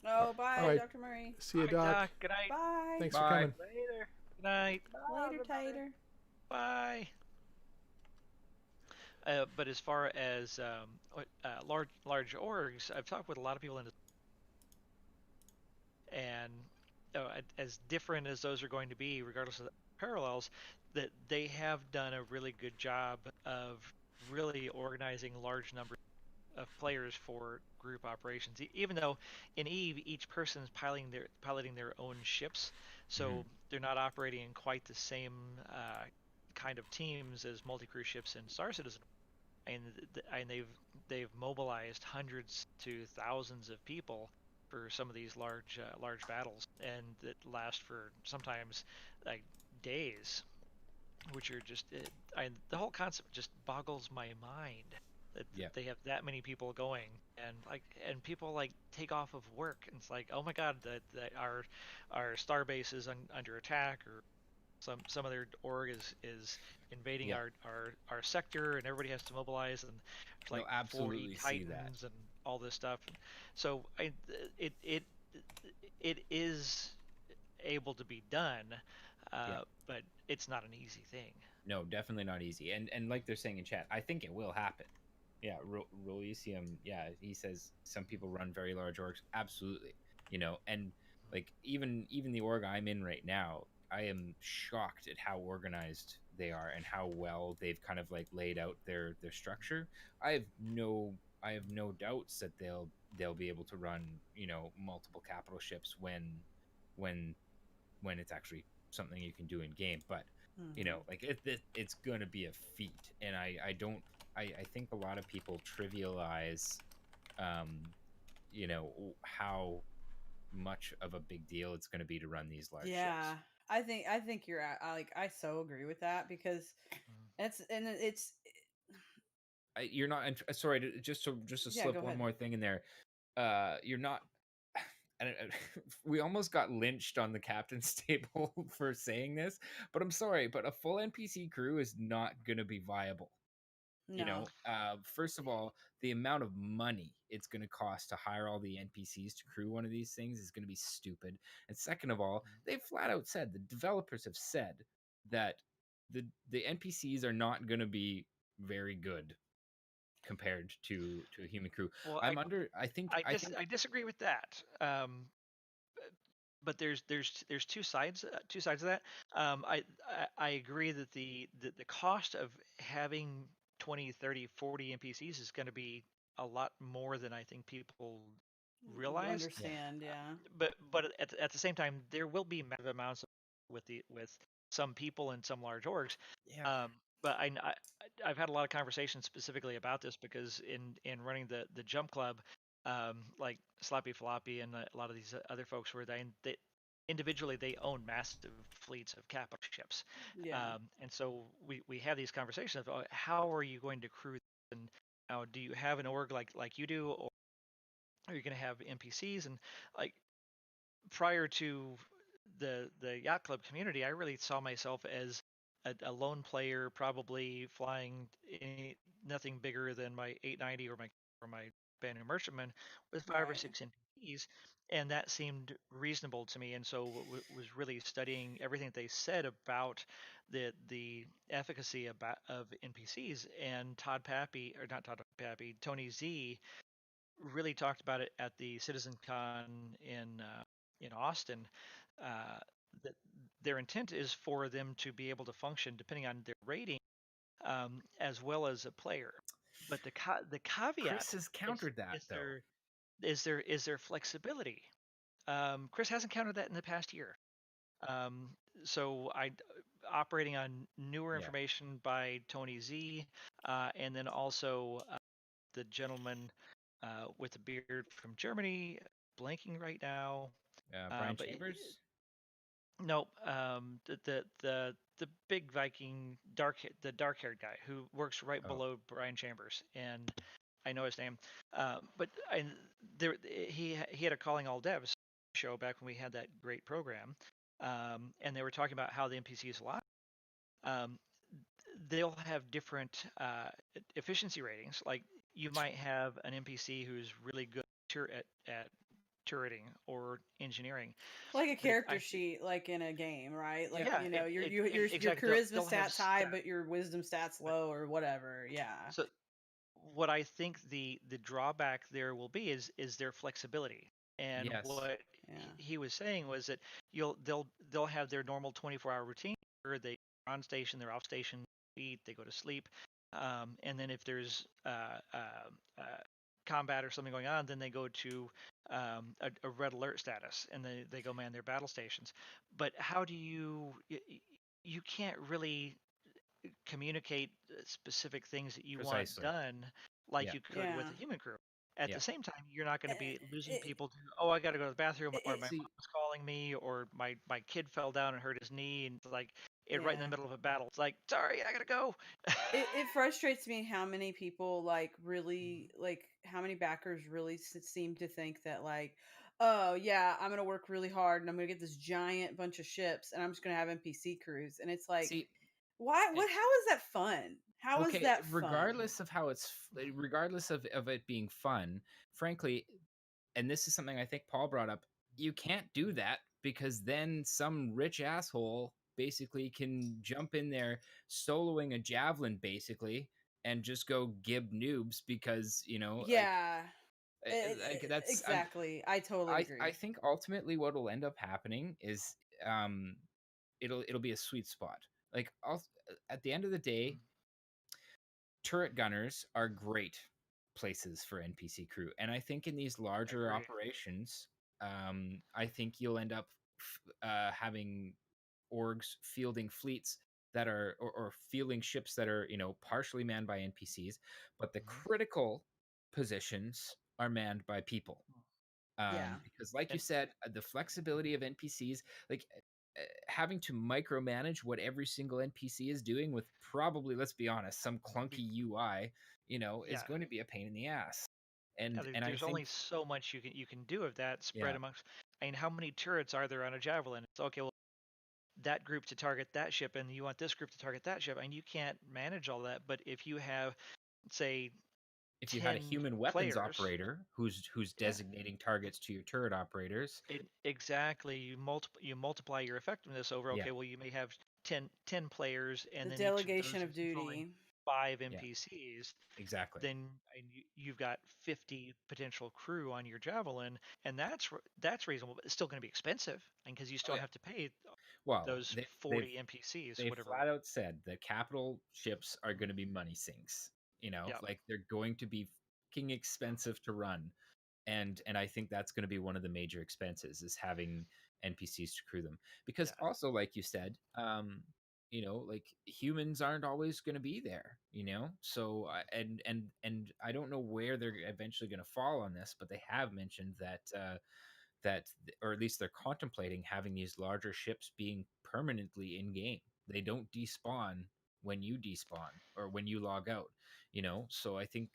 Oh, bye, All right. Dr. Murray. See you, Hi, Doc. Good night. Bye. Thanks Bye. for coming. Later. Good night. Later, Tater. Bye. But as far as large orgs, I've talked with a lot of people and as different as those are going to be, regardless of the parallels, that they have done a really good job of really organizing large numbers of players for group operations. Even though in Eve, each person is piloting their own ships, so they're not operating in quite the same kind of teams as multi-crew ships in Star Citizen. And they've mobilized hundreds to thousands of people for some of these large battles, and that last for sometimes like days, which are just the whole concept just boggles my mind that they have that many people going, and people like take off of work, and it's like, oh my god, that our star base is under attack, or some other org is invading our sector, and everybody has to mobilize, and like 40 titans and all this stuff. So it is able to be done, but it's not an easy thing. No, definitely not easy. And like they're saying in chat, I think it will happen. Yeah, Rolisium, yeah, he says some people run very large orgs. Absolutely. And like even the org I'm in right now, I am shocked at how organized they are and how well they've kind of like laid out their structure. I have no doubts that they'll be able to run, multiple capital ships when it's actually something you can do in game. But like it's gonna be a feat, and I think a lot of people trivialize how much of a big deal it's going to be to run these large ships. I think you're I so agree with that because it's You're not. Sorry, just to yeah, slip go one ahead. more thing in there. You're not. We almost got lynched on the captain's table for saying this, but I'm sorry, but a full NPC crew is not going to be viable. No. First of all, the amount of money it's going to cost to hire all the NPCs to crew one of these things is going to be stupid. And second of all, they've flat out said, the developers have said that the NPCs are not going to be very good compared to a human crew. Well, I disagree with that. But there's two sides of that. I agree that the cost of having 20, 30, 40 NPCs is going to be a lot more than I think people realize. Understand, yeah. But at the same time, there will be massive amounts of with some people and some large orgs. Yeah. But I've had a lot of conversations specifically about this because in running the jump club, like Sloppy Floppy and a lot of these other folks were they individually they own massive fleets of capital ships. Yeah. And so we have these conversations of how are you going to crew this, and how do you have an org like you do, or are you going to have NPCs? And like prior to the yacht club community, I really saw myself as a lone player, probably flying nothing bigger than my 890 or my Banu Merchantman with five or Right. six NPCs, and that seemed reasonable to me. And so was really studying everything they said about the efficacy of NPCs. And Todd Pappy, or not Todd Pappy, Tony Z really talked about it at the CitizenCon in Austin. That their intent is for them to be able to function depending on their rating, as well as a player. But the caveat Chris has countered that is though. their flexibility. Chris hasn't countered that in the past year. Um, so I operating on newer Yeah. information by Tony Z, and then also the gentleman with the beard from Germany, blanking right now. Brian But Chambers. no, the big Viking the dark haired guy who works right Oh. below Brian Chambers, and I know his name. But he had a Calling All Devs show back when we had that great program, and they were talking about how the NPCs a lot. Um, they'll have different efficiency ratings. Like you might have an NPC who's really good at turreting or engineering, Like a but character sheet, like in a game, right? Like yeah, your exactly. charisma They'll have stats high, stat. but your wisdom stats Right. low, or whatever. Yeah. So what I think the drawback there will be is their flexibility. And Yes. what Yeah. he was saying was that they'll have their normal 24-hour routine where they are on station, they're off station, eat, they go to sleep, and then if there's combat or something going on, then they go to a red alert status and they go man their battle stations. But how do you can't really communicate specific things that you want Precisely. done like Yeah. you could with Yeah. a human crew. At Yeah. the same time, you're not going to be losing It, people to, oh, I got to go to the bathroom, or my it, See, mom's calling me, or my kid fell down and hurt his knee, and like it right in the yeah. middle of a battle. It's like, sorry, I got to go. It frustrates me how many people like how many backers really seem to think that like, oh yeah, I'm gonna work really hard and I'm gonna get this giant bunch of ships and I'm just gonna have NPC crews, and it's like, see, why? eh, What? How is that fun? How is okay, that fun? regardless of how regardless of it being fun, frankly, and this is something I think Paul brought up, you can't do that because then some rich asshole basically can jump in there soloing a javelin basically and just go gib noobs because, Yeah, that's exactly. I totally I agree. think ultimately what will end up happening is um it'll be a sweet spot. Like at the end of the day, turret gunners are great places for NPC crew, and I think in these larger Agree. operations, I think you'll end up having orgs fielding fleets that are or fielding ships that are partially manned by NPCs, but the critical positions are manned by people. Yeah. Because like you And said, the flexibility of NPCs, like having to micromanage what every single NPC is doing with probably, let's be honest, some clunky UI, is Yeah. going to be a pain in the ass. And Yeah, and I there's think only so much you can do of that spread yeah, amongst. I mean, how many turrets are there on a javelin? It's okay. Well, that group to target that ship, and you want this group to target that ship, and you can't manage all that. But if you have, say, if you had a 10 human weapons players, operator who's yeah, designating targets to your turret operators, exactly, you multiply your effectiveness over. yeah, Okay, well, you may have 10 players, The and then each of delegation those of is controlling duty. 5 yeah, NPCs. exactly. Then you've got 50 potential crew on your javelin, and that's reasonable, but it's still going to be expensive, and because you Oh still yeah. have to pay Well, those they've 40 NPCs, they whatever. flat out said that capital ships are going to be money sinks. Yeah, Like they're going to be fucking expensive to run, and I think that's going to be one of the major expenses is having NPCs to crew them. Because yeah, also, like you said, like humans aren't always going to be there. So and I don't know where they're eventually going to fall on this, but they have mentioned or at least they're contemplating having these larger ships being permanently in game. They don't despawn when you despawn or when you log out. So I think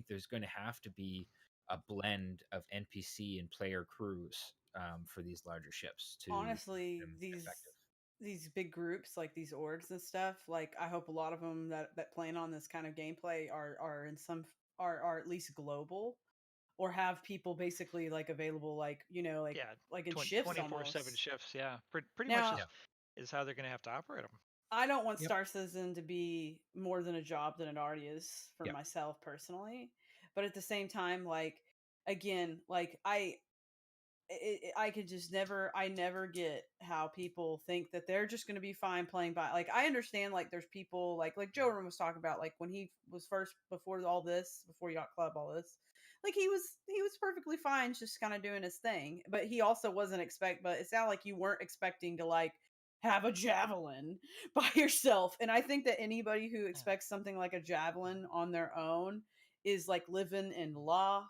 there's going to have to be a blend of NPC and player crews for these larger ships to make Honestly, them effective. these big groups like these orgs and stuff, like I hope a lot of them that plan on this kind of gameplay are in some are at least global, or have people basically like available, like yeah. like in shifts 24/7 almost. shifts. Yeah, pretty much Now, Yeah. is how they're going to have to operate them. I don't want Yep. Star Citizen to be more than a job than it already is for Yeah. myself personally. But at the same time, like again, like I could just I never get how people think that they're just going to be fine playing by. Like I understand, like there's people like Joe was talking about, like when he was first before all this, before Yacht Club, all this, like he was perfectly fine, just kind of doing his thing. But he also wasn't but it sounded like you weren't expecting to like have a javelin by yourself. And I think that anybody who expects something like a javelin on their own is like living in la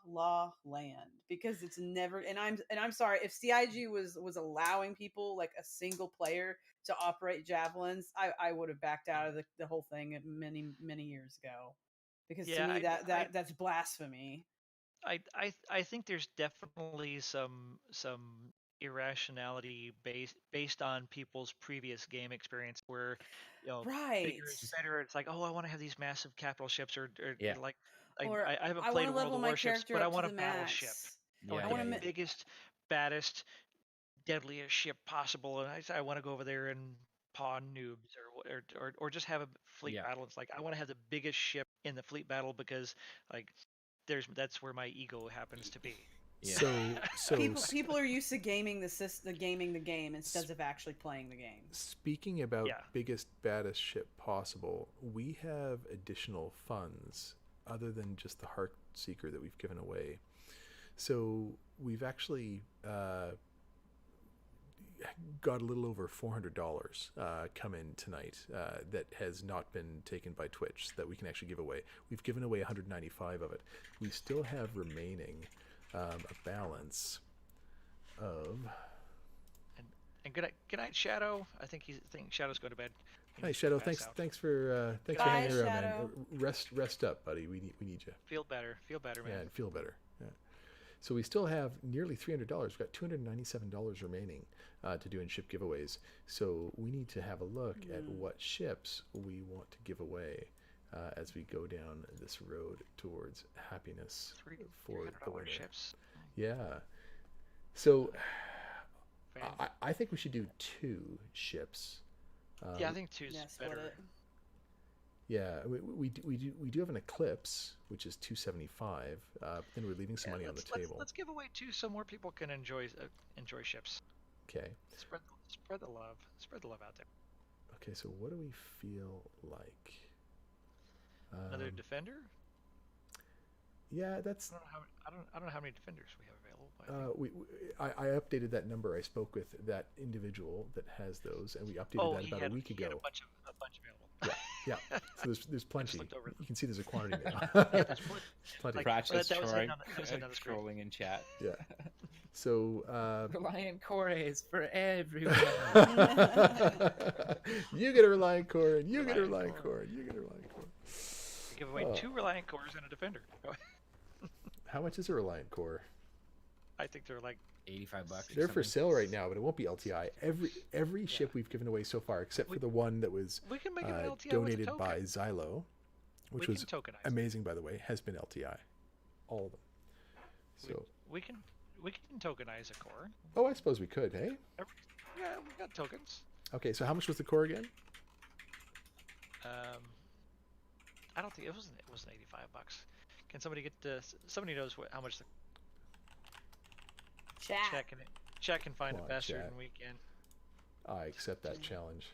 land, because it's never. And I'm sorry, if CIG was allowing people like a single player to operate javelins, I would have backed out of the whole thing many years ago, because to Yeah, me I that's blasphemy. I think there's definitely some irrationality based on people's previous game experience where Right. bigger is better. It's like, oh, I want to have these massive capital ships, or Yeah. like Or I haven't I want played to World level of my Warships, character but I up to want a the battleship. max. I want Yeah. to I want have Yeah. the Yeah. to biggest, baddest, deadliest ship possible, and I want to go over there and pawn noobs or just have a fleet Yeah. battle. It's like I want to have the biggest ship in the fleet battle because like that's where my ego happens to be. Yeah. So people are used to gaming the game instead of actually playing the game. speaking about Yeah. biggest baddest ship possible, we have additional funds other than just the Heart Seeker that we've given away. So we've actually got a little over $400 come in tonight that has not been taken by Twitch that we can actually give away. We've given away 195 of it. We still have remaining a balance of. And good night, Shadow. I think Shadow's going to bed. He Hi needs to Shadow, pass thanks out. thanks for Bye, hanging around, Shadow. man. Rest up, buddy. We need you. Feel better, Yeah, man. and feel better. Yeah. So we still have nearly $300. We've got $297 remaining to do in ship giveaways. So we need to have a look at what ships we want to give away as we go down this road towards happiness for the $300 winner. ships. Yeah. So Fan- I think we should do 2 ships. yeah, I think two's Yeah, split better. it. Yeah, we do have an Eclipse, which is 275. But then we're leaving some money on the table. Let's give away two so more people can enjoy ships. Okay. Spread the love. Spread the love out there. Okay, so what do we feel like? Another defender. Yeah, that's. I don't know how many defenders we have available. But I think- I updated that number. I spoke with that individual that has those, and we updated that about a week he had ago. a bunch available. Yeah. So there's plenty. looked over. You can see there's a quantity now. Yeah, there's plenty. Like, Pratchett's that was trolling, another screen. trolling in chat. Yeah. So Reliant Core is for everyone. you get a Reliant Core, and you get a Reliant Reliant Core. Core, and you get a Reliant Core. We give away Oh. 2 Reliant Cores and a Defender. How much is a Reliant Core? I think they're like $85 or They're for something. sale right now, but it won't be LTI. Every ship we've given away so far, except for the one that was we can make it an LTI with a donated token. by Xylo, which We was can tokenize it. amazing, by the way, has been LTI, all of them. So, We can tokenize a core. oh, I suppose we could, hey? Yeah, we got tokens. Okay, so how much was the core again? I don't think it wasn't $85. Can somebody get somebody knows how much the Chat. check and find Come it on, faster chat. than we can. I accept that challenge.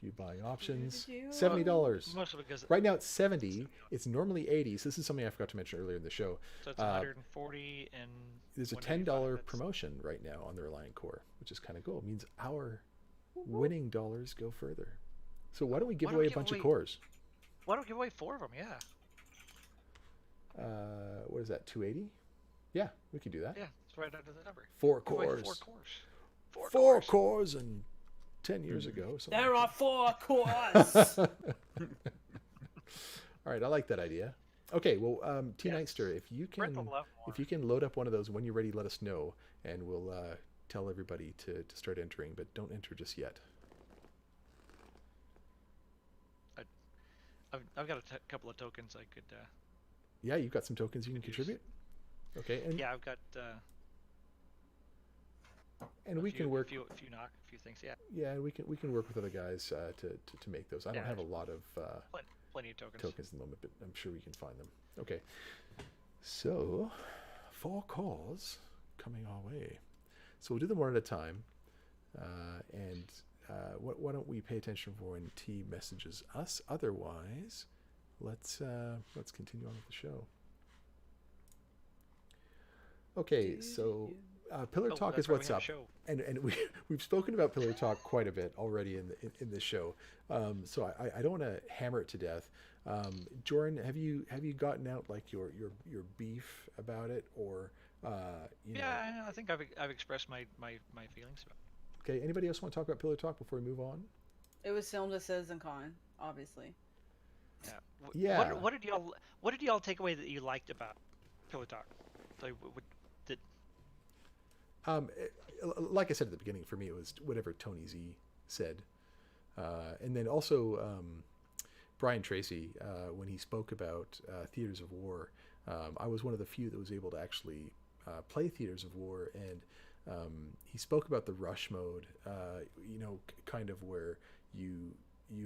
View buying options. $70. Mostly because Right now it's 70. It's normally 80. So this is something I forgot to mention earlier in the show. so it's 140 and There's a $10 promotion right now on the Reliant Core, which is kind of cool. It means our winning dollars go further. So why don't we give Why don't away we a give bunch of away- cores? Why don't we give away 4 of them? Yeah. What is that, 280? Yeah, we could do that. Yeah, it's right under the number. 4 Give away cores. 4 cores. 4 cores and 10 years ago. something There like are 4 cores. All right, I like that idea. Okay, well, T Yeah. Nightster, if you Spread can, the love more. if you can load up one of those when you're ready, let us know, and we'll tell everybody to start entering. But don't enter just yet. I've got a couple of tokens I could. Yeah, you've got some tokens you can Could use. contribute. Okay, and Yeah, I've got. and we can work. a few things. Yeah, Yeah, we can work with other guys to make those. I don't Yeah, have a lot of plenty of tokens. tokens at the moment, but I'm sure we can find them. Okay, so 4 cores coming our way. So we'll do them one at a time, and why don't we pay attention for when T messages us? Otherwise, let's continue on with the show. Okay, so Pillar Talk that's is right, we what's have a up, show. and we've spoken about Pillar Talk quite a bit already in this show. So I don't want to hammer it to death. Jordan, have you gotten out like your beef about it, or you know? Yeah, I think I've expressed my feelings about it. Okay, anybody else want to talk about Pillar Talk before we move on? It was filmed at CitizenCon, obviously. Yeah. Yeah. What did y'all take away that you liked about Pillar Talk? Like, Like I said at the beginning, for me it was whatever Tony Z said, and then also Brian Tracy when he spoke about Theaters of War. I was one of the few that was able to actually play Theaters of War, and he spoke about the rush mode. You know, kind of where you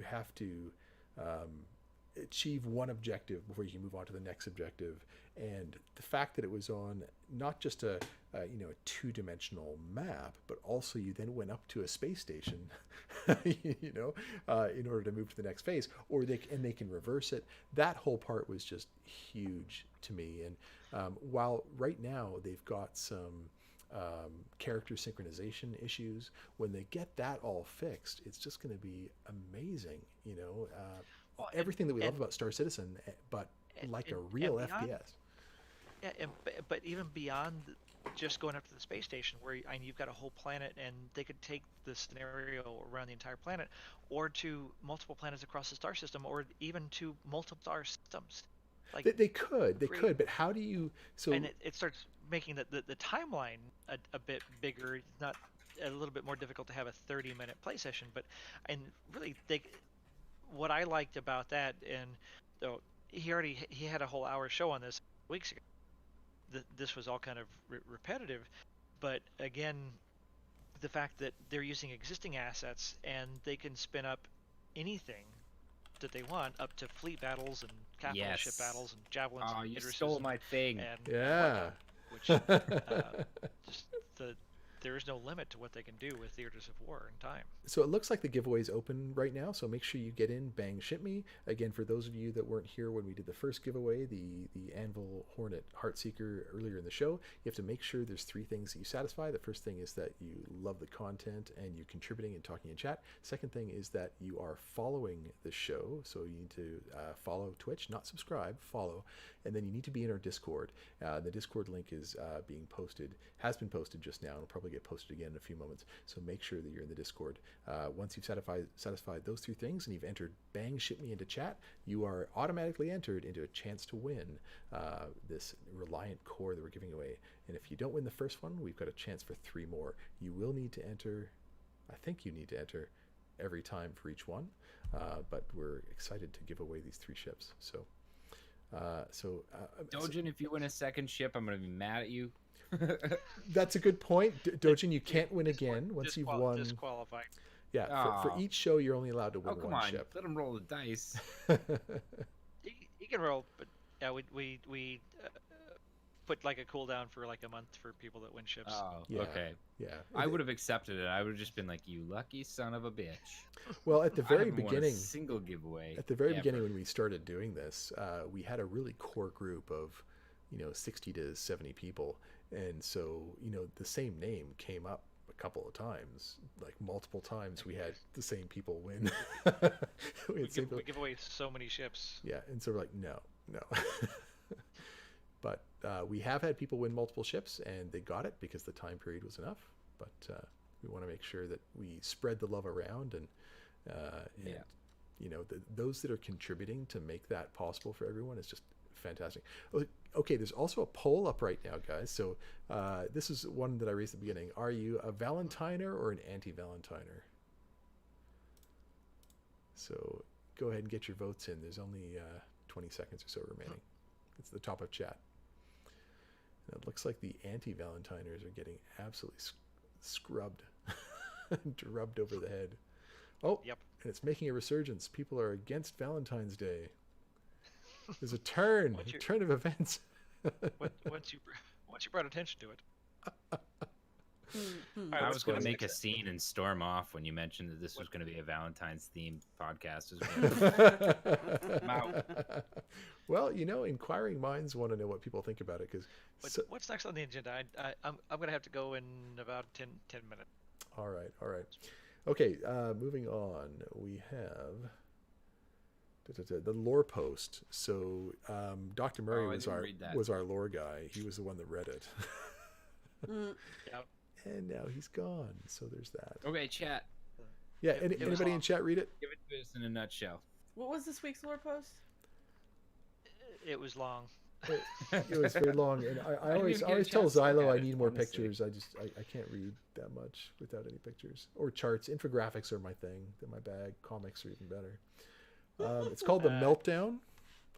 have to achieve one objective before you can move on to the next objective, and the fact that it was on not just a two-dimensional map, but also you then went up to a space station, in order to move to the next phase, or they can reverse it. That whole part was just huge to me. And while right now they've got some character synchronization issues, when they get that all fixed, it's just going to be amazing. Everything that we love about Star Citizen, but like a real FPS. Yeah, but even beyond just going up to the space station, where you've got a whole planet, and they could take the scenario around the entire planet, or to multiple planets across the star system, or even to multiple star systems. Like They could, but how do you? So and it starts making the timeline a bit bigger. Not a little bit more difficult to have a 30-minute play session, and really what I liked about that, and though he had a whole hour show on this weeks ago. This was all kind of repetitive, but again, the fact that they're using existing assets and they can spin up anything that they want, up to fleet battles and capital ship Yes. battles and javelins. Oh, and you idrises stole and- my thing. and yeah. whatnot, which just the there is no limit to what they can do with Theaters of War in time. So it looks like the giveaway is open right now, so make sure you get in, bang, ship me. Again, for those of you that weren't here when we did the first giveaway, the Anvil Hornet Heartseeker earlier in the show, you have to make sure there's 3 things that you satisfy. The first thing is that you love the content and you're contributing and talking in chat. Second thing is that you are following the show, so you need to follow Twitch, not subscribe, follow, and then you need to be in our Discord. The Discord link is has been posted just now, and will probably get posted again in a few moments, so make sure that you're in the Discord. Once you've satisfied those 3 things and you've entered bang ship me into chat, you are automatically entered into a chance to win this Reliant core that we're giving away. And if you don't win the first one, we've got a chance for 3 more. You will need to enter, I think you need to enter every time for each one, but we're excited to give away these 3 ships. Dojin, if you win a second ship, I'm going to be mad at you. That's a good point. Dojin, you can't win again once you've won. Disqualified. Yeah, for each show, you're only allowed to win come one on. ship. Let him roll the dice. He can roll, but yeah, we put like a cooldown for like a month for people that win ships. Oh, Yeah. okay. Yeah. I would have accepted it. I would have just been like, you lucky son of a bitch. Well, at the I very haven't won beginning, a single giveaway. at the very ever. beginning when we started doing this, we had a really core group of 60 to 70 people, and so the same name came up a couple of times, like multiple times. We had the same people win. We give away so many ships. Yeah, and so we're like, no. But we have had people win multiple ships, and they got it because the time period was enough. But we want to make sure that we spread the love around, and those that are contributing to make that possible for everyone is just fantastic. Okay, there's also a poll up right now, guys. So this is one that I raised at the beginning. Are you a Valentiner or an anti-Valentiner? So go ahead and get your votes in. There's only 20 seconds or so remaining. It's the top of chat. And it looks like the anti-Valentiners are getting absolutely scrubbed, drubbed over the head. Oh, Yep. and it's making a resurgence. People are against Valentine's Day. There's a turn of events. once you brought attention to it. I was going to make a scene and storm off when you mentioned that this was going to be a Valentine's themed podcast as well. Well, inquiring minds want to know what people think about it. What's next on the agenda? I'm going to have to go in about 10 minutes. All right. Okay, moving on. We have the lore post. So Dr. Murray was our lore guy. He was the one that read it. Yep. And now he's gone. So there's that. Okay, chat. Yeah, anybody in chat read it? Give it to us in a nutshell. What was this week's lore post? It was long. It was very long, and I always tell Xylo I need more pictures. I can't read that much without any pictures or charts. Infographics are my thing. They're my bag. Comics are even better. It's called the Meltdown.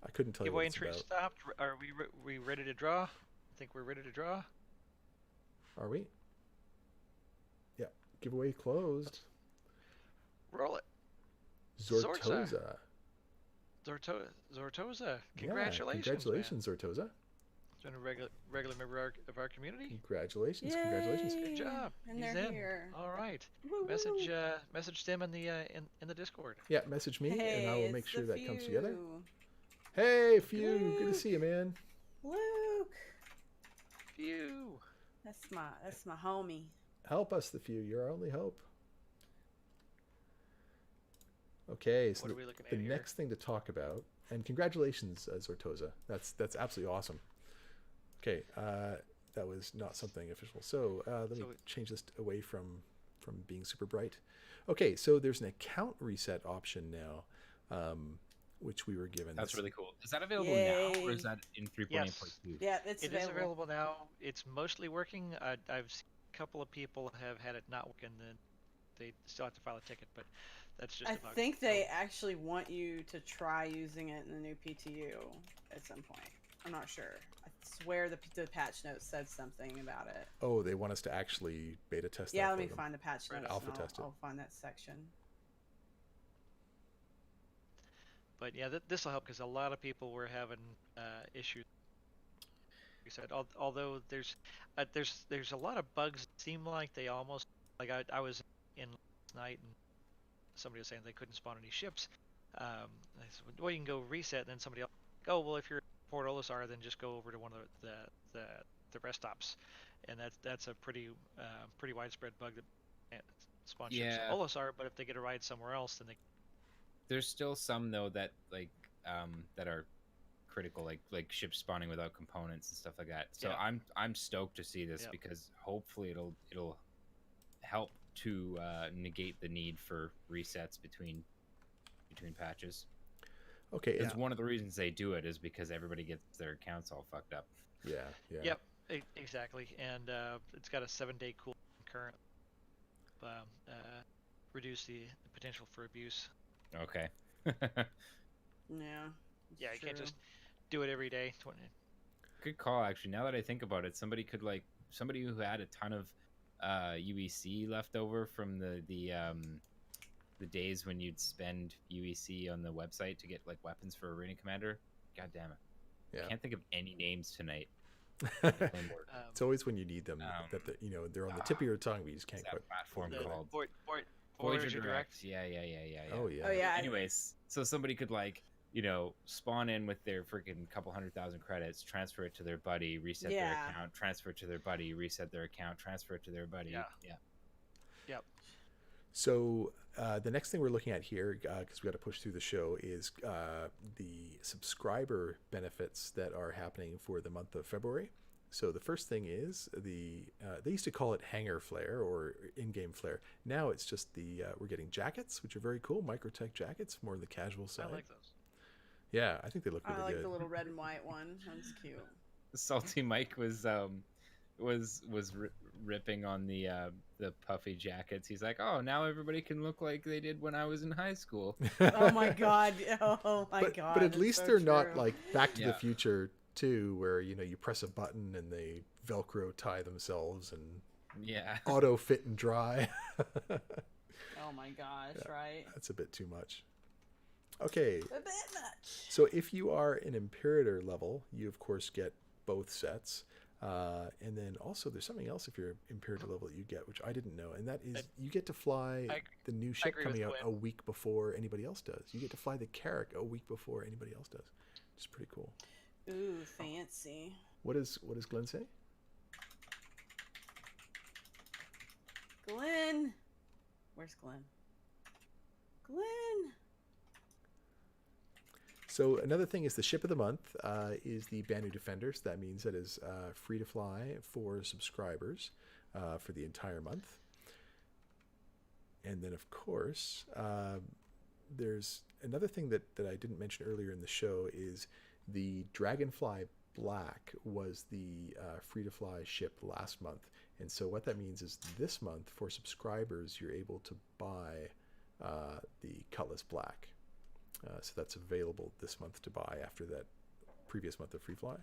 I couldn't tell you what it's Giveaway entry about. stopped. Are we ready to draw? I think we're ready to draw. Are we? Yeah. Giveaway closed. Roll it. Zortoza. Zortoza. Congratulations. Yeah, congratulations, man. Zortoza. It's been a regular member of our community. Congratulations. Yay. Congratulations. Good job. And He's they're in. here. All right. Woo-woo. Message them in the in the Discord. Yeah, message me, Hey, and I will it's make sure the that comes together. Few. Hey, Few. Good to Luke. see you, man. Luke. Phew. That's my homie. Help us, the Few. You're our only hope. Okay, so What are we looking at the here? next thing to talk about, and congratulations, Zortoza. That's absolutely awesome. Okay, that was not something official. So let me change this away from being super bright. Okay, so there's an account reset option now, which we were given. That's really cool. Is that available Yay. now, or is that in 3.8.2? Yes. Yeah, it's It is available now. It's mostly working. I've seen a couple of people have had it not work, and then they still have to file a ticket, but that's just I a bug. think they actually want you to try using it in the new PTU at some point. I'm not sure. I swear the patch notes said something about it. Oh, they want us to actually beta test that. Yeah, let for me them. find the patch notes. Alpha and test it. I'll find that section. But yeah, this will help because a lot of people were having issues. you said. Although there's a lot of bugs. That seem like they almost like I was in last night and somebody was saying they couldn't spawn any ships. I said, well, you can go reset, and then somebody else, oh, well, if you're Port Olisar, then just go over to one of the rest stops, and that's a pretty widespread bug that can't spawn ships Yeah. at Olisar. But if they get a ride somewhere else, then they. There's still some though that that are critical, like ships spawning without components and stuff like that. So Yeah. I'm stoked to see this Yep. because hopefully it'll help to negate the need for resets between patches. Okay. Because one of the reasons they do it is because everybody gets their accounts all fucked up. Yeah. Yeah. Yep, exactly, and it's got a 7-day cooldown current. Reduce the potential for abuse. Okay. Yeah. Yeah, you can't true. just do it every day. Good call, actually. Now that I think about it, somebody who had a ton of UEC left over from the days when you'd spend UEC on the website to get like weapons for Arena Commander. God damn it! Yeah. I can't think of any names tonight. It's always when you need them that they're on the tip of your tongue, but you just can't What's quite. that platform called? Voyager Direct. Yeah. Oh yeah. Oh yeah. Anyways, so somebody could spawn in with their freaking couple 100,000 credits, transfer it to their buddy, reset their Yeah. account, transfer it to their buddy, reset their account, transfer it to their buddy. Yeah. Yeah. Yep. So the next thing we're looking at here, because we got to push through the show, is the subscriber benefits that are happening for the month of February. So the first thing is they used to call it hangar flare or in-game flare. Now it's just we're getting jackets, which are very cool, Microtech jackets, more on the casual side. I like those. Yeah, I think they look really I like good. the little red and white one. That's cute. Salty Mike was ripping on the puffy jackets. He's like, "Oh, now everybody can look like they did when I was in high school." Oh my god. Oh my god. But at that's least so they're not true. like Back to the Yeah. Future 2, where you press a button and they Velcro tie themselves and Yeah. auto fit and dry. Oh my gosh, right? That's a bit too much. Okay, A bit much. so if you are an Imperator level, you of course get both sets. And then also there's something else if you're Imperator level that you get, which I didn't know, and that is you get to fly the new ship agree coming with out Glenn. a week before anybody else does. You get to fly the Carrack a week before anybody else does. It's pretty cool. Ooh, fancy. What does Glenn say? Glenn. Where's Glenn? Glenn. So another thing is the ship of the month is the Banu Defender. So that means that is free to fly for subscribers for the entire month. And then of course, there's another thing that I didn't mention earlier in the show is the Dragonfly Black was the free to fly ship last month. And so what that means is this month for subscribers, you're able to buy the Cutlass Black. So that's available this month to buy after that previous month of free fly.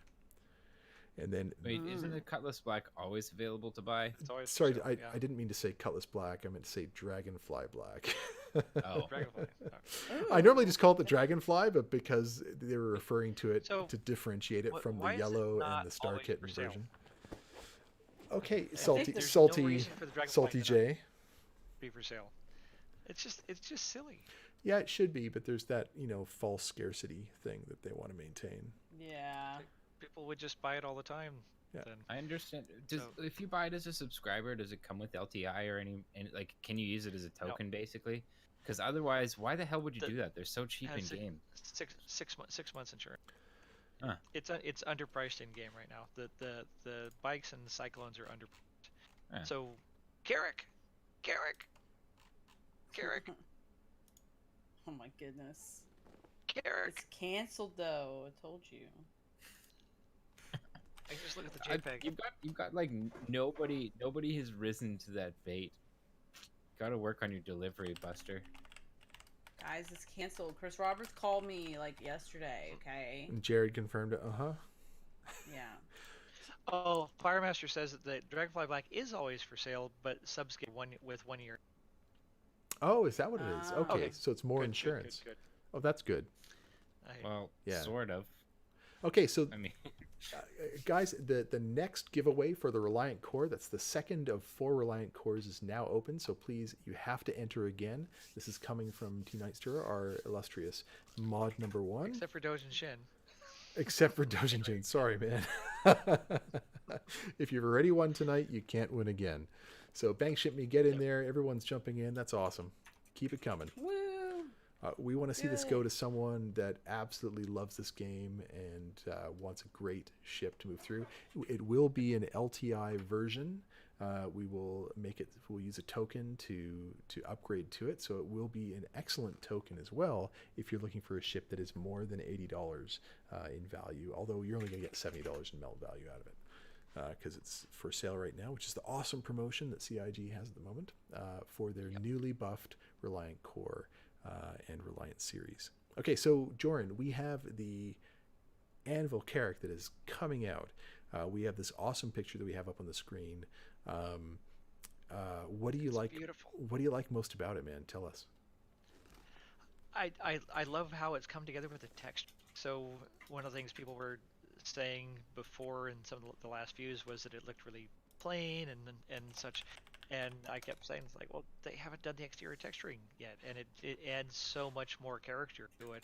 And then, Wait, isn't the Cutlass Black always available to buy? It's always for sorry, sale, I yeah. didn't mean to say Cutlass Black. I meant to say Dragonfly Black. Oh, Dragonfly. I normally just call it the Dragonfly, but because they were referring to it So, to differentiate it from why the is it yellow not and the Star always Kitten for sale? version. Okay, I salty, think there's salty, no reason for the Dragonfly salty to not J. be for sale. It's just silly. Yeah, it should be, but there's that false scarcity thing that they want to maintain. Yeah. People would just buy it all the time. Yeah. Then. I understand. So- If you buy it as a subscriber, does it come with LTI or any like? Can you use it as a token basically? Because otherwise, why the hell would you do that? They're so cheap in Has game. Six months insurance. Huh. It's underpriced in game right now. The bikes and the cyclones are underpriced. Yeah. So, Carrack. Oh my goodness. Carrack. It's canceled though. I told you. I just look at the JPEG. You've got like nobody has risen to that bait. Got to work on your delivery, Buster. Guys, it's canceled. Chris Roberts called me like yesterday, okay? And Jared confirmed it. Yeah. Oh, Firemaster says that the Dragonfly Black is always for sale, but subs get 1 year. Oh, is that what it is? Oh. Okay, Okay. so it's more Good, insurance. Good. Oh, that's good. I- Well, Yeah. sort of. Okay, so I mean, Guys, the next giveaway for the Reliant Core, that's the second of 4 Reliant Cores, is now open. So please, you have to enter again. This is coming from T Nightster, our illustrious mod number 1. Except for Dojin Shin. Except for Dojinjin. Sorry, man. If you've already won tonight, you can't win again. So Bank Ship Me, get in there. Everyone's jumping in. That's awesome. Keep it coming. Woo! We want to see this Yay. go to someone that absolutely loves this game and wants a great ship to move through. It will be an LTI version. We will make it. We'll use a token to upgrade to it, so it will be an excellent token as well. If you're looking for a ship that is more than $80 in value, although you're only going to get $70 in melt value out of it. Because it's for sale right now, which is the awesome promotion that CIG has at the moment for their newly buffed Reliant Core and Reliant series. Okay, so Joran, we have the Anvil Carrack that is coming out. We have this awesome picture that we have up on the screen. What do you It's like? beautiful. What do you like most about it, man? Tell us. I love how it's come together with the text. So one of the things people were saying before in some of the last views was that it looked really plain and such. And I kept saying, it's like, well, they haven't done the exterior texturing yet, and it adds so much more character to it.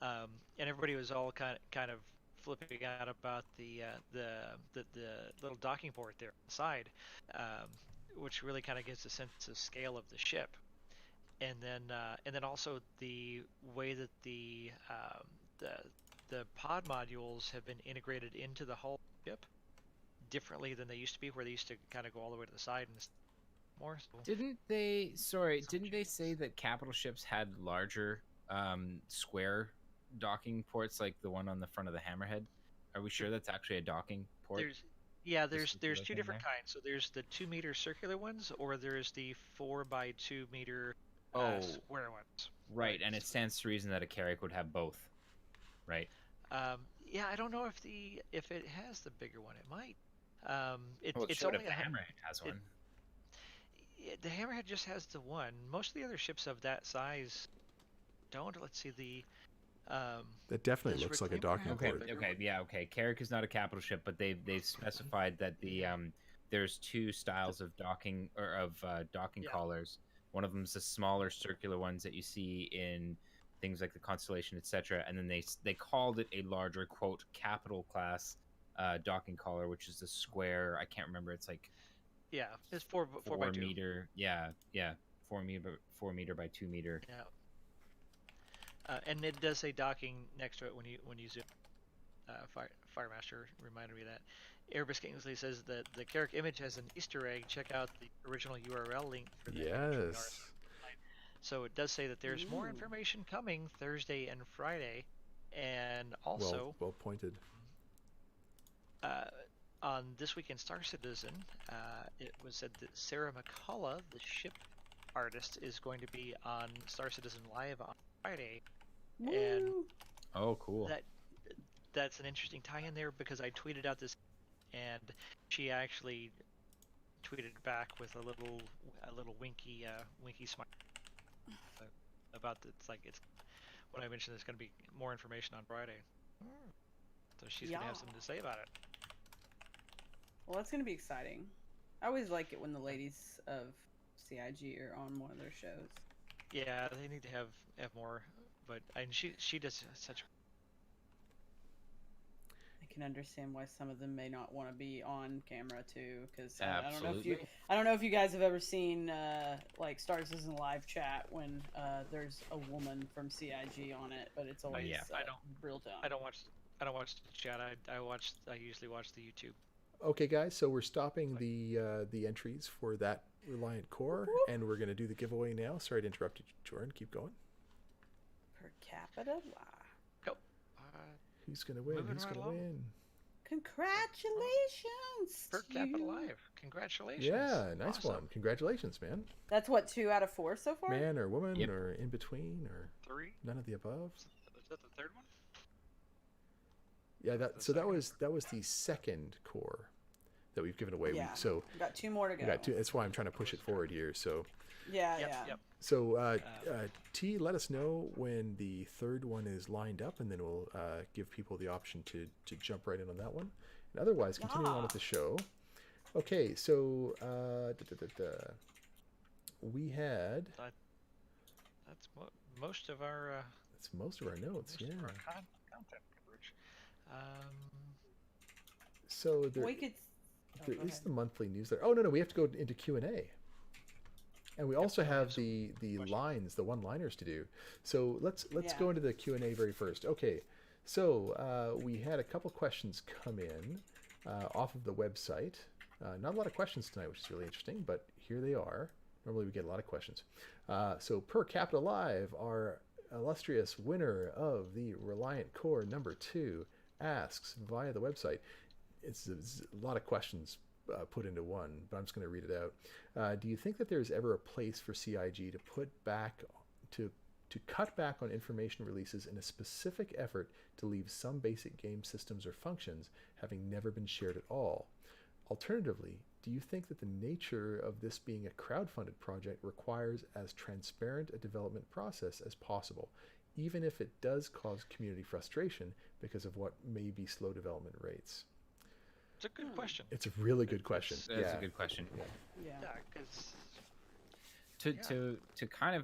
And everybody was all kind of flipping out about the little docking port there on the side, which really kind of gives a sense of scale of the ship. And then also the way that the pod modules have been integrated into the hull ship differently than they used to be, where they used to kind of go all the way to the side and more. So Didn't they say that capital ships had larger square docking ports like the one on the front of the Hammerhead? Are we sure that's actually a docking port? there's two different kinds. So there's the 2-meter circular ones, or there's the 4x2-meter square ones. Right, and it stands to reason that a Carrack would have both, right? Yeah, I don't know if it has the bigger one. It might. It's should only if the Hammerhead has one. The Hammerhead just has the one. Most of the other ships of that size don't. Let's see the. That definitely Does looks like a Reclaimer docking have port. bigger Carrack is not a capital ship, but they've specified that there's 2 styles of docking Yeah. collars. One of them is the smaller circular ones that you see in things like the Constellation, etc. And then they called it a larger, quote, capital class docking collar, which is the square. I can't remember. It's like Yeah, it's 4 by 2. meter. Yeah, 4 meter by 2 meter. Yeah. And it does say docking next to it when you zoom. Firemaster reminded me of that. Airbus Kingsley says that the Carrack image has an Easter egg. Check out the original URL link for that. Yes. So it does say that there's more information coming Thursday and Friday, and also Well pointed. on This Week in Star Citizen, it was said that Sarah McCullough, the ship artist, is going to be on Star Citizen Live on Friday. And Woo! Oh, cool. that's an interesting tie-in there, because I tweeted out this, and she actually tweeted back with a little winky smile about it's when I mentioned there's going to be more information on Friday. So she's going to have something to say about it. Well, that's gonna be exciting. I always like it when the ladies of CIG are on one of their shows. Yeah, they need to have more, but she does such. I can understand why some of them may not want to be on camera too, because I Absolutely. don't know if you guys have ever seen like Star Citizen live chat when there's a woman from CIG on it, but it's always I don't. real dumb. I don't watch the chat. I usually watch the YouTube. Okay, guys, so we're stopping the entries for that Reliant Core, and we're going to do the giveaway now. Sorry to interrupt you, Jordan. Keep going. Per capita, wow. Go. Who's going to win? Moving Who's right going to along. win? Congratulations! Per to Capita you. Live. Congratulations. Yeah, nice Awesome. one. Congratulations, man. That's what, 2 out of 4 so far? Man or woman Yep. or in between or 3. none of the above. Is that the third one? Yeah, The that was the second core that we've given away. Yeah. So We've got 2 more to go. we got 2. That's why I'm trying to push it forward here. So Yeah, Yep, yeah. yep. So, Um, T, let us know when the third one is lined up, and then we'll give people the option to jump right in on that one. And otherwise, continuing on Yeah. with the show. Okay, so we had that, that's most of our that's most of our notes. most Yeah. of our content coverage. Um, So there We could. Oh, there go is ahead. the monthly newsletter. Oh no, we have to go into Q&A. And we yep, also we have have some the questions. lines, the one-liners to do. So let's Yeah. go into the Q&A very first. Okay, so we had a couple questions come in off of the website. Not a lot of questions tonight, which is really interesting, but here they are. Normally we get a lot of questions. So Per Capita Live, our illustrious winner of the Reliant Core #2, asks via the website. It's a lot of questions put into one, but I'm just going to read it out. Do you think that there's ever a place for CIG to put back to cut back on information releases in a specific effort to leave some basic game systems or functions having never been shared at all? Alternatively, do you think that the nature of this being a crowdfunded project requires as transparent a development process as possible, even if it does cause community frustration because of what may be slow development rates? It's a good question. It's a really good question. That's a good question. Yeah. Yeah. Yeah, because To kind of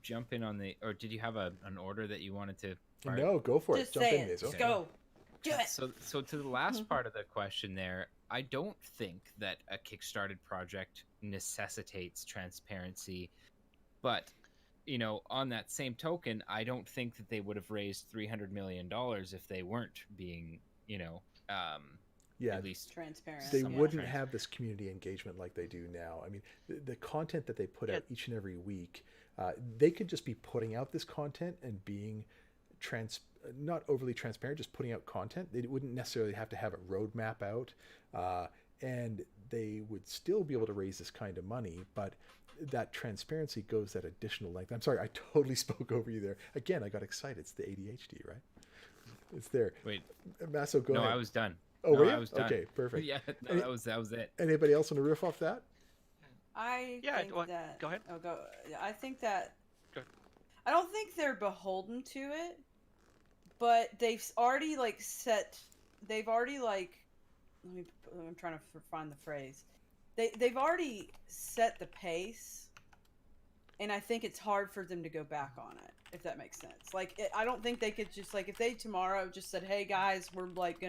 jump in on the, or did you have an order that you wanted to? No, go for it. Just Jump say in, it. Mazo. Just Okay. go. Do it. So to the last part of the question there, I don't think that a Kickstarted project necessitates transparency, but on that same token, I don't think that they would have raised $300 million if they weren't being, Yeah, at least Transparent. they somewhat wouldn't transparent. have this community engagement like they do now. I mean, the content that they put Yeah. out each and every week, they could just be putting out this content and being not overly transparent, just putting out content. They wouldn't necessarily have to have a roadmap out, and they would still be able to raise this kind of money, but that transparency goes that additional length. I'm sorry, I totally spoke over you there. Again, I got excited. It's the ADHD, right? It's there. Wait, Masso, go no, ahead. I was done. Oh, No, were you? I was done. Okay, perfect. Yeah, no, Any- that was it. Anybody else want to riff off that? I Yeah, think well, that. go ahead. Oh, go. I think that. Go ahead. I don't think they're beholden to it, but they've already like set. They've already like. I'm trying to find the phrase. They've already set the pace, and I think it's hard for them to go back on it. If that makes sense. Like, I don't think they could just like if they tomorrow just said, "Hey guys, we're not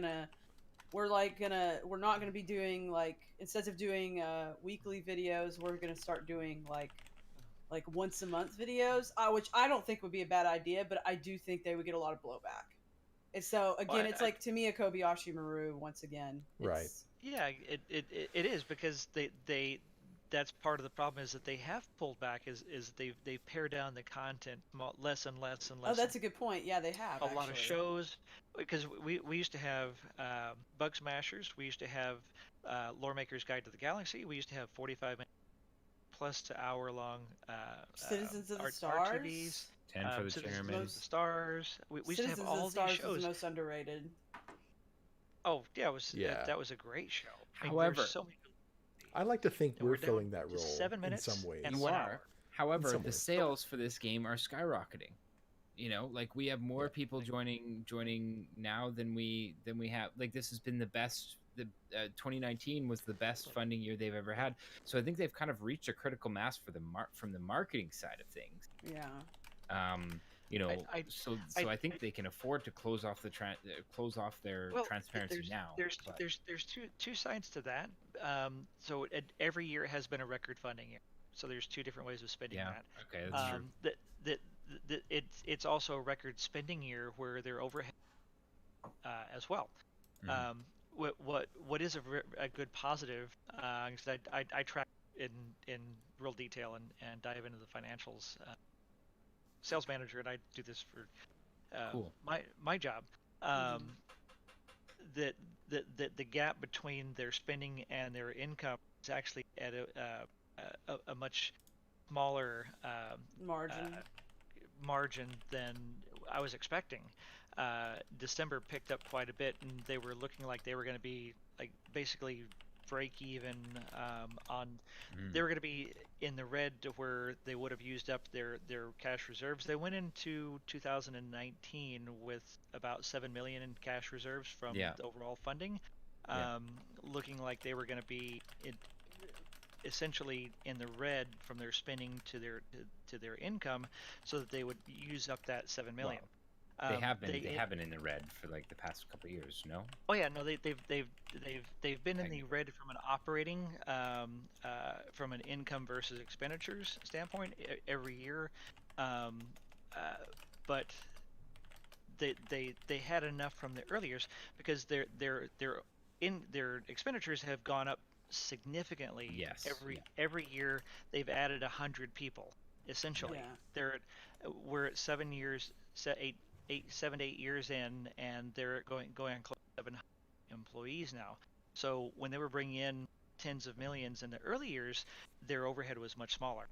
gonna be doing like instead of doing weekly videos, we're gonna start doing like once a month videos," which I don't think would be a bad idea, but I do think they would get a lot of blowback. And so again, Well, it's like to me a Kobayashi Maru once again. Right. It's, yeah, it is because they that's part of the problem is that they have pulled back is they pare down the content less and less and less. oh, that's a good point. Yeah, they have a lot of actually. shows because we used to have Bug Smashers, we used to have Lore Maker's Guide to the Galaxy, we used to have 45 minute plus to hour long Citizens of the art Stars. TVs, 10 for the Citizens chairman. of the Stars. We used to Citizens have of all the Stars these shows. was the most underrated. Oh yeah, Yeah. that was a great show. I mean, However, there's so many. I like to think And we're we're down filling that to role 7 minutes in some ways. and You 1 are. hour. However, some the ways. sales for this game are skyrocketing. Like we have more Yeah. people joining now than we have. Like this has been the best. The 2019 was the best funding year they've ever had. So I think they've kind of reached a critical mass for from the marketing side of things. Yeah. So I think they can afford to close off their Well, transparency there's, now. There's but- there's two sides to that. So every year has been a record funding year. So there's two different ways of spending yeah. that. Okay, that's true. It's also a record spending year where their overhead as well. Mhm. What is a good positive? Because I track in real detail and dive into the financials. Sales manager, and I do this for Cool. my job. That the gap between their spending and their income is actually at a much smaller margin than I was expecting. December picked up quite a bit, and they were looking like they were going to be like basically break even on. They were going to be in the red to where they would have used up their cash reserves. They went into 2019 with about 7 million in cash reserves from Yeah. the overall funding, Yeah. looking like they were going to be essentially in the red from their spending to their income, so that they would use up that 7 million. Well, they have been in the red for like the past couple of years, no? Oh yeah, no, they've been in the red from an operating, from an income versus expenditures standpoint every year, um, but they had enough from the early years because their expenditures have gone up significantly. Yes. Every year they've added 100 people essentially. Yeah. We're at 7 years, 7 to 8 years in, and they're going on close to 700 employees now. So when they were bringing in tens of millions in the early years, their overhead was much smaller.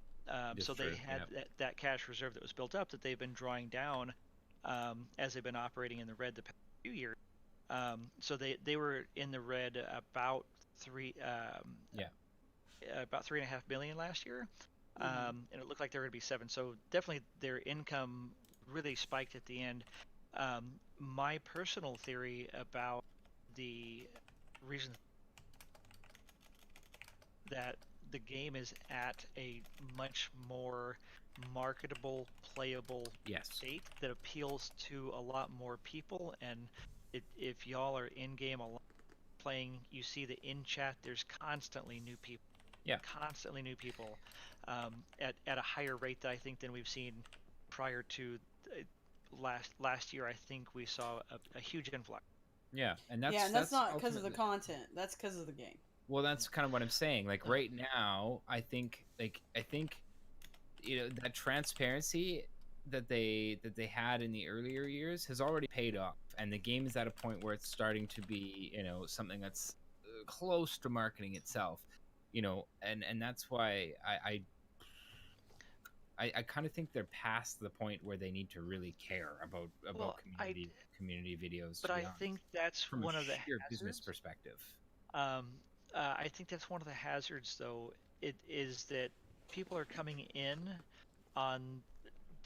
So they had that cash reserve that was built up that they've been drawing down as they've been operating in the red the past few years. So they were in the red about about 3.5 billion last year, and it looked like they were going to be 7. So definitely their income really spiked at the end. My personal theory about the reason that the game is at a much more marketable, playable state that appeals to a lot more people. And if y'all are in game a lot playing, you see the in chat. There's constantly new people. Yeah. Constantly new people, at a higher rate that I think than we've seen prior to last year. I think we saw a huge influx. Yeah, and that's not because of the content. That's because of the game. Well, that's kind of what I'm saying. Like right now, I think that transparency that they had in the earlier years has already paid off, and the game is at a point where it's starting to be something that's close to marketing itself, and that's why I kind of think they're past the point where they need to really care about community videos. But I think that's from one of the sheer business perspective. I think that's one of the hazards, though. It is that people are coming in on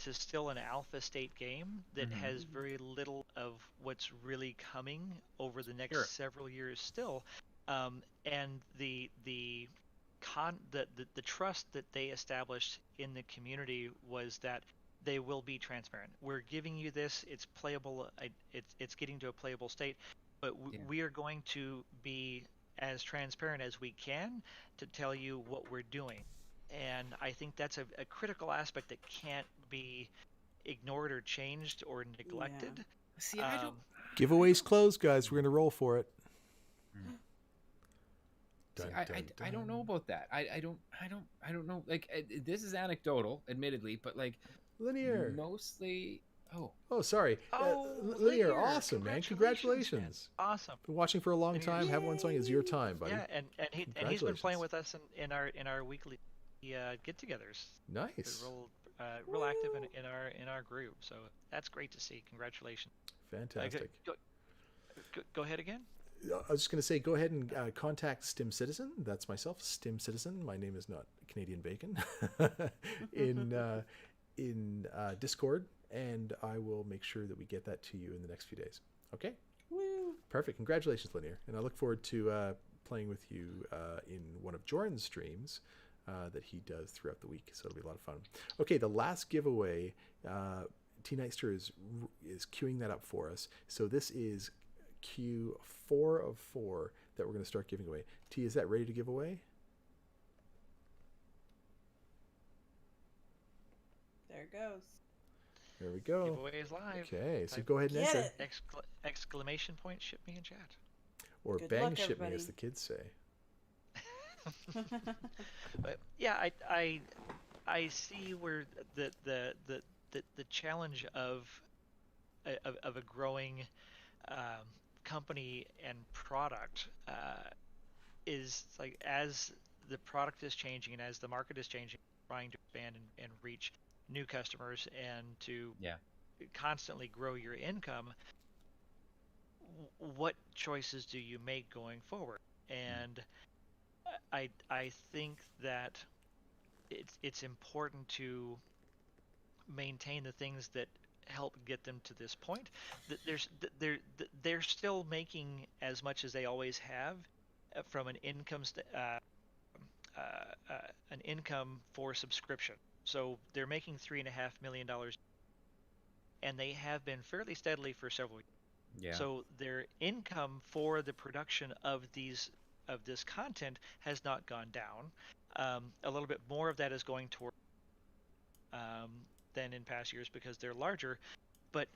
to still an alpha state game that has very little of what's really coming over the next several years still, and the trust that they established in the community was that they will be transparent. We're giving you this; it's playable. It's getting to a playable state, but we are going to be as transparent as we can to tell you what we're doing. And I think that's a critical aspect that can't be ignored or changed or neglected. Yeah. See, I don't. Giveaways closed, guys. We're gonna roll for it. See, I don't know about that. I don't know. Like this is anecdotal, admittedly, but like Linear. Mostly. Oh, sorry. Linear, awesome, man. Congratulations. Man. Awesome. Been watching for a long time. Have one song is your time, buddy. Yeah, and he's been playing with us in our weekly get-togethers. Nice. Real active in our group. So that's great to see. Congratulations. Fantastic. Go ahead again. I was just going to say, go ahead and contact Stim Citizen. That's myself, Stim Citizen. My name is not Canadian Bacon. in Discord, and I will make sure that we get that to you in the next few days. Okay? Woo. Perfect. Congratulations, Linear. And I look forward to playing with you in one of Jordan's streams that he does throughout the week. So it'll be a lot of fun. Okay, the last giveaway, T Nightster is queuing that up for us. So this is Q4 of 4 that we're going to start giving away. T, is that ready to give away? There it goes. There we go. Giveaway is live. Okay, so go ahead and enter. Exclamation point, ship me in chat. Or Good bang luck, ship everybody. me, as the kids say. But yeah, I see where the challenge of a growing company and product is like, as the product is changing and as the market is changing, trying to expand and reach new customers and to constantly grow your income. What choices do you make going forward? And I think that it's important to maintain the things that help get them to this point. They're still making as much as they always have from an income for subscription. So they're making $3.5 million, and they have been fairly steadily for several years. Yeah. So their income for the production of this content has not gone down. A little bit more of that is going toward than in past years because they're larger, but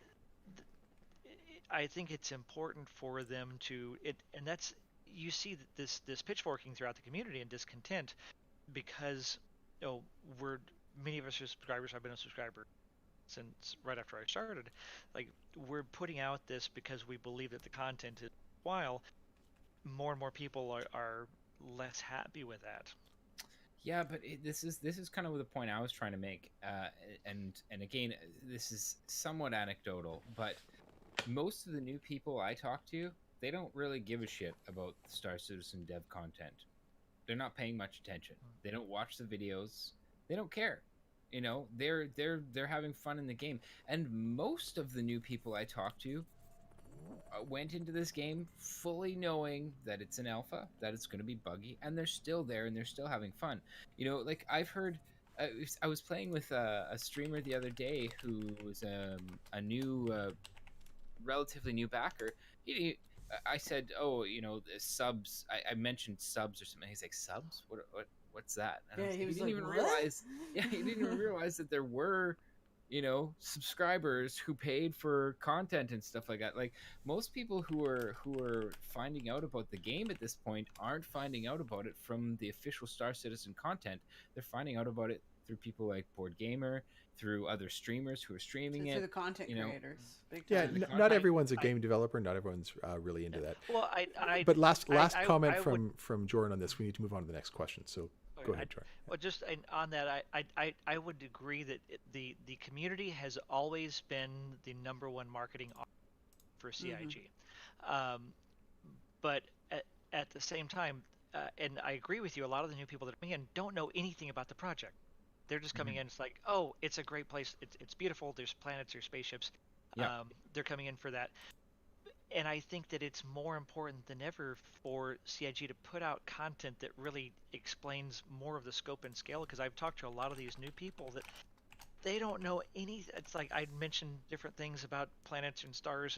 I think it's important for them to and that's you see that this pitchforking throughout the community and discontent because we're many of us are subscribers. I've been a subscriber since right after I started. Like we're putting out this because we believe that the content is while more and more people are less happy with that. Yeah, but this is kind of the point I was trying to make, and again, this is somewhat anecdotal, but most of the new people I talk to, they don't really give a shit about Star Citizen dev content. They're not paying much attention. They don't watch the videos. They don't care. You know, they're having fun in the game, and most of the new people I talk to went into this game fully knowing that it's an alpha, that it's going to be buggy, and they're still there and they're still having fun. You know, like I've heard, I was playing with a streamer the other day who was a new, relatively new backer. I said, oh, you know, the subs. I mentioned subs or something. He's like, subs? What's that? And Yeah, he was didn't like, even "What?" realize. Yeah, he didn't even realize that there were, you know, subscribers who paid for content and stuff like that. Like most people who are finding out about the game at this point aren't finding out about it from the official Star Citizen content. They're finding out about it through people like Board Gamer, through other streamers who are streaming To it. the content you know. creators, big Yeah, time. not everyone's a game developer. Not everyone's really into that. Well, But last comment I would, from Jordan on this. We need to move on to the next question. So go ahead, Jordan. well, just on that, I would agree that the community has always been the number one marketing for CIG, but at the same time, and I agree with you, a lot of the new people that are coming in don't know anything about the project. They're just coming in. It's like, oh, it's a great place. It's beautiful. There's planets. There's spaceships. Yeah. They're coming in for that. And I think that it's more important than ever for CIG to put out content that really explains more of the scope and scale. Because I've talked to a lot of these new people that they don't know any. It's like I mentioned different things about planets and stars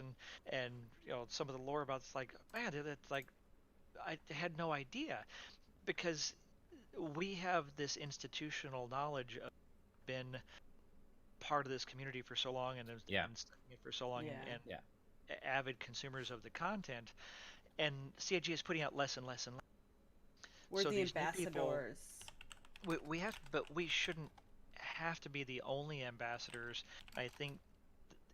and you know some of the lore about. It's like, man, it's like I had no idea because we have this institutional knowledge of been part of this community for so long and has been studying it for so long and avid consumers of the content, and CIG is putting out less and less and less. We're So the these new people, ambassadors. we have, but we shouldn't have to be the only ambassadors. I think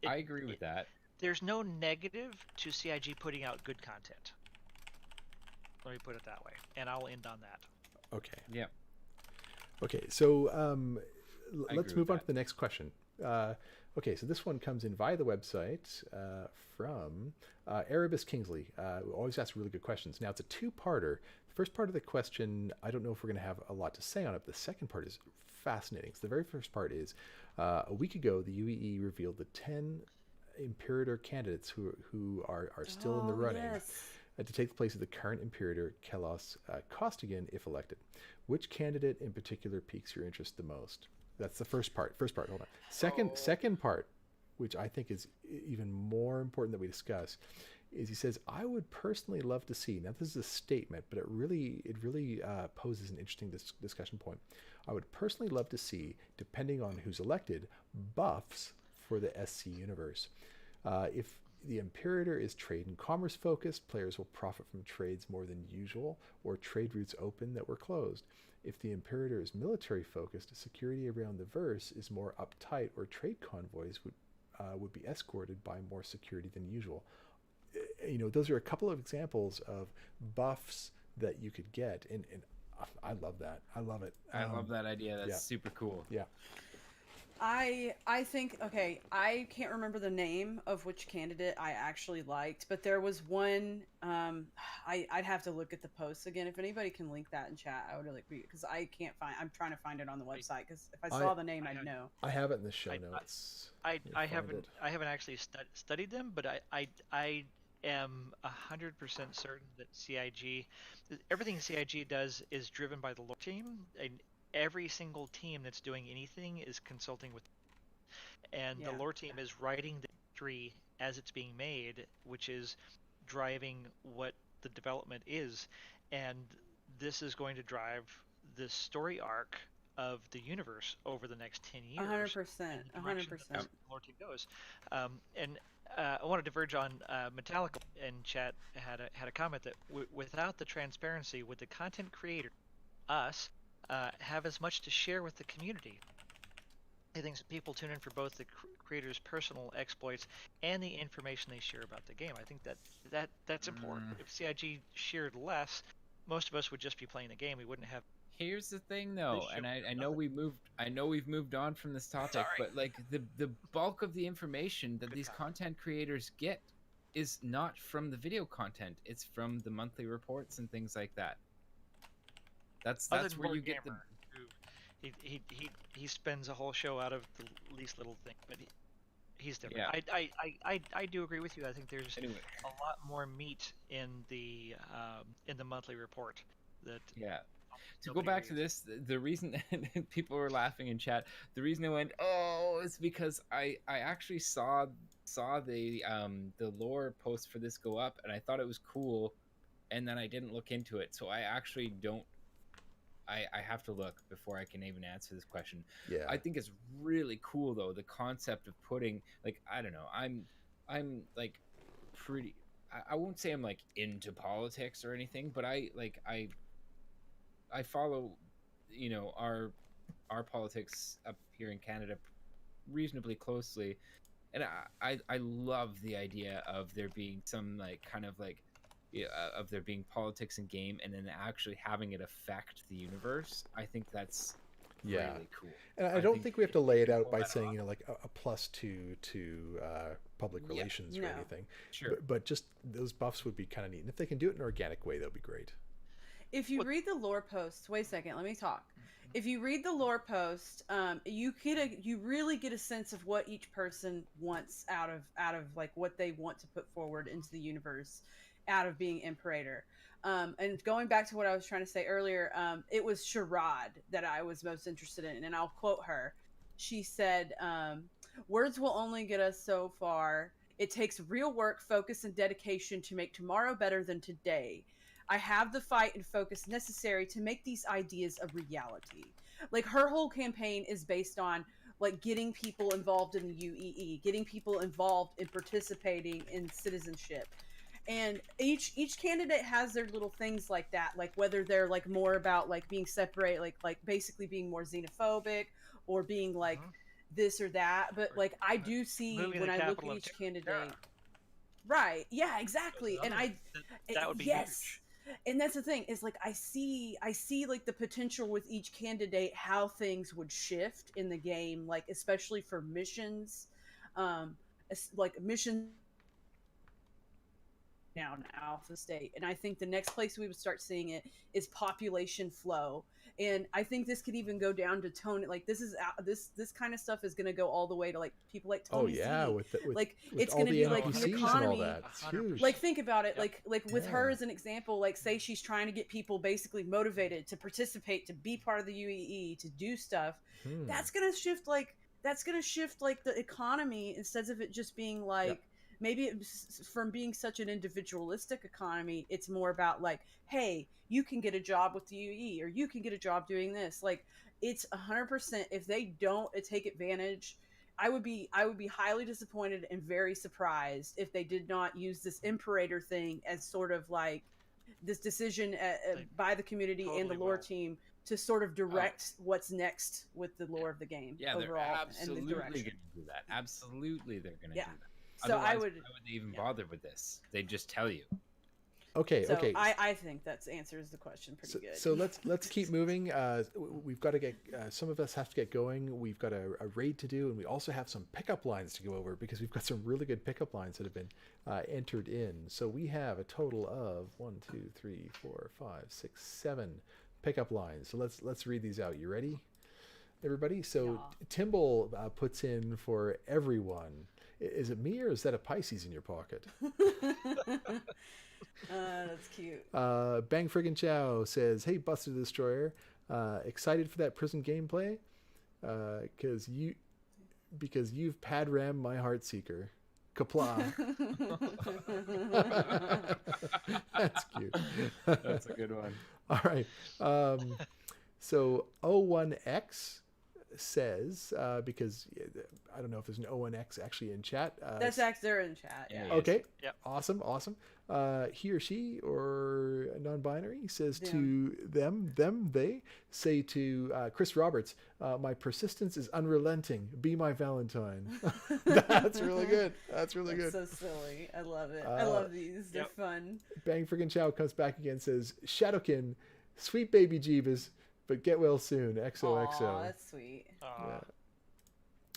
I agree with that. There's no negative to CIG putting out good content. Let me put it that way, and I'll end on that. Okay. Yeah. Okay, so let's move on that. to the next question. Okay, so this one comes in via the website from Erebus Kingsley, who always asks really good questions. Now, it's a two-parter. The first part of the question, I don't know if we're going to have a lot to say on it, but the second part is fascinating. So the very first part is, a week ago, the UEE revealed the 10 Imperator candidates who are still in the running. Yes. To take the place of the current Imperator, Kelos Costigan, if elected. Which candidate in particular piques your interest the most? That's the first part. Hold on. Second part, which I think is even more important that we discuss, is he says, I would personally love to see, now this is a statement, but it really poses an interesting discussion point. I would personally love to see, depending on who's elected, buffs for the SC universe. If the Imperator is trade and commerce focused, players will profit from trades more than usual, or trade routes open that were closed. If the Imperator is military focused, security around the verse is more uptight, or trade convoys would be escorted by more security than usual. You know, those are a couple of examples of buffs that you could get, and I love that. I love it. I love that idea. That's super cool. Yeah. I think, okay, I can't remember the name of which candidate I actually liked, but there was one. I'd have to look at the posts again. If anybody can link that in chat, I would really appreciate it, because I can't find. I'm trying to find it on the website, because if I saw the name, I'd know. I have it in the show I notes. I, Let me I find haven't it. I haven't actually studied them, but I am 100% certain that CIG, everything CIG does is driven by the lore team, and every single team that's doing anything is consulting with, and the Yeah. lore team is writing the history as it's being made, which is driving what the development is, and this is going to drive the story arc of the universe over the next 10 years 100%. in the direction that 100%. the lore team goes. And I want to diverge on Metallica in chat had a comment that without the transparency, would the content creator, us, have as much to share with the community? He thinks that people tune in for both the creator's personal exploits and the information they share about the game. I think that's important. If CIG shared less, most of us would just be playing the game. We wouldn't have. Here's the thing, though, show and I nothing. know we've moved on from this topic, Sorry. but like the bulk of the information that Good these comment. content creators get is not from the video content; it's from the monthly reports and things like that. That's Other than where you Lord get the. Gamer, who he spends a whole show out of the least little thing, but he's different. Yeah. I do agree with you. I think there's Anyway, a lot more meat in the monthly report that yeah. To go nobody back to reads. this, the reason people were laughing in chat, the reason I went, oh, is because I actually saw the lore post for this go up, and I thought it was cool, and then I didn't look into it, so I actually don't. I have to look before I can even answer this question. Yeah. I think it's really cool though, the concept of putting, like, I don't know, I'm like pretty. I won't say I'm like into politics or anything, but I follow, our politics up here in Canada reasonably closely, and I love the idea of there being some like kind of like, yeah, of there being politics in game and then actually having it affect the universe. I think that's Yeah. really cool. And I don't think we have to lay it out pull by that saying, off. like a +2 to public Yeah. relations or No. anything. Sure. But just those buffs would be kind of neat. And if they can do it in an organic way, that would be great. If you read the lore post, wait a second, let me talk. If you read the lore post, you really get a sense of what each person wants out of like what they want to put forward into the universe, out of being Imperator. And going back to what I was trying to say earlier, it was Sherrod that I was most interested in, and I'll quote her. She said, "Words will only get us so far. It takes real work, focus, and dedication to make tomorrow better than today. I have the fight and focus necessary to make these ideas a reality." Like her whole campaign is based on like getting people involved in the UEE, getting people involved in participating in citizenship. And each candidate has their little things like that, like whether they're like more about like being separate, like basically being more xenophobic or being like this or that. But Or like I do see moving when the I look capital at of each Terra. candidate. Right. Yeah, Goes exactly. And another- that would be yes. huge. And that's the thing is like I see like the potential with each candidate how things would shift in the game, like especially for missions, like missions now in Alpha State. And I think the next place we would start seeing it is population flow. And I think this could even go down to Tony. Like this kind of stuff is going to go all the way to like people like Oh Tony yeah, Z. with Like with it's all going to the be like the NPCs and all economy. that. It's huge. Like think about it. Yep. Like with her Yeah. as an example, like say she's trying to get people basically motivated to participate, to be part of the UEE, to do stuff. That's going to shift like the economy instead of it just being like. Yep. Maybe it's from being such an individualistic economy, it's more about like, hey, you can get a job with the UE or you can get a job doing this. Like it's 100%. If they don't take advantage, I would be highly disappointed and very surprised if they did not use this Imperator thing as sort of like this decision by the community and the totally lore will. team to sort of direct what's next with the lore of the game Yeah, overall they're and absolutely the going to direction. do that. Absolutely, they're going to Yeah. do that. So Otherwise, I would why would they even yeah. bother with this? They just tell you. Okay, So okay. I think that answers the question pretty good. So let's keep moving. We've got to get some of us have to get going. We've got a raid to do, and we also have some pickup lines to go over because we've got some really good pickup lines that have been entered in. So we have a total of 1, 2, 3, 4, 5, 6, 7 pickup lines. So let's read these out. You ready, everybody? So Yeah. Timble puts in for everyone. Is it me or is that a Pisces in your pocket? That's cute. Bang Friggin' Chow says, "Hey, Buster the Destroyer, excited for that prison gameplay? Because you've pad rammed my heart seeker. Kapla." That's cute. That's a good one. All right. So O1X says, because I don't know if there's an O1X actually in chat. That's actually they're in chat. Yeah. Yeah. Okay. Yep. Awesome. He or she or non-binary says Them. to they say to Chris Roberts, "My persistence is unrelenting. Be my Valentine." That's really good. That's really good. So silly. I love it. I love these. They're Yep. fun. Bang Friggin' Chow comes back again, says, "Shadowkin, sweet baby Jeebus, but get well soon. XOXO." Aw, that's sweet.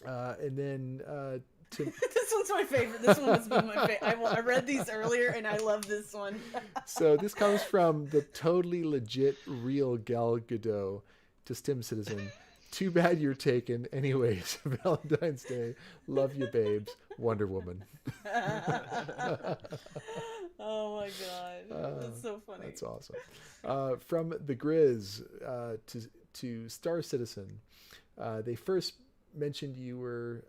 And then Tim. This one's my favorite. This one has been my favorite. I read these earlier, and I love this one. So this comes from the totally legit real Gal Gadot to Stim Citizen. "Too bad you're taken. Anyways, Valentine's Day. Love you, babes. Wonder Woman." Oh my god, that's so funny. That's awesome. From the Grizz to Star Citizen, they first mentioned you were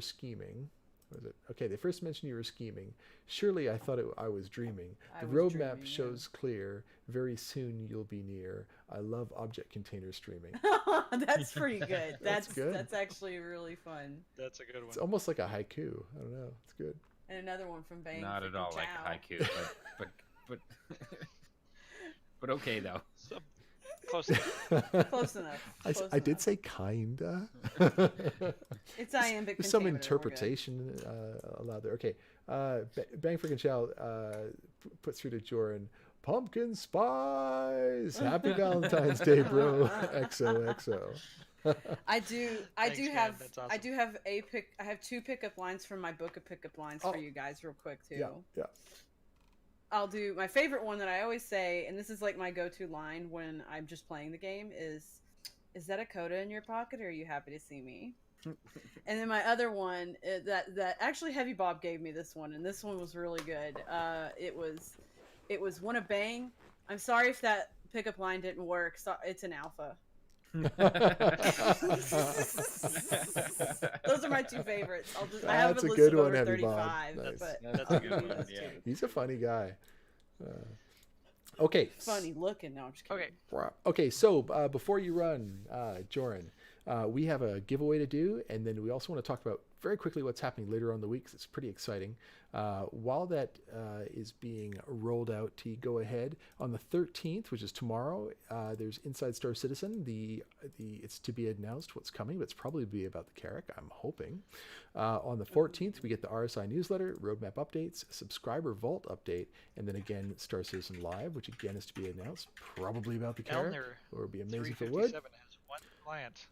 scheming. What was it? Okay, they first mentioned you were scheming. Surely I thought I was dreaming. I The was roadmap dreaming, shows clear. Very soon you'll be near. I love object container streaming. That's pretty good. That's That's good. That's actually really fun. That's a good one. It's almost like a haiku. I don't know. It's good. And another one from Bang. Not at Freaking all like Chow. haiku, but but okay though. Close enough. Close enough. I Close did enough. say kinda. It's iambic. There's some pentameter, we're good. interpretation allowed there. Okay. Bang Friggin' Chow puts through to Joran. "Pumpkin spice. Happy Valentine's Day, bro." XOXO. I do Thanks, man. have That's awesome. I do have I have 2 pickup lines from my book of pickup lines Oh. for you guys real quick too. Yeah. I'll do my favorite one that I always say, and this is like my go-to line when I'm just playing the game is that a coda in your pocket or are you happy to see me? And then my other one that actually Heavy Bob gave me this one, and this one was really good. It was one of Bang. I'm sorry if that pickup line didn't work. So it's an alpha. Those are my 2 favorites. I have That's a a list good of one, over Heavy Bob. 35, Nice. but Yeah, that's a good one, those yeah. 2. He's a funny guy. Okay. Funny looking. No, I'm just kidding. Okay. Okay, so before you run, Joran, we have a giveaway to do, and then we also want to talk about very quickly what's happening later on in the week, 'cause it's pretty exciting. While that is being rolled out, to go ahead on the 13th, which is tomorrow, there's Inside Star Citizen. It's to be announced what's coming, but it's probably be about the Carrack, I'm hoping. On the 14th, we get the RSI newsletter, roadmap updates, subscriber vault update, and then again Star Citizen Live, which again is to be announced, probably about the Carrack. Elner Or it'd be amazing if it would. 357 has 1 client.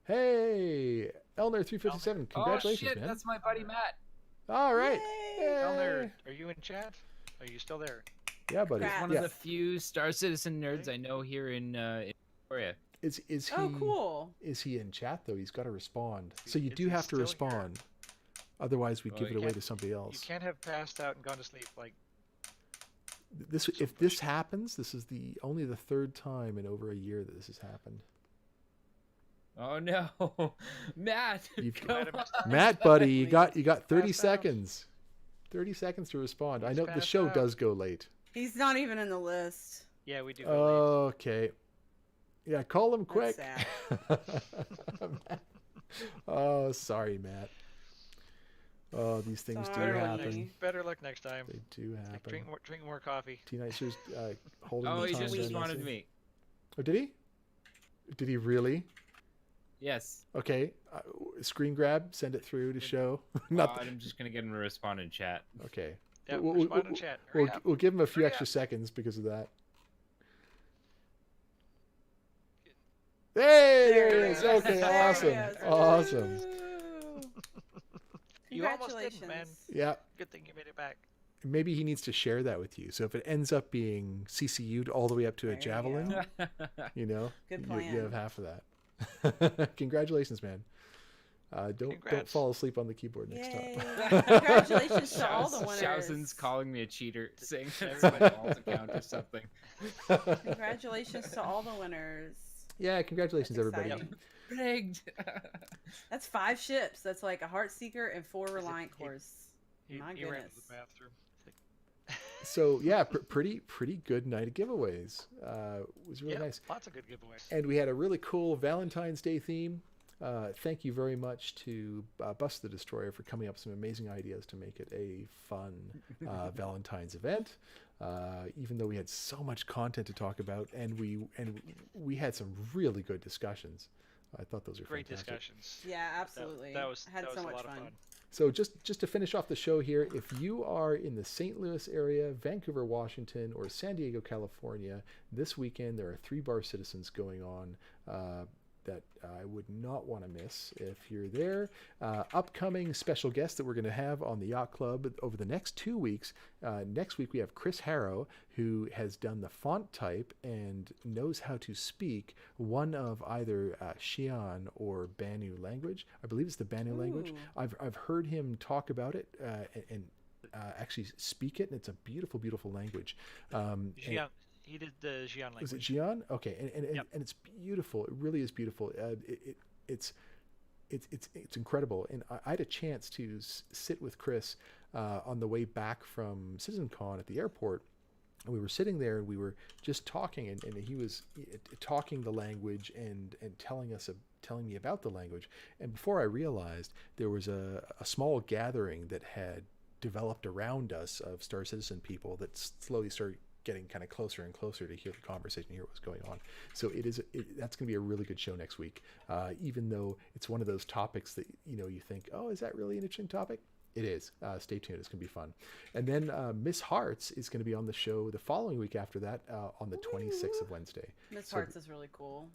Hey, Elner 357, congratulations, oh shit, man! that's my buddy Matt. All right, Yay! Elner, are you in chat? Are you still there? yeah, buddy. Congrats. One Yeah, of the few Star Citizen nerds I know here in Victoria. is he? Oh, cool. Is he in chat though? He's got to respond. So you Is do he have to still here? respond. Otherwise, we Well, give it you away can't- to somebody You else. can't have passed out and gone to sleep like If this happens, this is only the 3rd time in over a year that this has happened. Oh no, Matt! You've- come Might have on. Matt, buddy, you got 30 passed out. seconds. 30 seconds to respond. I He's know the passed show out. does go late. He's not even in the list. yeah, we do. Go Okay. Yeah, call him quick. sad. Oh, sorry, Matt. Oh, these things Sorry. do better luck, happen. next, better luck next time. They do Like, happen. drink more coffee. T-Night's just holding Oh, the he time. just down responded to nicely. me. Oh, did he? Did he really? Yes. Okay. Screen grab. Send it through to show. Not Not. I'm just gonna get him to respond in chat. Okay. Yeah, We'll, respond in chat. Hurry up. we'll give him a few Hurry extra up. seconds because of that. Hey, there it is. There Okay, he awesome, is. awesome. Woo! You almost didn't, man. Congratulations. Yeah, Good thing you made it back. maybe he needs to share that with you. So if it ends up being CCU'd all the way up to There a you javelin, go. you know, Good you plan. have half of that. Congratulations, man. Don't Congrats. fall asleep on the keyboard next Yay. time. Congratulations to all the winners. Shausen's calling me a cheater, saying that's my alt account or something. Congratulations to all the winners. Yeah, congratulations, That's everybody. exciting. Rigged. That's 5 ships. That's like a Heartseeker and 4 Reliant he- cores. He, My he ran to goodness. the bathroom. So yeah, pretty good night of giveaways. It was really Yeah, nice, lots of good giveaways. and we had a really cool Valentine's Day theme. Thank you very much to Bust the Destroyer for coming up with some amazing ideas to make it a fun Valentine's event. Even though we had so much content to talk about, and we had some really good discussions. I thought those were Great fantastic. discussions. Yeah, absolutely. That was I had that was so a much lot of fun. So just to finish off the show here, if you are in the St. Louis area, Vancouver, Washington, or San Diego, California, this weekend there are 3 bar citizens going on that I would not want to miss if you're there. Upcoming special guests that we're going to have on the Yacht Club over the next 2 weeks. Next week we have Chris Harrow, who has done the font type and knows how to speak one of either Xi'an or Banu language. I believe it's the Banu language. Ooh. I've heard him talk about it and actually speak it, and it's a beautiful, beautiful language. And- He did the Xi'an language. was it Xi'an? Okay, and Yep. and it's beautiful. It really is beautiful. It's incredible. And I had a chance to sit with Chris on the way back from CitizenCon at the airport. And we were sitting there and we were just talking, and he was talking the language and telling me about the language. And before I realized, there was a small gathering that had developed around us of Star Citizen people that slowly started getting kind of closer and closer to hear the conversation, hear what's going on. So that's going to be a really good show next week. Even though it's one of those topics that you think, oh, is that really an interesting topic? It is. Stay tuned. It's going to be fun. And then Miss Hearts is going to be on the show the following week after that, on the 26th of Wednesday. Miss So, Hearts is really cool.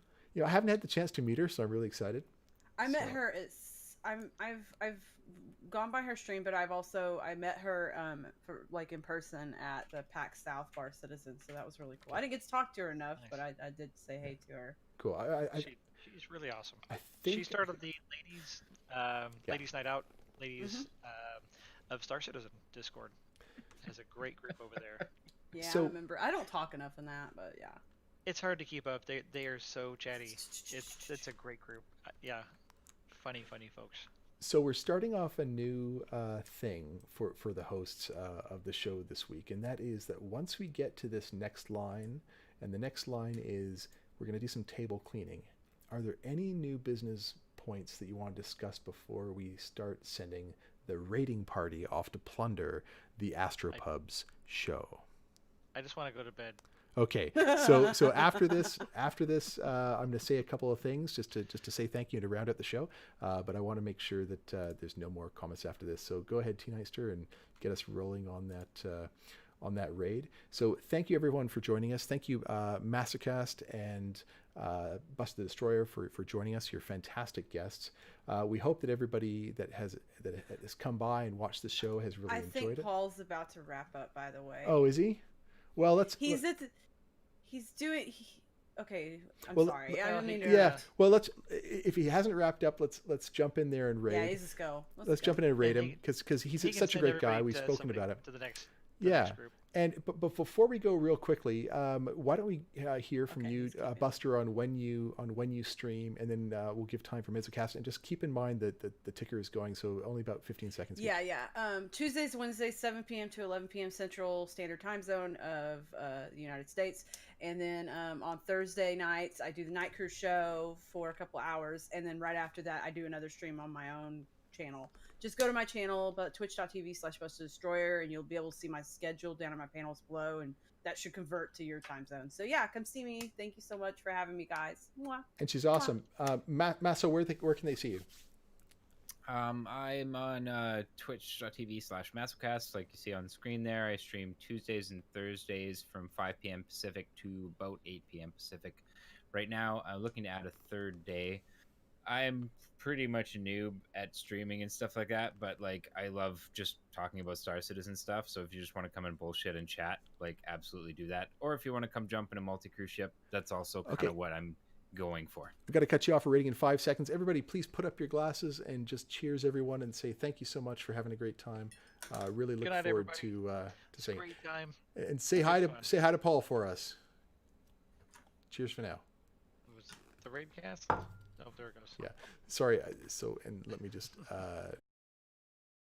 I haven't had the chance to meet her, so I'm really excited. I met So- her. I've gone by her stream, but I met her in person at the PAX South Bar Citizen, so that was really cool. I didn't get to talk to her enough, Nice. but I did say hey to her. Cool. She's really awesome. I think She started the ladies night out, of Star Citizen Discord. Has a great group over there. Yeah, So- I remember. I don't talk enough in that, but yeah. It's hard to keep up. They are so chatty. It's a great group. Yeah, funny folks. So we're starting off a new thing for the hosts of the show this week, and that is that once we get to this next line, and the next line is we're going to do some table cleaning. Are there any new business points that you want to discuss before we start sending the raiding party off to plunder the Astropubs show? I just want to go to bed. Okay, so after this, I'm going to say a couple of things just to say thank you and to round out the show. But I want to make sure that there's no more comments after this. So go ahead, Teen Heister, and get us rolling on that raid. So thank you everyone for joining us. Thank you MasoKast and Bust the Destroyer for joining us. You're fantastic guests. We hope that everybody that has come by and watched the show has really I enjoyed think it. Paul's about to wrap up. By the way. Oh, is he? Well, Okay, I'm Well, sorry. I don't mean to. Yeah. Well, if he hasn't wrapped up, let's jump in there and raid. Yeah, let's just go. Let's jump in and raid Yeah, him because he's He can such a send great guy. everybody We've to spoken somebody- about it. to the next Yeah. group. But before we go real quickly, why don't we hear from Okay, you, he's keeping- Buster, on when you stream, and then we'll give time for MasoKast. And just keep in mind that the ticker is going, so only about 15 seconds. Yeah. Tuesdays, Wednesdays, 7 p.m. to 11 p.m. Central Standard Time Zone of the United States. And then on Thursday nights, I do the Night Crew show for a couple hours. And then right after that, I do another stream on my own channel. Just go to my channel, but twitch.tv/BustedDestroyer, and you'll be able to see my schedule down in my panels below. And that should convert to your time zone. So yeah, come see me. Thank you so much for having me, guys. Mwah. And she's awesome. Maso, where can they see you? I'm on twitch.tv/MasoKast, like you see on the screen there. I stream Tuesdays and Thursdays from 5 p.m. Pacific to about 8 p.m. Pacific. Right now, I'm looking to add a third day. I'm pretty much a noob at streaming and stuff like that, but like I love just talking about Star Citizen stuff. So if you just want to come and bullshit and chat, like absolutely do that. Or if you want to come jump in a multi-cruise ship, that's also kind Okay. of what I'm going for. I've got to cut you off for rating in 5 seconds. Everybody, please put up your glasses and just cheers everyone and say thank you so much for having a great time. Really look Good night, forward everybody. to It's a saying great time. and say It'll hi be to fun. Paul for us. Cheers for now. Was the raid cast? Oh, there it goes. Yeah. Sorry. So and let me just